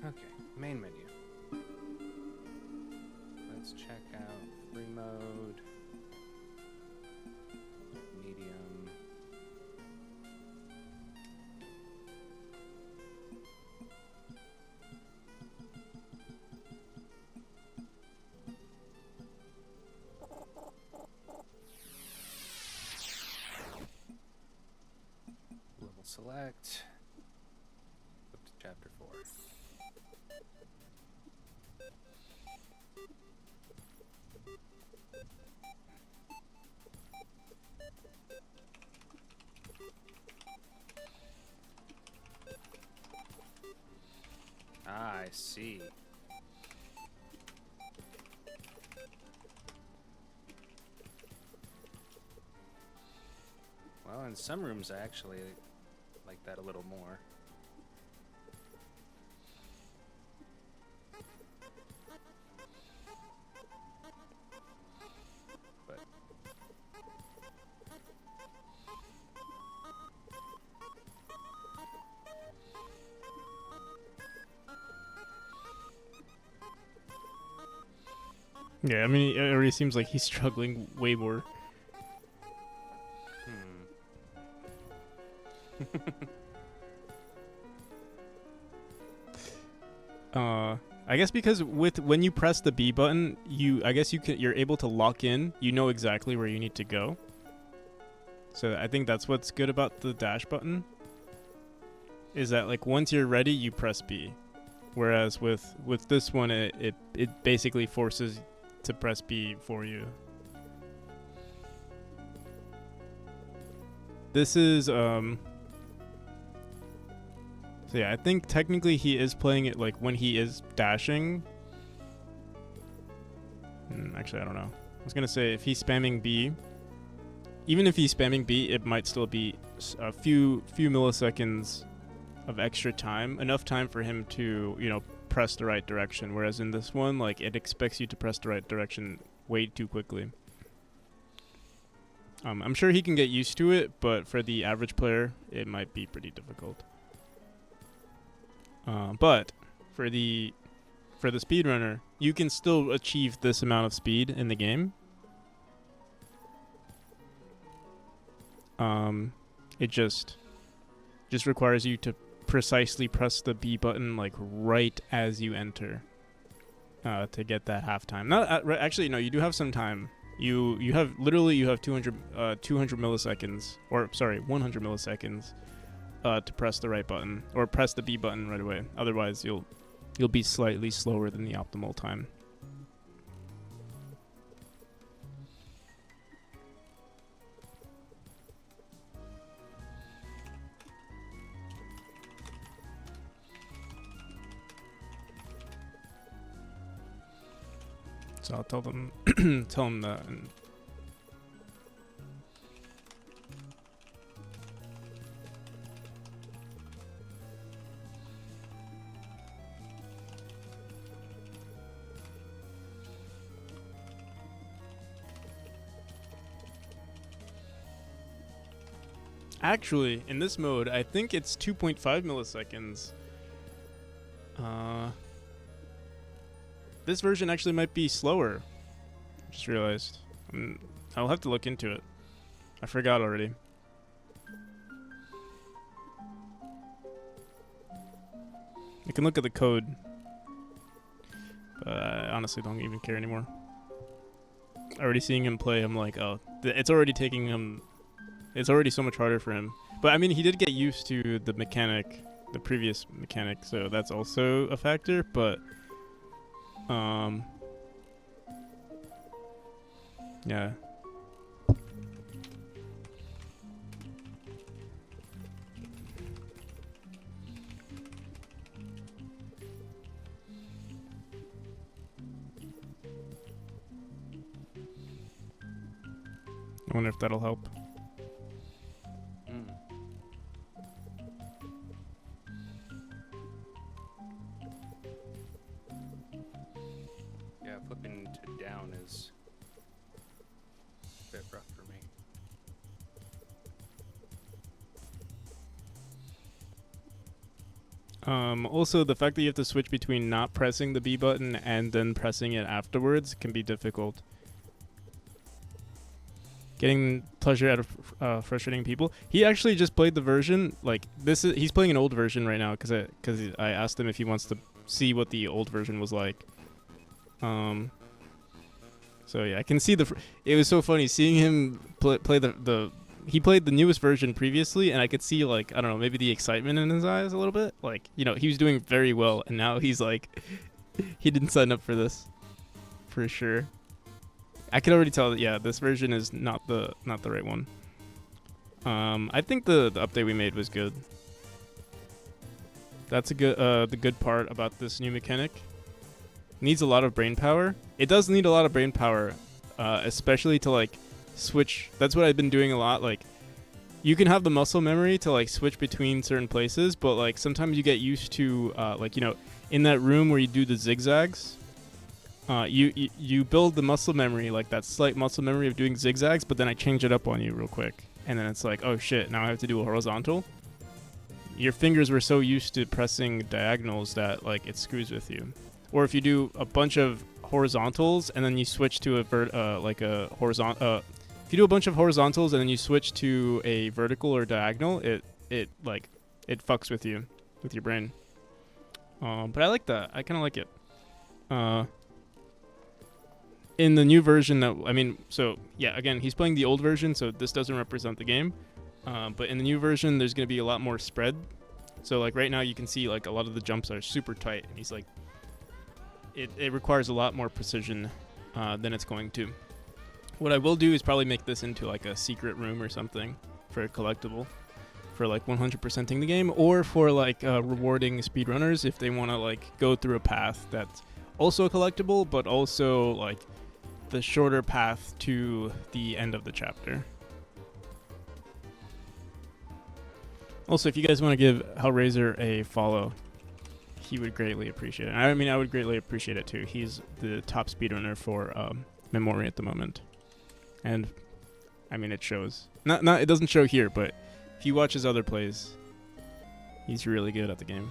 Okay, main menu. Let's check out free mode, medium. Level select. Up to chapter 4. Ah, I see. Well, in some rooms I actually like that a little more. But Yeah, I mean, it already seems like he's struggling way more. I guess because when you press the B button, you're able to lock in. You know exactly where you need to go. So I think that's what's good about the dash button. Is that like once you're ready, you press B, whereas with this one, it basically forces to press B for you. This is so yeah, I think technically he is playing it like when he is dashing. Actually, I don't know. I was gonna say if he's spamming B, even if he's spamming B, it might still be a few milliseconds of extra time, enough time for him to, you know, press the right direction. Whereas in this one, like, it expects you to press the right direction way too quickly. I'm sure he can get used to it, but for the average player, it might be pretty difficult. But for the speedrunner, you can still achieve this amount of speed in the game. It just requires you to precisely press the B button like right as you enter to get that halftime. Not actually, no, you do have some time. You have 200 milliseconds, or sorry, 100 milliseconds to press the right button or press the B button right away. Otherwise, you'll be slightly slower than the optimal time. So I'll tell them that. And Actually, in this mode, I think it's 2.5 milliseconds. This version actually might be slower. Just realized. I'll have to look into it. I forgot already. I can look at the code. But I honestly don't even care anymore. Already seeing him play, I'm like, oh, it's already taking him. It's already so much harder for him. But I mean, he did get used to the mechanic, the previous mechanic, so that's also a factor. But, yeah. I wonder if that'll help. Yeah, flipping to down is a bit rough for me. Also, the fact that you have to switch between not pressing the B button and then pressing it afterwards can be difficult. Getting pleasure out of frustrating people. He actually just played the version like this. He's playing an old version right now because I asked him if he wants to see what the old version was like. So yeah, I can see it was so funny seeing him play the. He played the newest version previously, and I could see like I don't know, maybe the excitement in his eyes a little bit. Like he was doing very well, and now he's like, he didn't sign up for this, for sure. I can already tell that yeah, this version is not the right one. I think the update we made was good. That's a good the good part about this new mechanic. Needs a lot of brain power. It does need a lot of brain power, especially to like switch. That's what I've been doing a lot. Like you can have the muscle memory to like switch between certain places, but like sometimes you get used to like in that room where you do the zigzags. You build the muscle memory, like that slight muscle memory of doing zigzags, but then I change it up on you real quick. And then it's like, oh shit, now I have to do a horizontal. Your fingers were so used to pressing diagonals that like it screws with you. Or if you do a bunch of horizontals and then you switch to a horizontal, if you do a bunch of horizontals and then you switch to a vertical or diagonal, it fucks with you, with your brain. But I like that. I kind of like it. In the new version so yeah, again, he's playing the old version, so this doesn't represent the game. But in the new version, there's going to be a lot more spread. So like right now you can see like a lot of the jumps are super tight, and he's like, it requires a lot more precision than it's going to. What I will do is probably make this into like a secret room or something for a collectible, for like 100%ing the game, or for like rewarding speedrunners if they want to like go through a path that's also a collectible, but also like the shorter path to the end of the chapter. Also, if you guys want to give Hellraiser a follow, he would greatly appreciate it. I mean, I would greatly appreciate it too. He's the top speedrunner for Memori at the moment, and I mean, it shows. Not it doesn't show here, but if you watch his other plays, he's really good at the game.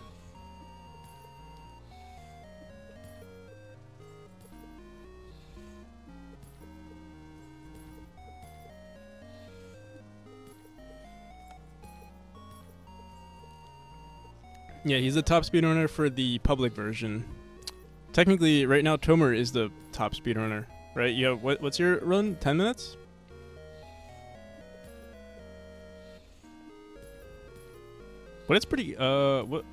Yeah, he's the top speedrunner for the public version. Technically, right now, Tomer is the top speedrunner, right? You have, what's your run? 10 minutes? But it's pretty, what?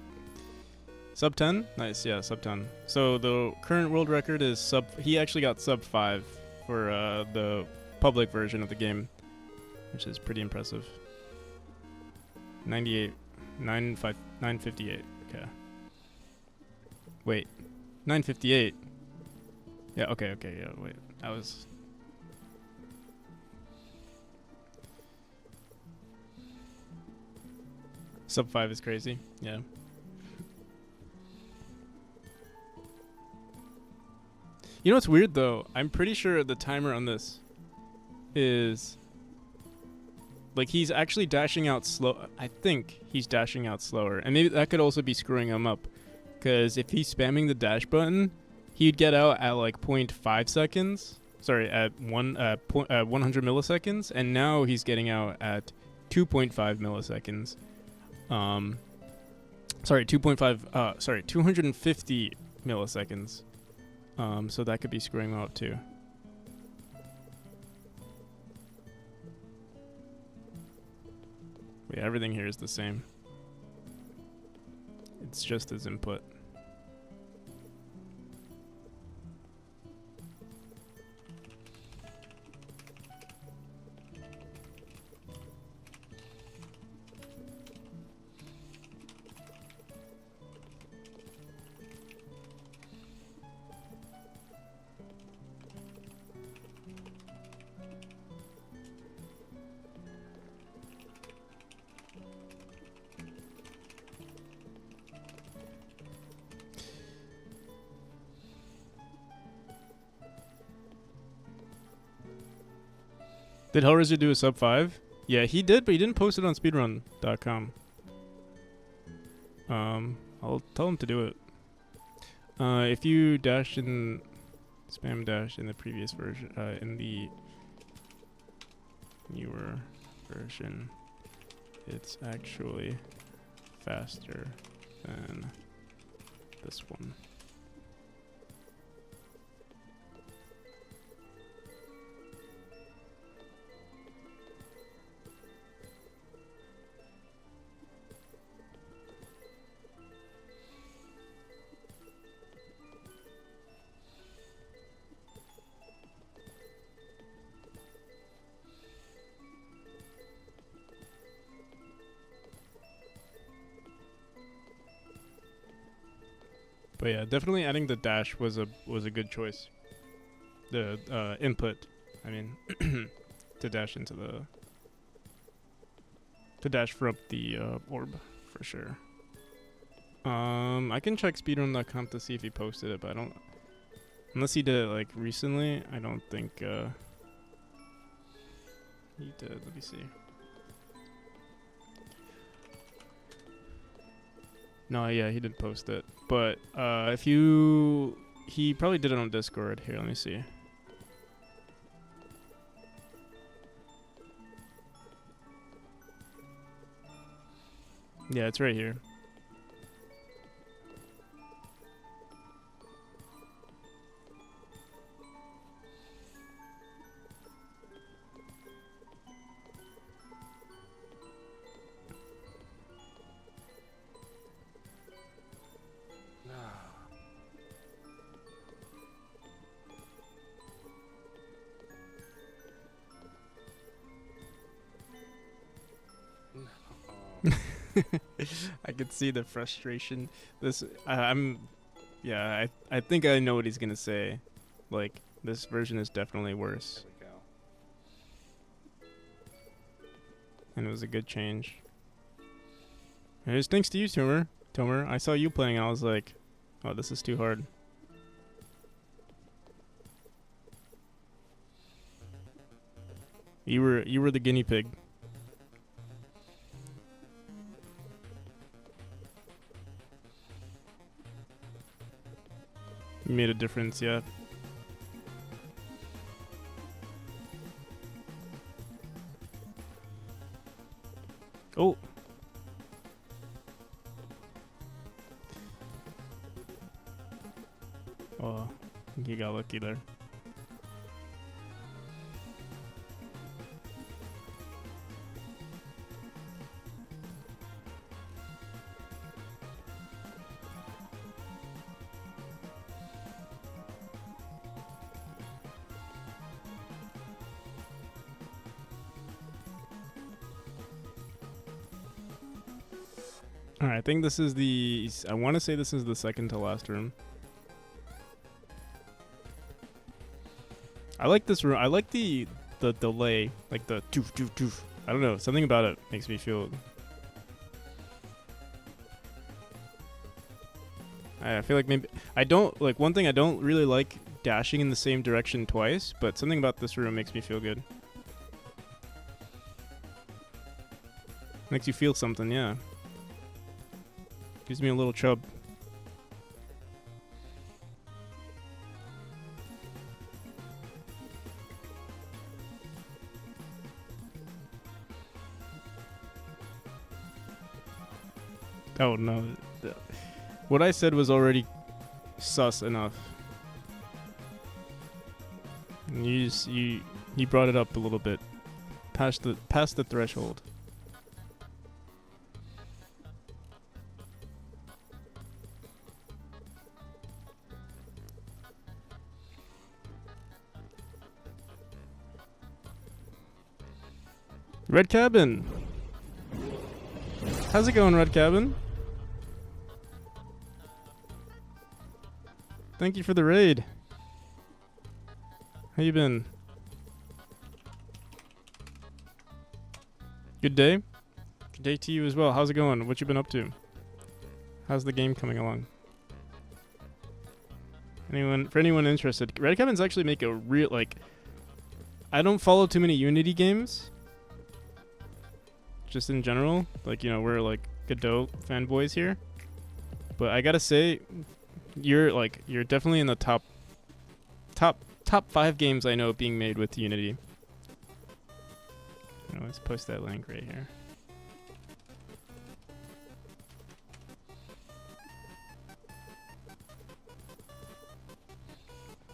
Sub 10? Nice, yeah, sub 10. So the current world record is he actually got sub 5 for the public version of the game, which is pretty impressive. 98. 958. Okay. Wait. 958. Yeah, okay, yeah, wait. I was sub 5 is crazy. Yeah. You know what's weird though? I'm pretty sure the timer on this is Like he's actually dashing out slow. I think he's dashing out slower, and maybe that could also be screwing him up. Because if he's spamming the dash button, he'd get out at like 0.5 seconds. Sorry, at 100 milliseconds, and now he's getting out at 2.5 milliseconds. Sorry, 2.5. Sorry, 250 milliseconds. So that could be screwing him up too. Yeah, everything here is the same. It's just his input. Did Hellraiser do a sub 5? Yeah, he did, but he didn't post it on speedrun.com. I'll tell him to do it. If you dash in spam dash in the previous version, in the newer version, it's actually faster than this one. But yeah, definitely adding the dash was a good choice. The input, I mean, to dash into the for up the orb for sure. I can check speedrun.com to see if he posted it, but I don't. Unless he did it like recently, I don't think he did. Let me see. No, yeah, he did post it. But if you... He probably did it on Discord. Here, let me see. Yeah, it's right here. I could see the frustration. Yeah, I think I know what he's gonna say. Like, this version is definitely worse. There we go. And it was a good change. And it's thanks to you, Tomer. I saw you playing and I was like, oh, this is too hard. You were the guinea pig. You made a difference, yeah. Oh. Oh, you got lucky there. Alright, I think this is I want to say this is the second to last room. I like this room. I like the delay, like the doof doof doof. I don't know, something about it makes me feel. I feel like maybe I don't like one thing. I don't really like dashing in the same direction twice, but something about this room makes me feel good. Makes you feel something, yeah. Gives me a little chub. Oh no. What I said was already sus enough. And you brought it up a little bit. Past the threshold. Red Cabin. How's it going, Red Cabin? Thank you for the raid. How you been? Good day? Good day to you as well. How's it going? What you been up to? How's the game coming along? For anyone interested, Red Cabin's actually make a real, like, I don't follow too many Unity games. Just in general. Like, you know, we're like Godot fanboys here. But I gotta say, you're definitely in the top 5 games I know being made with Unity. You know, let's post that link right here.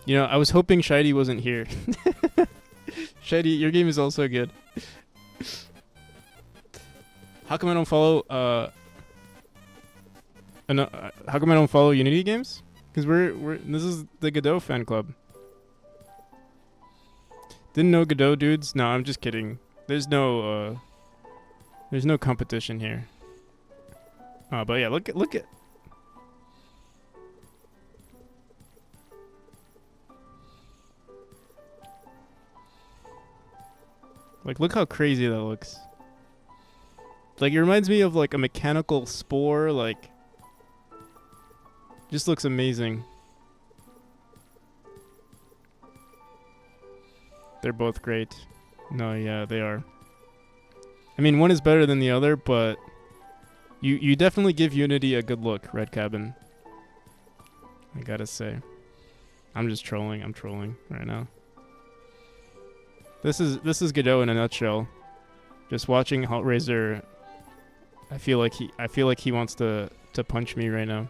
You know, I was hoping Shady wasn't here. Shady, your game is also good. How come I don't follow how come I don't follow Unity games? Because this is the Godot fan club. Didn't know Godot dudes? No, I'm just kidding. There's no competition here. But yeah, look at like, look how crazy that looks. Like, it reminds me of like a mechanical spore, like, just looks amazing. They're both great. No, yeah, they are. I mean, one is better than the other, but you definitely give Unity a good look, Red Cabin. I gotta say. I'm just trolling. I'm trolling right now. This is Godot in a nutshell. Just watching Hellraiser, I feel like he wants to punch me right now.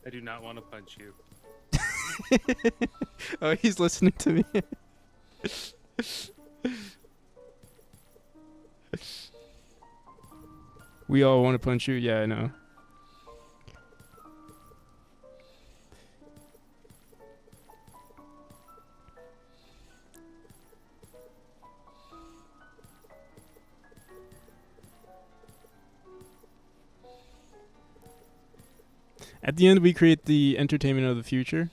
I do not want to punch you. Oh, he's listening to me. We all want to punch you. Yeah, I know. At the end, we create the entertainment of the future,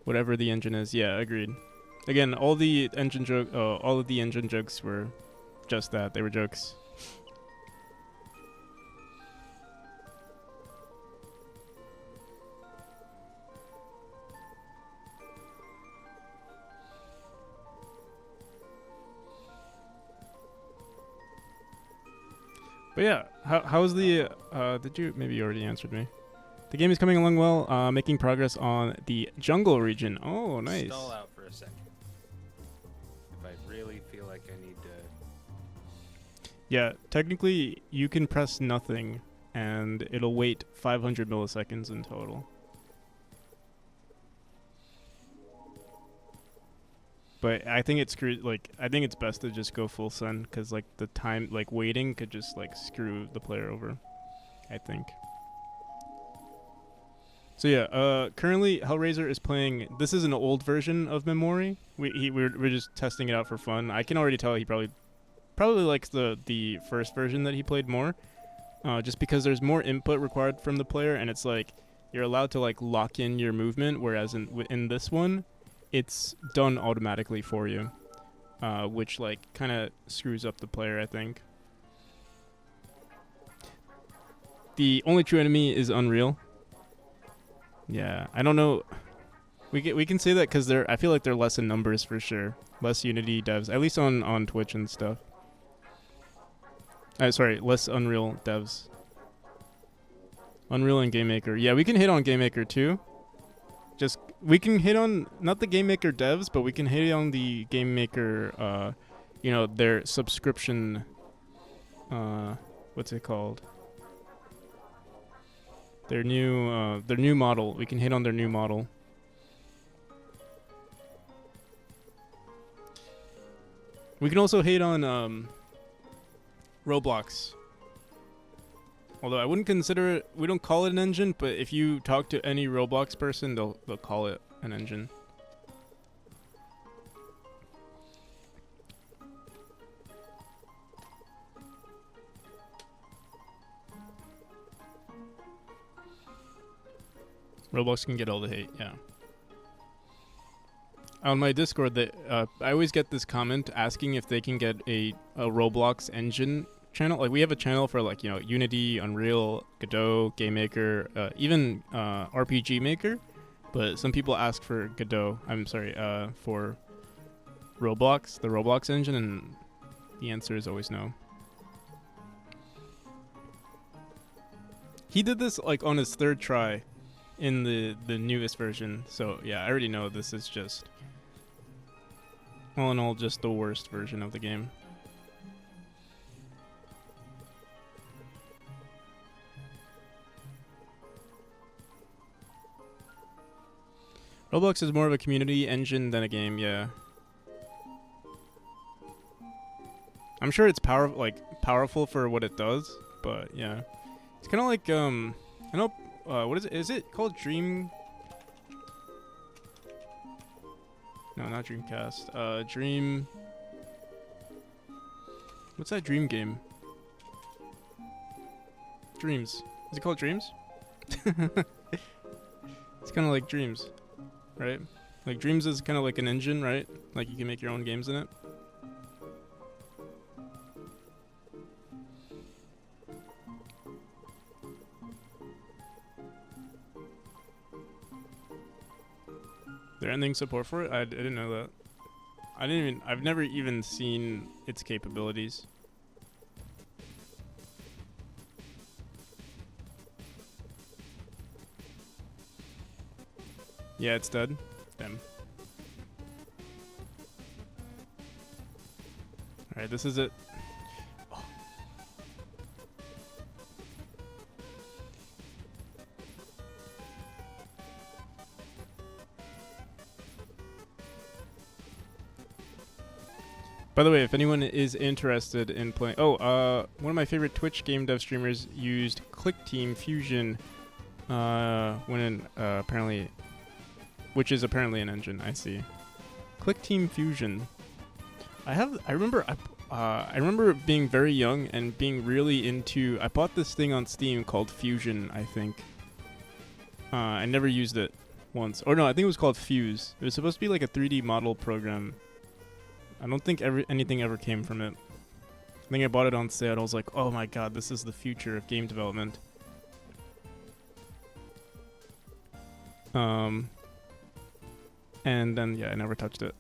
whatever the engine is. Yeah, agreed. Again, all of the engine jokes were just that. They were jokes. But yeah, how's the maybe you already answered me. The game is coming along well, making progress on the jungle region. Oh, nice. Stall out for a second. If I really feel like I need to... Yeah, technically you can press nothing and it'll wait 500 milliseconds in total. But I think it's I think it's best to just go full send, because like the time, like waiting could just like screw the player over, I think. So yeah, currently Hellraiser is playing. This is an old version of Memori. We're just testing it out for fun. I can already tell he probably likes the first version that he played more, just because there's more input required from the player, and it's like you're allowed to like lock in your movement, whereas in this one, it's done automatically for you, which like kind of screws up the player, I think. the only true enemy is Unreal. Yeah, I don't know. We can say that because I feel like they're less in numbers for sure. Less Unity devs, at least on Twitch and stuff. Sorry, less Unreal devs. Unreal and GameMaker. Yeah, we can hit on GameMaker too. We can hit on not the GameMaker devs, but we can hit on the GameMaker. Their subscription. What's it called? Their new model. We can hit on their new model. We can also hate on Roblox. Although I wouldn't consider it, we don't call it an engine, but if you talk to any Roblox person, they'll call it an engine. Roblox can get all the hate, yeah. On my Discord, I always get this comment asking if they can get a Roblox engine channel. Like, we have a channel for, like, Unity, Unreal, Godot, GameMaker, even RPG Maker. But some people ask for Godot. I'm sorry, for Roblox, the Roblox engine, and the answer is always no. He did this, like, on his third try in the newest version. So, yeah, I already know this is just, all in all, just the worst version of the game. Roblox is more of a community engine than a game, yeah. I'm sure it's powerful for what it does, but yeah. It's kind of like, I know, what is it? Is it called Dream? No, not Dreamcast. Dream. What's that Dream game? Dreams. Is it called Dreams? It's kind of like Dreams, right? Like Dreams is kind of like an engine, right? Like you can make your own games in it. There ending support for it? I didn't know that. I've never even seen its capabilities. Yeah, it's dead. Damn. Alright, this is it. By the way, if anyone is interested in playing... one of my favorite Twitch game dev streamers used ClickTeam Fusion apparently... Which is apparently an engine, I see. ClickTeam Fusion. I remember being very young and being really into... I bought this thing on Steam called Fusion, I think. I never used it once. Or no, I think it was called Fuse. It was supposed to be like a 3D model program. I don't think anything ever came from it. I think I bought it on sale. I was like, oh my god, this is the future of game development. And then, yeah, I never touched it.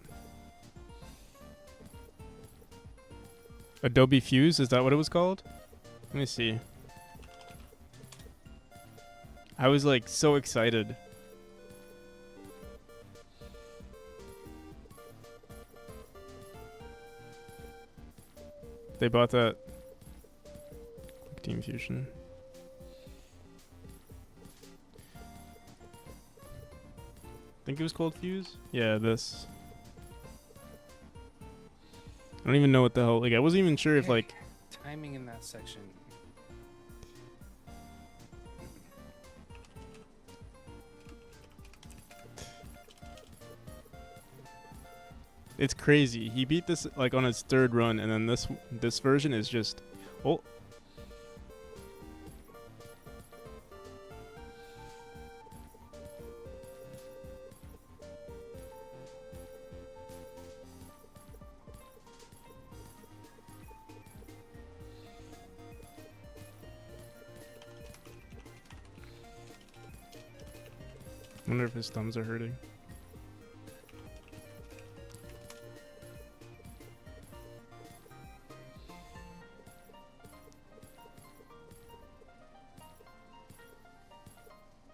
Adobe Fuse, is that what it was called? Let me see. I was like so excited. They bought that. Team Fusion. I think it was called Fuse? Yeah, this. I don't even know what the hell. Like, I wasn't even sure if, like. Timing in that section. It's crazy. He beat this like on his third run, and then this version is just, oh. Wonder if his thumbs are hurting.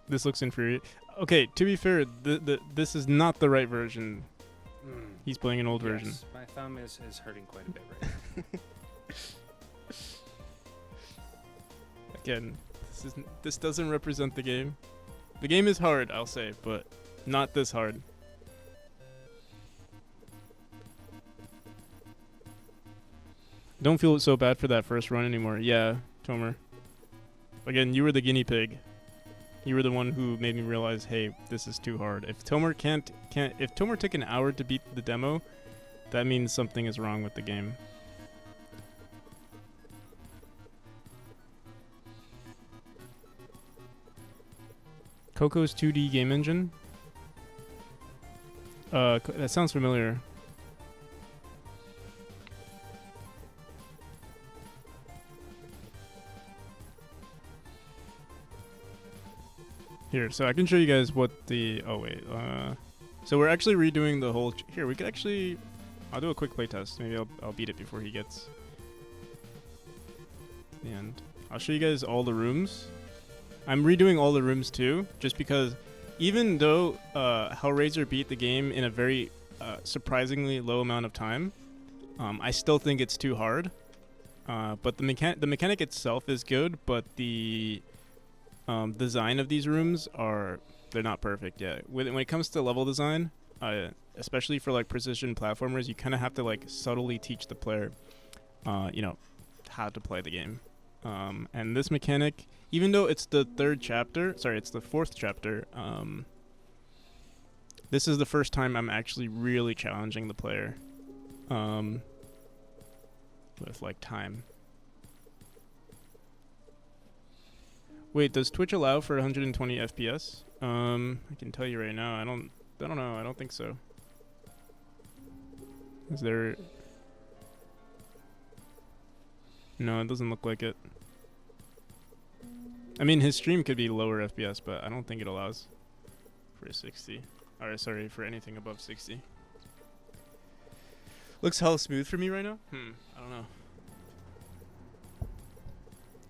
This looks inferior. Okay, to be fair, this is not the right version. He's playing an old version. Yes, my thumb is hurting quite a bit right now. Again, this doesn't represent the game. The game is hard, I'll say, but not this hard. Don't feel so bad for that first run anymore. Yeah, Tomer. Again, you were the guinea pig. You were the one who made me realize, hey, this is too hard. If Tomer if Tomer took an hour to beat the demo, that means something is wrong with the game. Coco's 2D game engine? That sounds familiar. Here, so I can show you guys what the... Oh, wait. So we're actually redoing the whole... Here, we could actually... I'll do a quick playtest. Maybe I'll beat it before he gets... to the end. I'll show you guys all the rooms. I'm redoing all the rooms too, just because even though Hellraiser beat the game in a very surprisingly low amount of time, I still think it's too hard. But the mechanic itself is good, but the design of these rooms they're not perfect yet. When it comes to level design, especially for like precision platformers, you kind of have to like subtly teach the player, how to play the game. And this mechanic, even though it's the it's the fourth chapter, this is the first time I'm actually really challenging the player with like time. Wait, does Twitch allow for 120 FPS? I can tell you right now, I don't know, I don't think so. Is there... No, it doesn't look like it. I mean, his stream could be lower FPS, but I don't think it allows for 60. Or sorry, for anything above 60. Looks hella smooth for me right now. I don't know.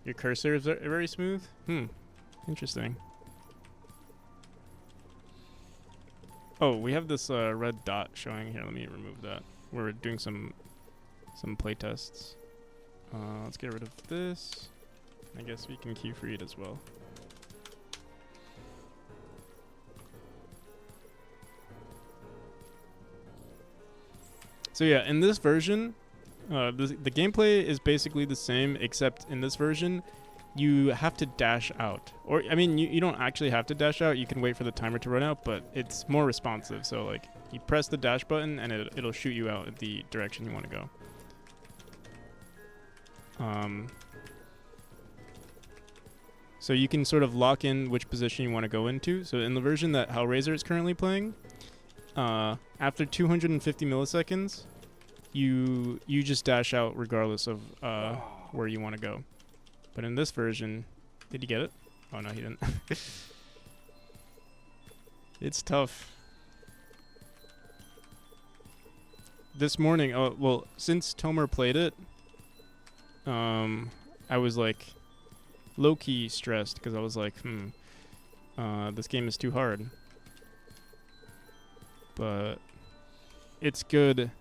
Your cursor is very smooth? Interesting. Oh, we have this red dot showing here. Let me remove that. We're doing some playtests. Let's get rid of this. I guess we can key free it as well. So yeah, in this version, the gameplay is basically the same, except in this version, you have to dash out. Or, I mean, you don't actually have to dash out. You can wait for the timer to run out, but it's more responsive. So, like, you press the dash button, and it'll shoot you out in the direction you want to go. So you can sort of lock in which position you want to go into. So in the version that Hellraiser is currently playing, after 250 milliseconds, you just dash out regardless of where you want to go. But in this version, did he get it? Oh no, he didn't. It's tough. This morning, since Tomer played it, I was like low-key stressed because I was like, this game is too hard. But it's good.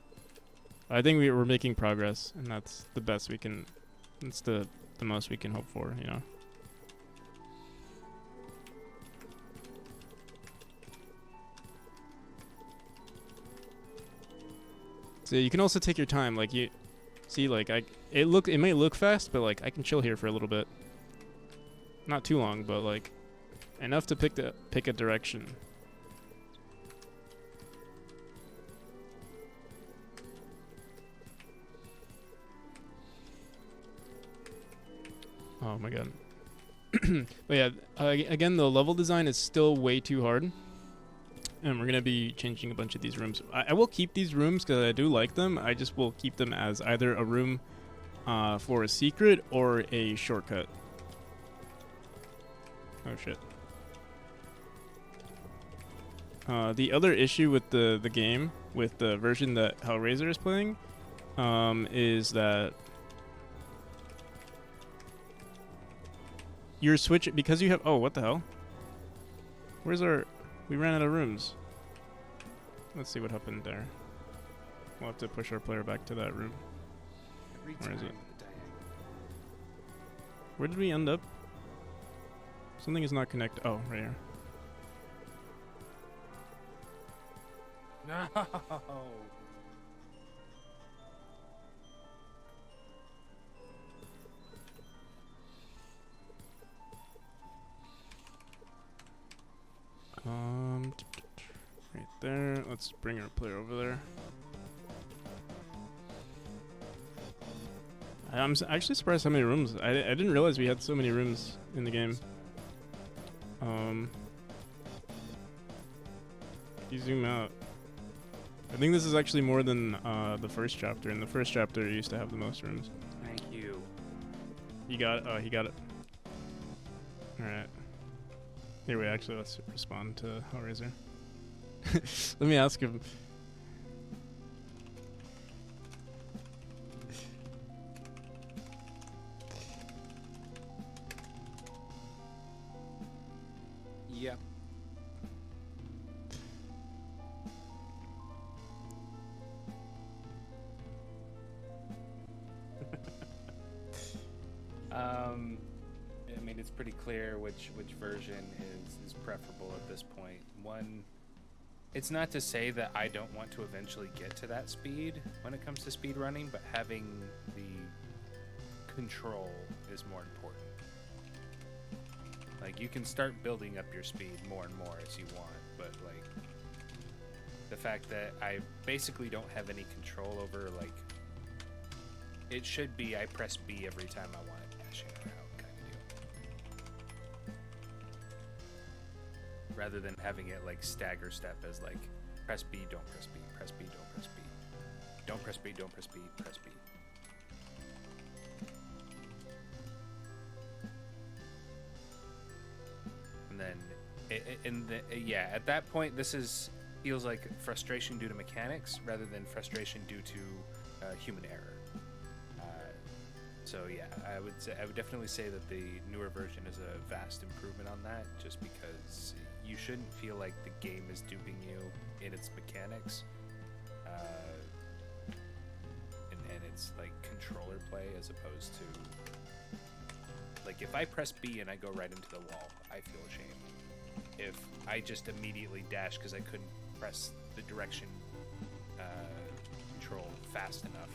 I think we're making progress, and that's the best we can. That's the most we can hope for, you know. So you can also take your time. Like you see, like it may look fast, but like I can chill here for a little bit. Not too long, but like enough to pick a direction. Oh my god. But yeah, again, the level design is still way too hard. And we're going to be changing a bunch of these rooms. I will keep these rooms because I do like them. I just will keep them as either a room for a secret or a shortcut. Oh shit. The other issue with the game, with the version that Hellraiser is playing, is that you're switching because you have. Oh, what the hell? Where's our? We ran out of rooms. Let's see what happened there. We'll have to push our player back to that room. Where is it? Where did we end up? Something is not connected. Oh, right here. No. Right there. Let's bring our player over there. I'm actually surprised how many rooms. I didn't realize we had so many rooms in the game. If you zoom out, I think this is actually more than the first chapter. In the first chapter, it used to have the most rooms. Thank you. You got it. Oh, he got it. All right. Here, wait. Actually, let's respond to Hellraiser. Let me ask him. Yep. I mean, it's pretty clear which version is preferable at this point. One, it's not to say that I don't want to eventually get to that speed when it comes to speed running, but having the control is more important. Like, you can start building up your speed more and more as you want, but like the fact that I basically don't have any control over, like, it should be I press B every time I want to dash in or out kind of deal, rather than having it like stagger step as like press B, don't press B, press B, don't press B, don't press B, don't press B, press B. And then yeah, at that point this feels like frustration due to mechanics rather than frustration due to human error. So yeah, I would definitely say that the newer version is a vast improvement on that, just because you shouldn't feel like the game is duping you in its mechanics, and it's like controller play as opposed to, like, if I press B and I go right into the wall, I feel ashamed. If I just immediately dash because I couldn't press the direction control fast enough,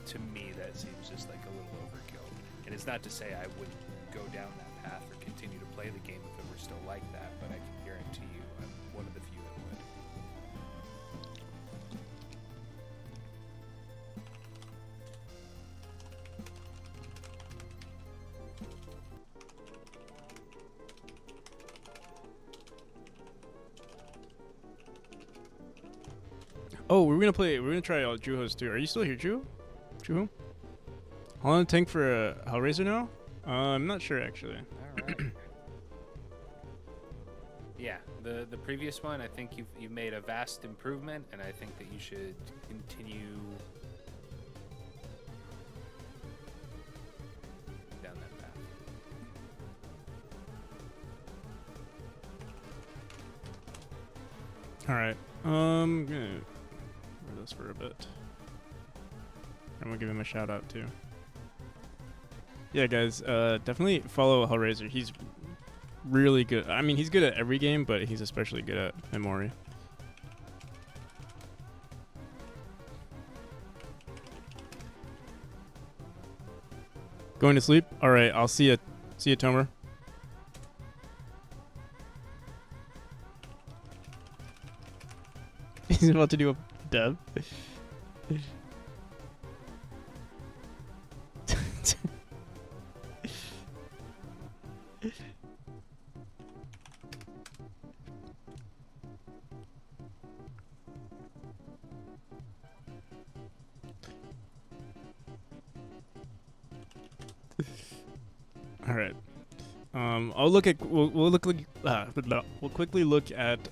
to me that seems just like a little overkill. And it's not to say I wouldn't go down that path or continue to play the game if it were still like that, but I can guarantee you I'm one of the few that would. Oh, we're gonna try Juho's too. Are you still here, Juho? Juho? Holland tank for a Hellraiser now? I'm not sure actually. Alright. Yeah, the previous one, I think you've made a vast improvement, and I think that you should continue down that path. All right. Gonna wear this for a bit. And we'll give him a shout out too. Yeah, guys, definitely follow Hellraiser. He's really good. I mean, he's good at every game, but he's especially good at Memori. Going to sleep? All right, I'll see you. See you, Tomer. He's about to do a dub. All right. I'll look at. We'll look. We'll quickly look at.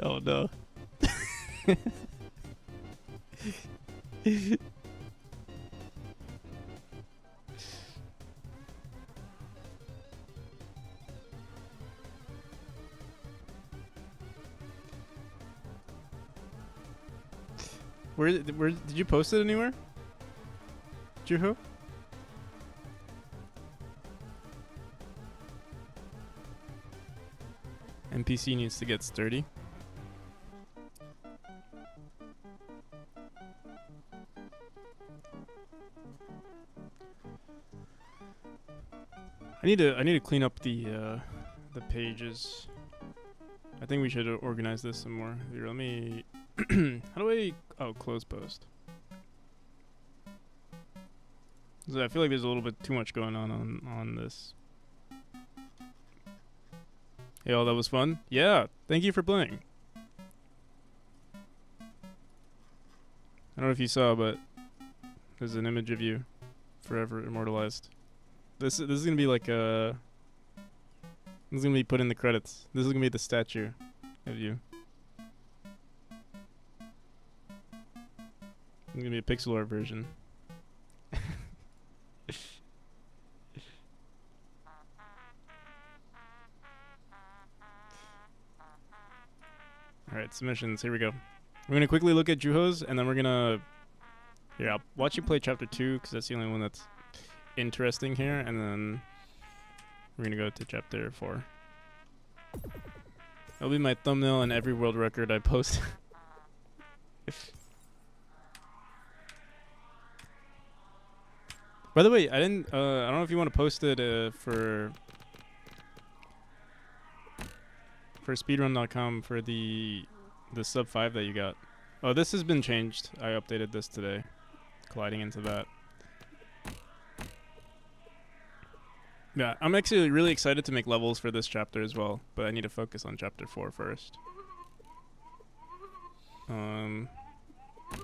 Oh no. Where did you post it anywhere? Juho? NPC needs to get sturdy. I need to clean up the pages. I think we should organize this some more. Here, let me. How do I? Oh, close post. So I feel like there's a little bit too much going on this. Hey, all, that was fun. Yeah, thank you for playing. I don't know if you saw, but there's an image of you, forever immortalized. This is gonna be like a. This is gonna be put in the credits. This is gonna be the statue of you. It's gonna be a pixel art version. Alright, submissions. Here we go. We're gonna quickly look at Juho's, and then we're gonna. Here, I'll watch you play chapter 2, because that's the only one that's interesting here, and then we're gonna go to chapter 4. That'll be my thumbnail and every world record I post. By the way, I don't know if you want to post it for speedrun.com for the sub 5 that you got. Oh, this has been changed. I updated this today, colliding into that. Yeah, I'm actually really excited to make levels for this chapter as well, but I need to focus on chapter 4 first.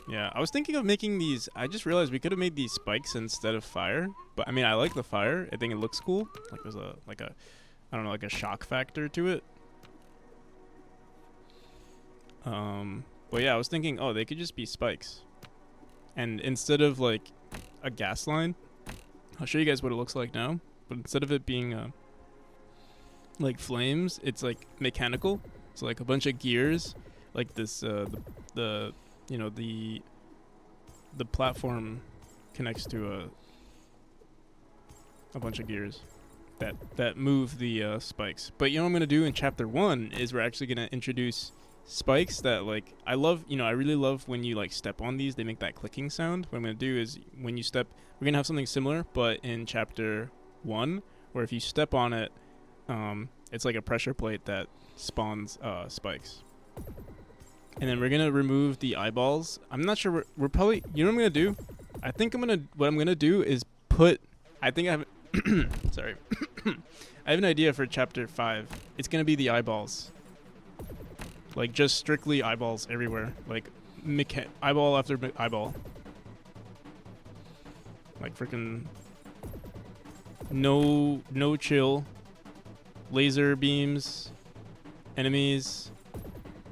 Yeah, I was thinking of making these. I just realized we could have made these spikes instead of fire, but I mean, I like the fire. I think it looks cool. Like there's a I don't know, like a shock factor to it. But yeah, I was thinking, oh, they could just be spikes, and instead of like a gas line, I'll show you guys what it looks like now. But instead of it being like flames, it's like mechanical. So like a bunch of gears, like this the you know the platform connects to a bunch of gears that move the spikes. But you know what I'm gonna do in chapter 1 is we're actually gonna introduce spikes that like I love. You know, I really love when you like step on these, they make that clicking sound. What I'm gonna do is when you step, we're gonna have something similar, but in chapter 1, where if you step on it, it's like a pressure plate that spawns spikes. And then we're gonna remove the eyeballs. I'm not sure. We're probably. You know what I'm gonna do? I think what I'm gonna do is put. I think I have. Sorry. I have an idea for chapter 5. It's gonna be the eyeballs. Like just strictly eyeballs everywhere. Like eyeball after eyeball. Like freaking. No chill. Laser beams. Enemies.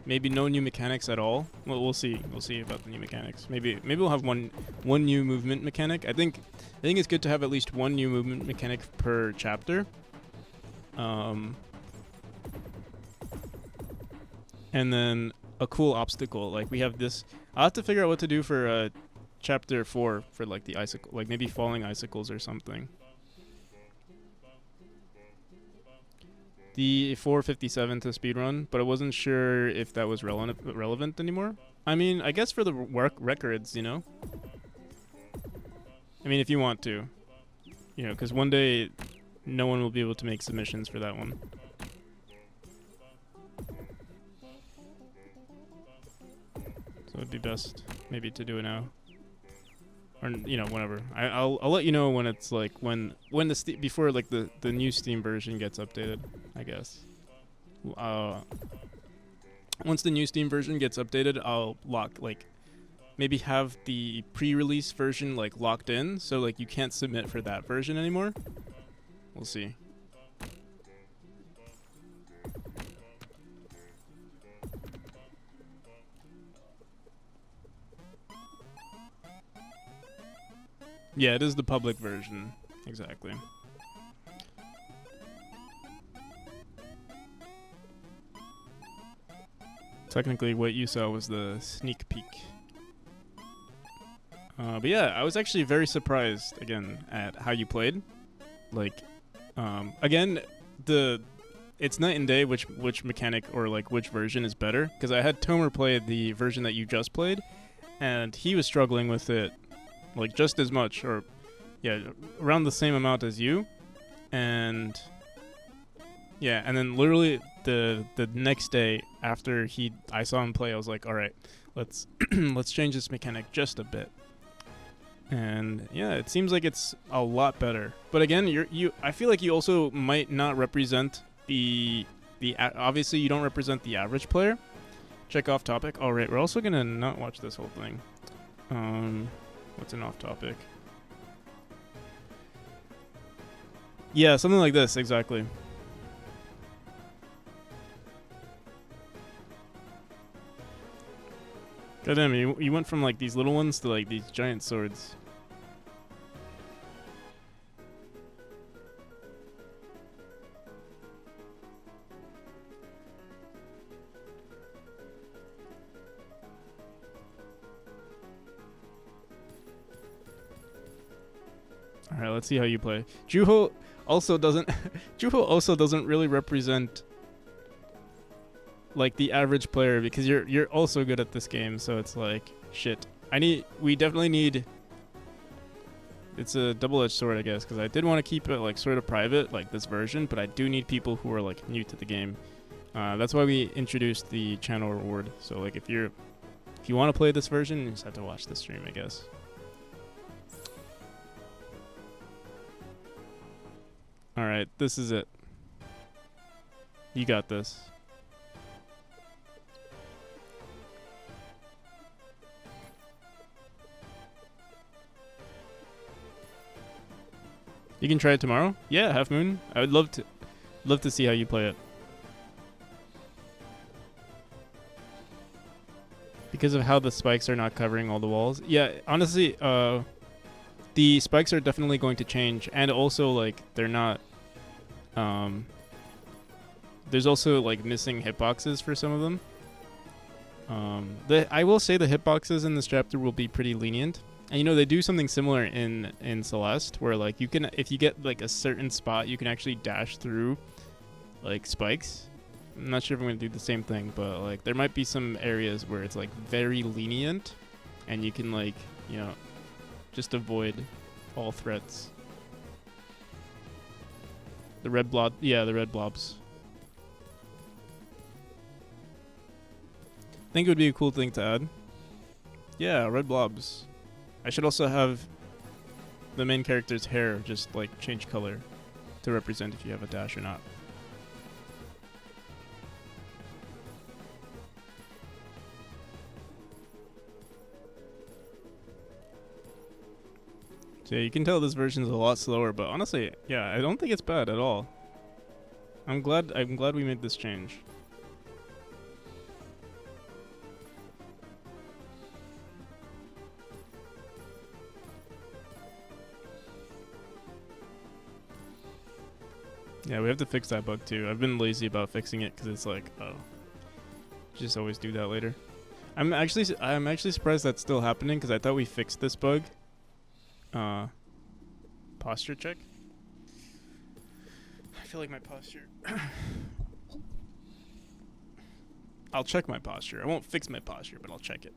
Maybe no new mechanics at all. Well, we'll see. We'll see about the new mechanics. Maybe we'll have one new movement mechanic. I think it's good to have at least one new movement mechanic per chapter. And then a cool obstacle. Like we have this. I'll have to figure out what to do for chapter 4 for like the icicle, like maybe falling icicles or something. The 457 to speedrun, but I wasn't sure if that was relevant anymore. I mean, I guess for the records, you know? I mean, if you want to. You know, because one day no one will be able to make submissions for that one. So it'd be best maybe to do it now. Or, you know, whenever. I'll let you know when it's like when the before like the new Steam version gets updated, I guess. Once the new Steam version gets updated, I'll lock like maybe have the pre-release version like locked in, so like you can't submit for that version anymore. We'll see. Yeah, it is the public version. Exactly. Technically, what you saw was the sneak peek. But yeah, I was actually very surprised, again, at how you played. Like, again, it's night and day which mechanic or like which version is better. Because I had Tomer play the version that you just played, and he was struggling with it like just as much, or yeah, around the same amount as you. And yeah, and then literally the next day after I saw him play, I was like, all right, let's let's change this mechanic just a bit. And yeah, it seems like it's a lot better. But again, I feel like you also might not represent obviously you don't represent the average player. Check off topic. All right, we're also gonna not watch this whole thing. What's an off topic? Yeah, something like this, exactly. God damn, you went from like these little ones to like these giant swords. Alright, let's see how you play. Juho also doesn't really represent like the average player, because you're also good at this game, so it's like shit. We definitely need. It's a double-edged sword, I guess, because I did want to keep it like sort of private, like this version, but I do need people who are like new to the game. That's why we introduced the channel reward. So like if you want to play this version, you just have to watch the stream, I guess. All right, this is it. You got this. You can try it tomorrow? Yeah, Half Moon. I would love to see how you play it. Because of how the spikes are not covering all the walls. Yeah, honestly, the spikes are definitely going to change, and also like they're not there's also like missing hitboxes for some of them. I will say the hitboxes in this chapter will be pretty lenient. And you know, they do something similar in Celeste, where like you can, if you get like a certain spot, you can actually dash through like spikes. I'm not sure if I'm gonna do the same thing, but like there might be some areas where it's like very lenient, and you can like, you know, just avoid all threats. The red blob, yeah, the red blobs. I think it would be a cool thing to add. Yeah, red blobs. I should also have the main character's hair just like change color to represent if you have a dash or not. So yeah, you can tell this version is a lot slower, but honestly, yeah, I don't think it's bad at all. I'm glad we made this change. Yeah, we have to fix that bug too. I've been lazy about fixing it because it's like, oh, just always do that later. I'm actually surprised that's still happening, because I thought we fixed this bug. Posture check. I feel like my posture. I'll check my posture. I won't fix my posture, but I'll check it.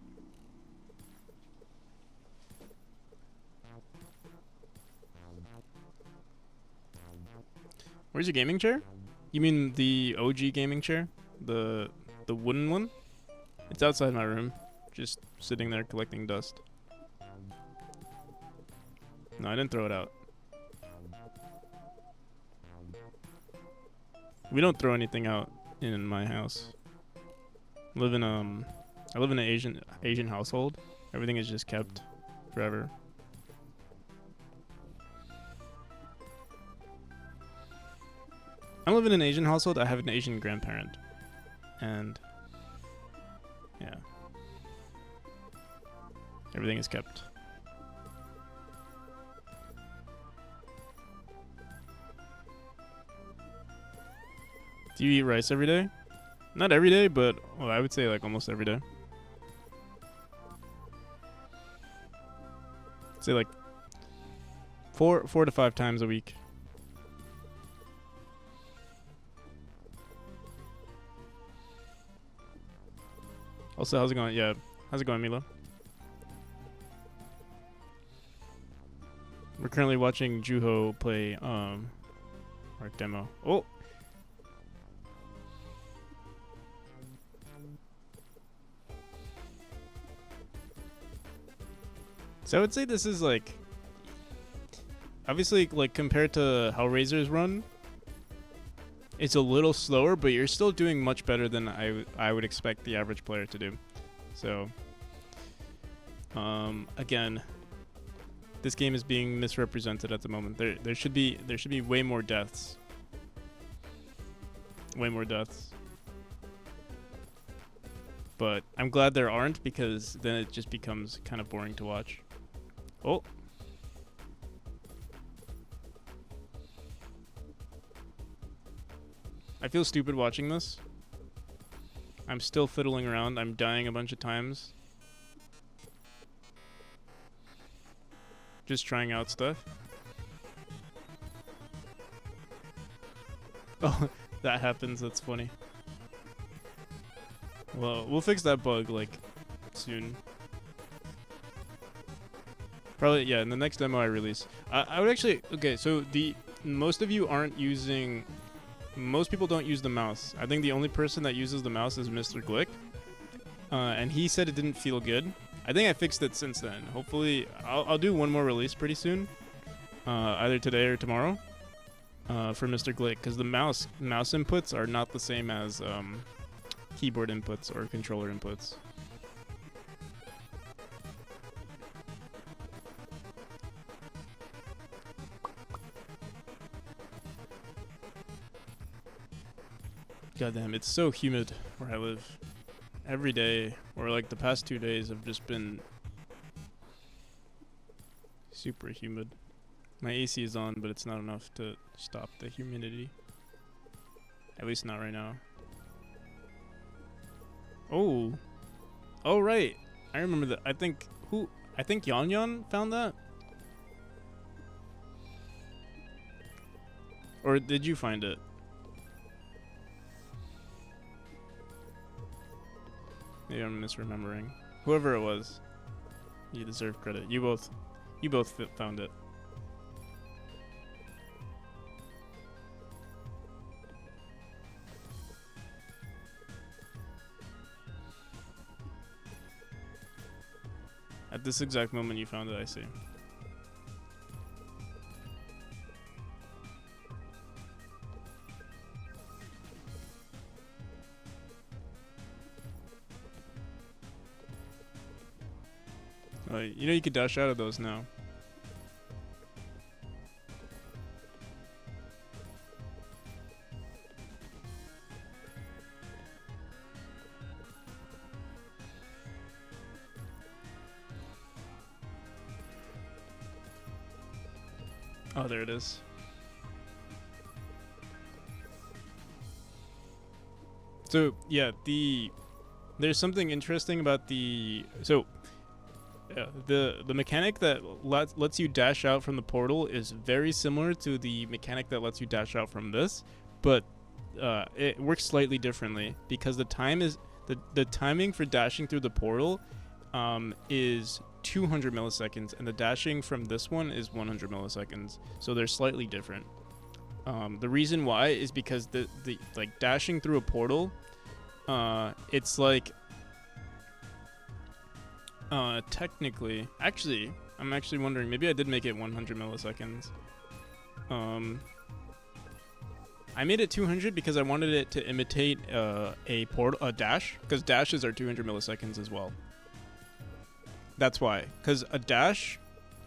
Where's your gaming chair? You mean the OG gaming chair? The wooden one? It's outside my room. Just sitting there collecting dust. No, I didn't throw it out. We don't throw anything out in my house. I live in an Asian household, Everything is just kept forever. I live in an Asian household. I have an Asian grandparent. And yeah. Everything is kept. Do you eat rice every day? Not every day, but well, I would say like almost every day. Say like four to 5 times a week. Also, how's it going? Yeah, how's it going, Mila? We're currently watching Juho play our demo. Oh. So I would say this is like, obviously, like compared to how Razors run, it's a little slower, but you're still doing much better than I would expect the average player to do. So, again, this game is being misrepresented at the moment. There should be way more deaths. Way more deaths. But I'm glad there aren't, because then it just becomes kind of boring to watch. Oh. I feel stupid watching this. I'm still fiddling around. I'm dying a bunch of times. Just trying out stuff. Oh, that happens. That's funny. Well, we'll fix that bug, like, soon. Probably, yeah, in the next demo I release. I would actually... Okay, so most of you aren't using... Most people don't use the mouse. I think the only person that uses the mouse is Mr. Glick. And he said it didn't feel good. I think I fixed it since then. Hopefully, I'll do one more release pretty soon. Either today or tomorrow. For Mr. Glick. Because the mouse inputs are not the same as keyboard inputs or controller inputs. Goddamn, it's so humid where I live. Every day, or like the past 2 days, have just been super humid. My AC is on, but it's not enough to stop the humidity. At least not right now. Oh. Oh, right. I remember that. I think Yon Yon found that? Or did you find it? Maybe I'm misremembering. Whoever it was, you deserve credit. You both found it. At this exact moment you found it, I see. You know you could dash out of those now. Oh, there it is. So, yeah, there's something interesting about the mechanic that lets you dash out from the portal is very similar to the mechanic that lets you dash out from this, but it works slightly differently because the timing for dashing through the portal is 200 milliseconds, and the dashing from this one is 100 milliseconds. So they're slightly different. The reason why is because the like dashing through a portal, it's like technically, actually, I'm actually wondering, maybe I did make it 100 milliseconds. I made it 200 because I wanted it to imitate a dash, because dashes are 200 milliseconds as well. That's why. Because a dash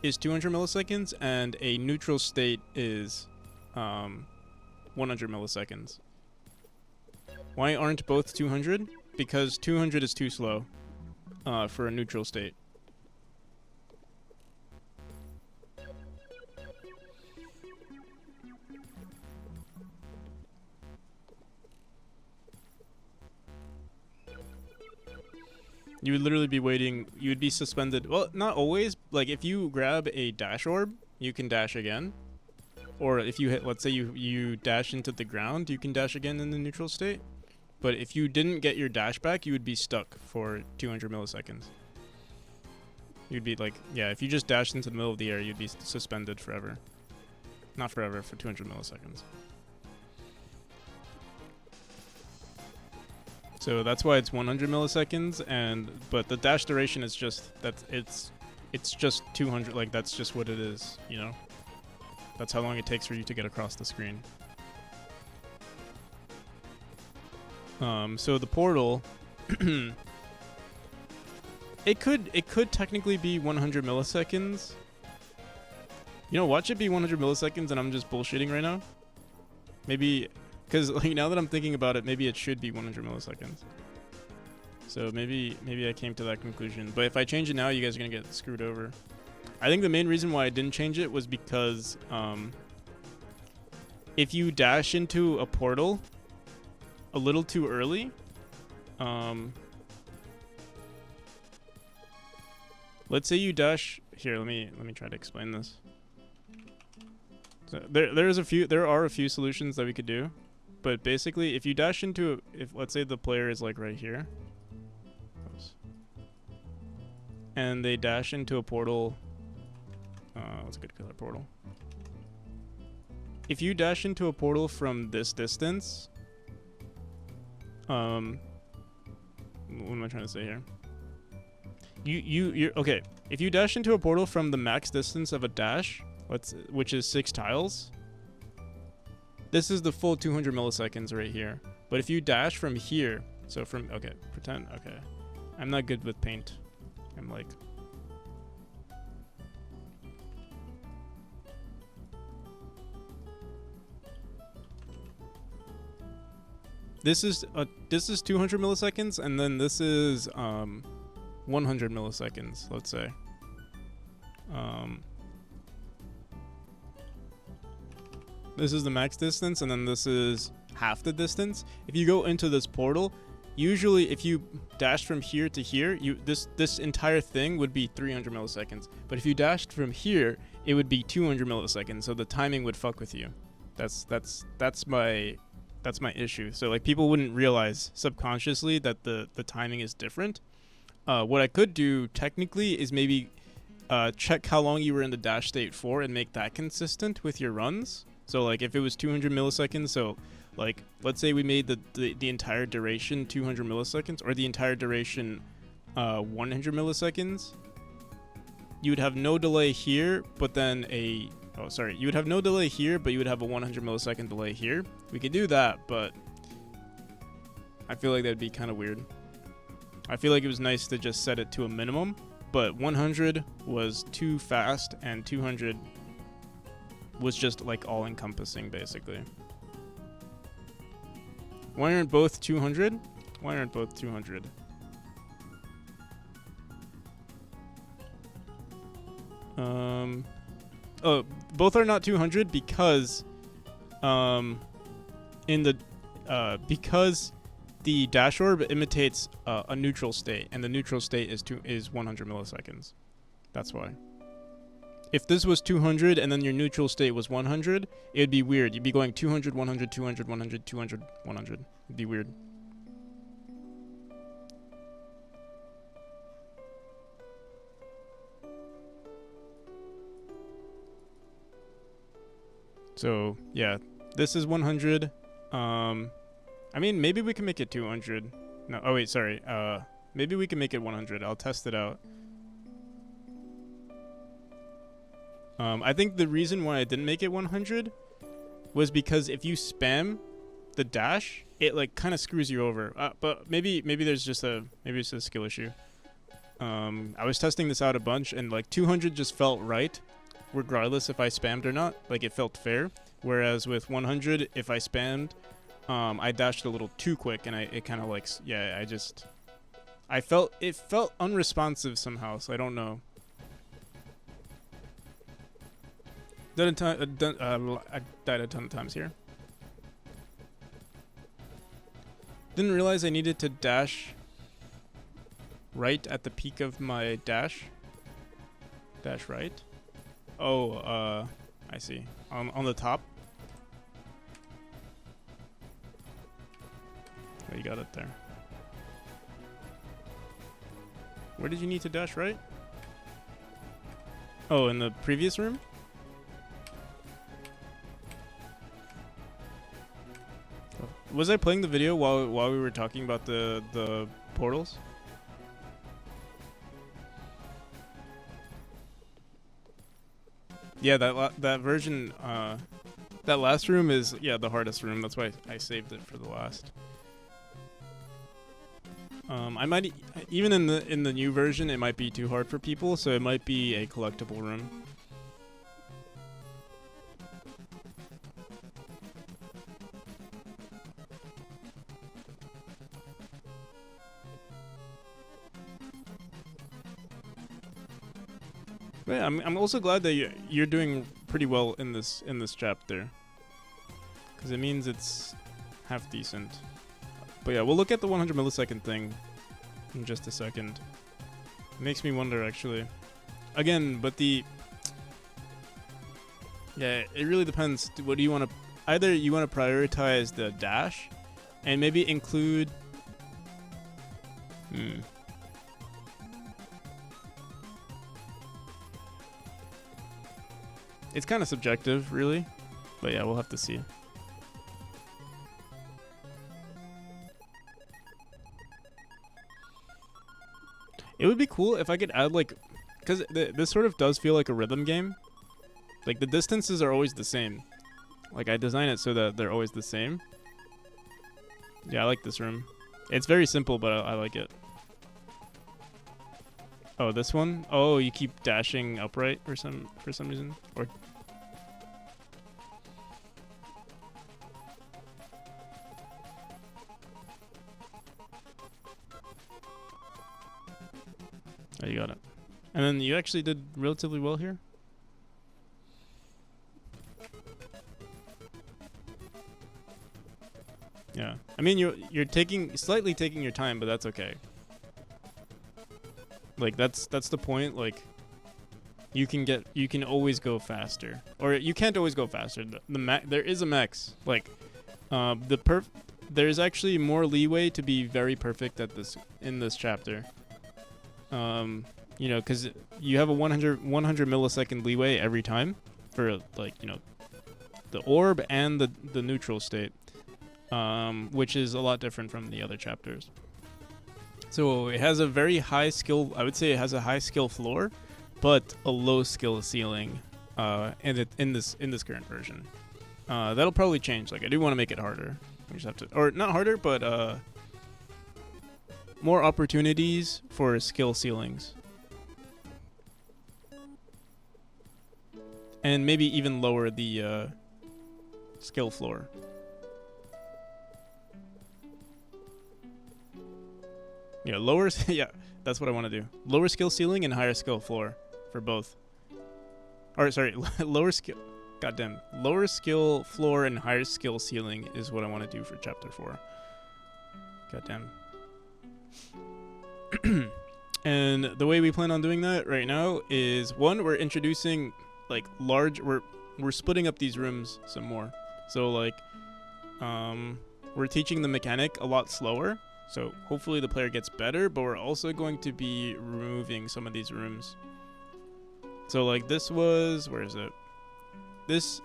is 200 milliseconds and a neutral state is 100 milliseconds. Why aren't both 200? Because 200 is too slow for a neutral state. You would literally be waiting, you would be suspended. Well, not always. Like, if you grab a dash orb, you can dash again. Or if you hit, let's say you dash into the ground, you can dash again in the neutral state. But if you didn't get your dash back, you would be stuck for 200 milliseconds. You'd be like, yeah, if you just dashed into the middle of the air, you'd be suspended forever. Not forever, for 200 milliseconds. So that's why it's 100 milliseconds, but the dash duration is just it's just 200. Like, that's just what it is, you know. That's how long it takes for you to get across the screen. So the portal, it could technically be 100 milliseconds. You know, watch it be 100 milliseconds, and I'm just bullshitting right now. Maybe. Because like, now that I'm thinking about it, maybe it should be 100 milliseconds. So maybe I came to that conclusion. But if I change it now, you guys are going to get screwed over. I think the main reason why I didn't change it was because if you dash into a portal a little too early, let's say you dash here. Let me try to explain this. So there are a few solutions that we could do. But basically, if you dash into, if let's say the player is like right here, oops, and they dash into a portal, what's a good color portal? If you dash into a portal from this distance, what am I trying to say here? You're okay. If you dash into a portal from the max distance of a dash, which is 6 tiles. This is the full 200 milliseconds right here. But if you dash from here, so from, okay, pretend, okay. I'm not good with paint. I'm like, this is 200 milliseconds, and then this is 100 milliseconds, let's say. This is the max distance, and then this is half the distance. If you go into this portal, usually if you dash from here to here, this entire thing would be 300 milliseconds. But if you dashed from here, it would be 200 milliseconds. So the timing would fuck with you. That's my issue. So like, people wouldn't realize subconsciously that the timing is different. What I could do technically is maybe check how long you were in the dash state for and make that consistent with your runs. So like, if it was 200 milliseconds, so like, let's say we made the entire duration 200 milliseconds, or the entire duration 100 milliseconds, you would have no delay here, but then you would have no delay here, but you would have a 100 millisecond delay here. We could do that, but I feel like that'd be kind of weird. I feel like it was nice to just set it to a minimum, but 100 was too fast, and 200 was just like all encompassing, basically. Why aren't both 200? Why aren't both 200? Oh, both are not 200 because because the dash orb imitates a neutral state, and the neutral state is 100 milliseconds. That's why. If this was 200 and then your neutral state was 100, it'd be weird. You'd be going 200, 100, 200, 100, 200, 100. It'd be weird. So, yeah, this is 100. I mean, maybe we can make it 200. No, oh wait, sorry. Maybe we can make it 100. I'll test it out. I think the reason why I didn't make it 100 was because if you spam the dash, it like kind of screws you over. But maybe it's just a skill issue. I was testing this out a bunch, and like 200 just felt right, regardless if I spammed or not. Like it felt fair. Whereas with 100, if I spammed, I dashed a little too quick, and it kind of like it felt unresponsive somehow. So I don't know. I died a ton of times here. Didn't realize I needed to dash right at the peak of my dash. Dash right. Oh, I see. On the top. Oh, you got it there. Where did you need to dash right? Oh, in the previous room? Was I playing the video while we were talking about the portals? Yeah, that version, that last room is the hardest room. That's why I saved it for the last. I might even in the new version, it might be too hard for people, so it might be a collectible room. Yeah, I'm also glad that you're doing pretty well in this chapter, because it means it's half decent. But yeah, we'll look at the 100 millisecond thing in just a second. It makes me wonder actually. Again, but it really depends. What do you want to? Either you want to prioritize the dash, and maybe include. It's kind of subjective, really. But yeah, we'll have to see. It would be cool if I could add, like... Because this sort of does feel like a rhythm game. Like, the distances are always the same. Like, I design it so that they're always the same. Yeah, I like this room. It's very simple, but I like it. Oh, this one? Oh, you keep dashing upright for some reason? Or... Oh, you got it. And then you actually did relatively well here? Yeah. I mean, you're slightly taking your time, but that's okay. Like that's the point. Like you can always go faster, or you can't always go faster. There is a max. Like there's actually more leeway to be very perfect at this in this chapter. You know, because you have a 100 millisecond leeway every time for like, you know, the orb and the neutral state, which is a lot different from the other chapters. So it has a very high skill. I would say it has a high skill floor, but a low skill ceiling. In this current version, that'll probably change. Like I do want to make it harder. We just have to, or not harder, but more opportunities for skill ceilings. And maybe even lower the skill floor. Yeah, lower... yeah, that's what I want to do. Lower skill ceiling and higher skill floor for both. Or, sorry, lower skill... Goddamn. Lower skill floor and higher skill ceiling is what I want to do for Chapter 4. Goddamn. And the way we plan on doing that right now is, one, we're introducing... like large, we're splitting up these rooms some more. So like we're teaching the mechanic a lot slower, so hopefully the player gets better, but we're also going to be removing some of these rooms. So like this was, where is it? This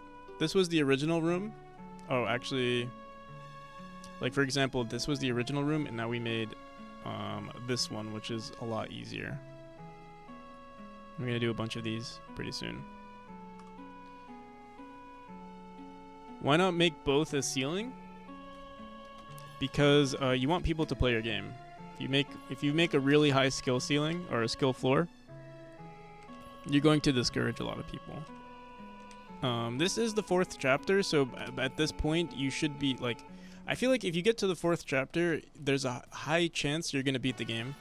was the original room. Oh, actually, like for example, this was the original room, and now we made this one, which is a lot easier. We're gonna do a bunch of these pretty soon. Why not make both a ceiling? Because you want people to play your game. If you make a really high skill ceiling or a skill floor, you're going to discourage a lot of people. This is the 4th chapter, so at this point you should be like, I feel like if you get to the 4th chapter, there's a high chance you're gonna beat the game.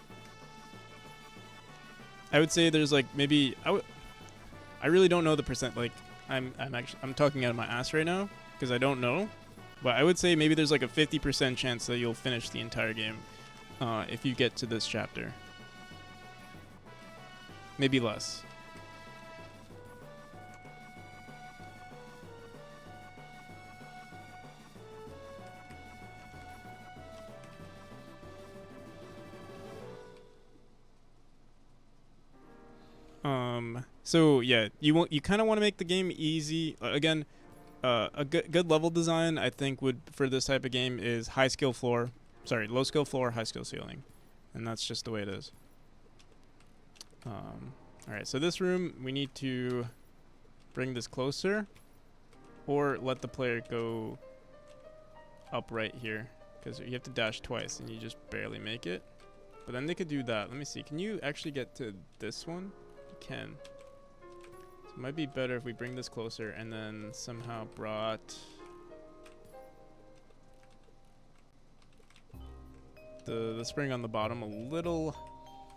I would say there's like maybe I really don't know the percent. Like I'm talking out of my ass right now because I don't know, but I would say maybe there's like a 50% chance that you'll finish the entire game if you get to this chapter. Maybe less. So yeah, you kind of want to make the game easy. Again, a good level design I think would for this type of game is low skill floor, high skill ceiling, and that's just the way it is. All right, so this room we need to bring this closer, or let the player go up right here because you have to dash twice and you just barely make it. But then they could do that. Let me see. Can you actually get to this one? You can. So it might be better if we bring this closer and then somehow brought the spring on the bottom a little.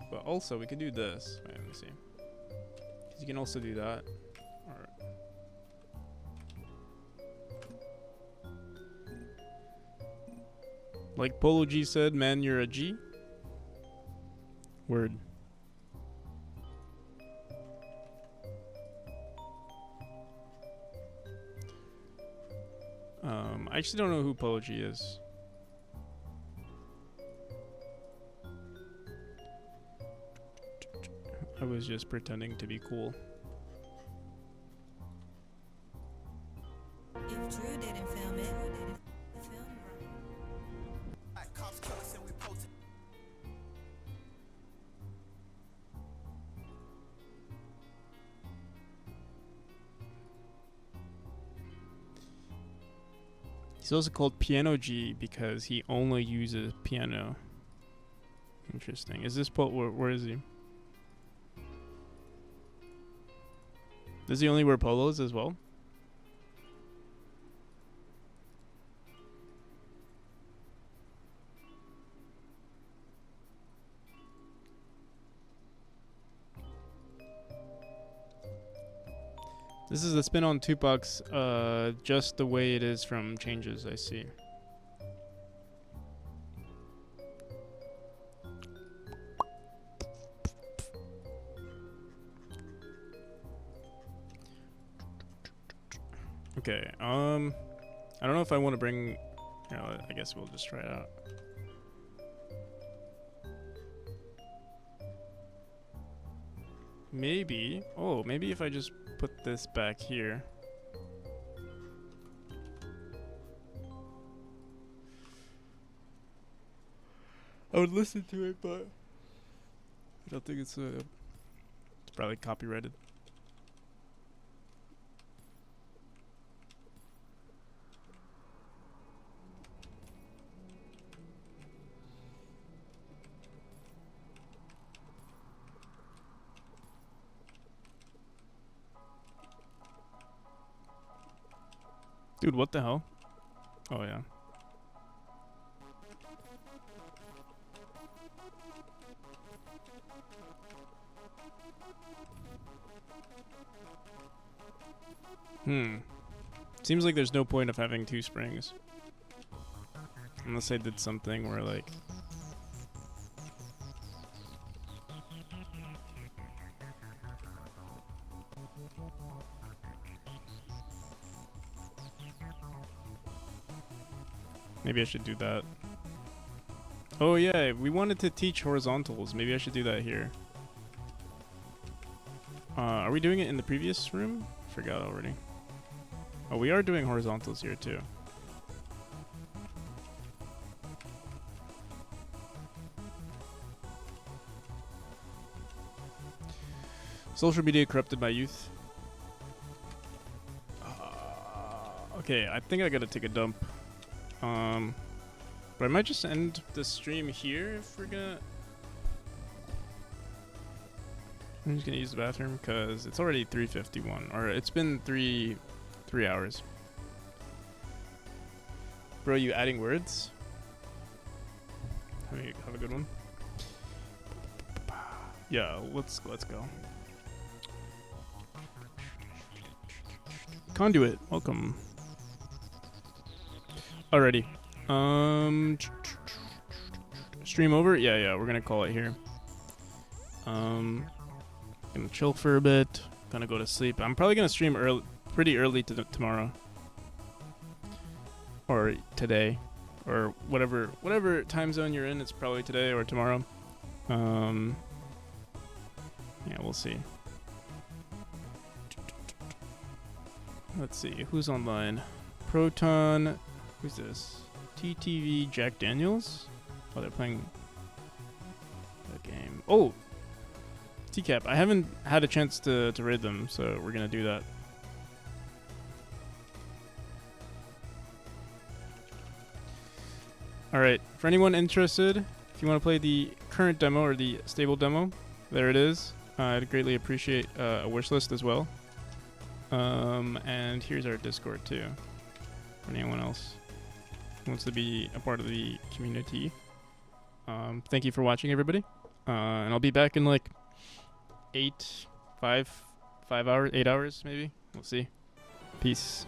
But also we could do this. Wait, let me see. 'Cause you can also do that. Or like Polo G said, man, you're a G. Word. I actually don't know who Polo G is. I was just pretending to be cool. If Drew didn't film it, Cops kill us and we protest. He's also called Piano G because he only uses piano. Interesting. Is this where is he? Does he only wear polos as well? This is a spin on Tupac's, just the way it is from Changes, I see. Okay, I don't know if I want to bring, you know, I guess we'll just try it out. Maybe, maybe if I just put this back here. I would listen to it, but I don't think it's probably copyrighted. Dude, what the hell? Oh, yeah. Seems like there's no point of having 2 springs. Unless I did something where, like... Maybe I should do that. Oh yeah, we wanted to teach horizontals. Maybe I should do that here. Are we doing it in the previous room? Forgot already. Oh, we are doing horizontals here too. Social media corrupted by youth. Okay, I think I gotta take a dump. But I might just end the stream here if we're gonna. I'm just gonna use the bathroom because it's already 3:51, or it's been three hours. Bro, you adding words? Have a good one. Yeah, let's go. Conduit, welcome. Alrighty. Stream over? Yeah, we're gonna call it here. Gonna chill for a bit. Gonna go to sleep. I'm probably gonna stream pretty early tomorrow. Or today. Or whatever time zone you're in, it's probably today or tomorrow. Yeah, we'll see. Let's see, who's online? Proton, who's this? TTV Jack Daniels? Oh, they're playing the game. Oh! TCAP, I haven't had a chance to raid them, so we're gonna do that. Alright, for anyone interested, if you want to play the current demo or the stable demo, there it is. I'd greatly appreciate a wish list as well. And here's our Discord too, for anyone else who wants to be a part of the community. Thank you for watching, everybody. And I'll be back in like 8 hours maybe. We'll see. Peace.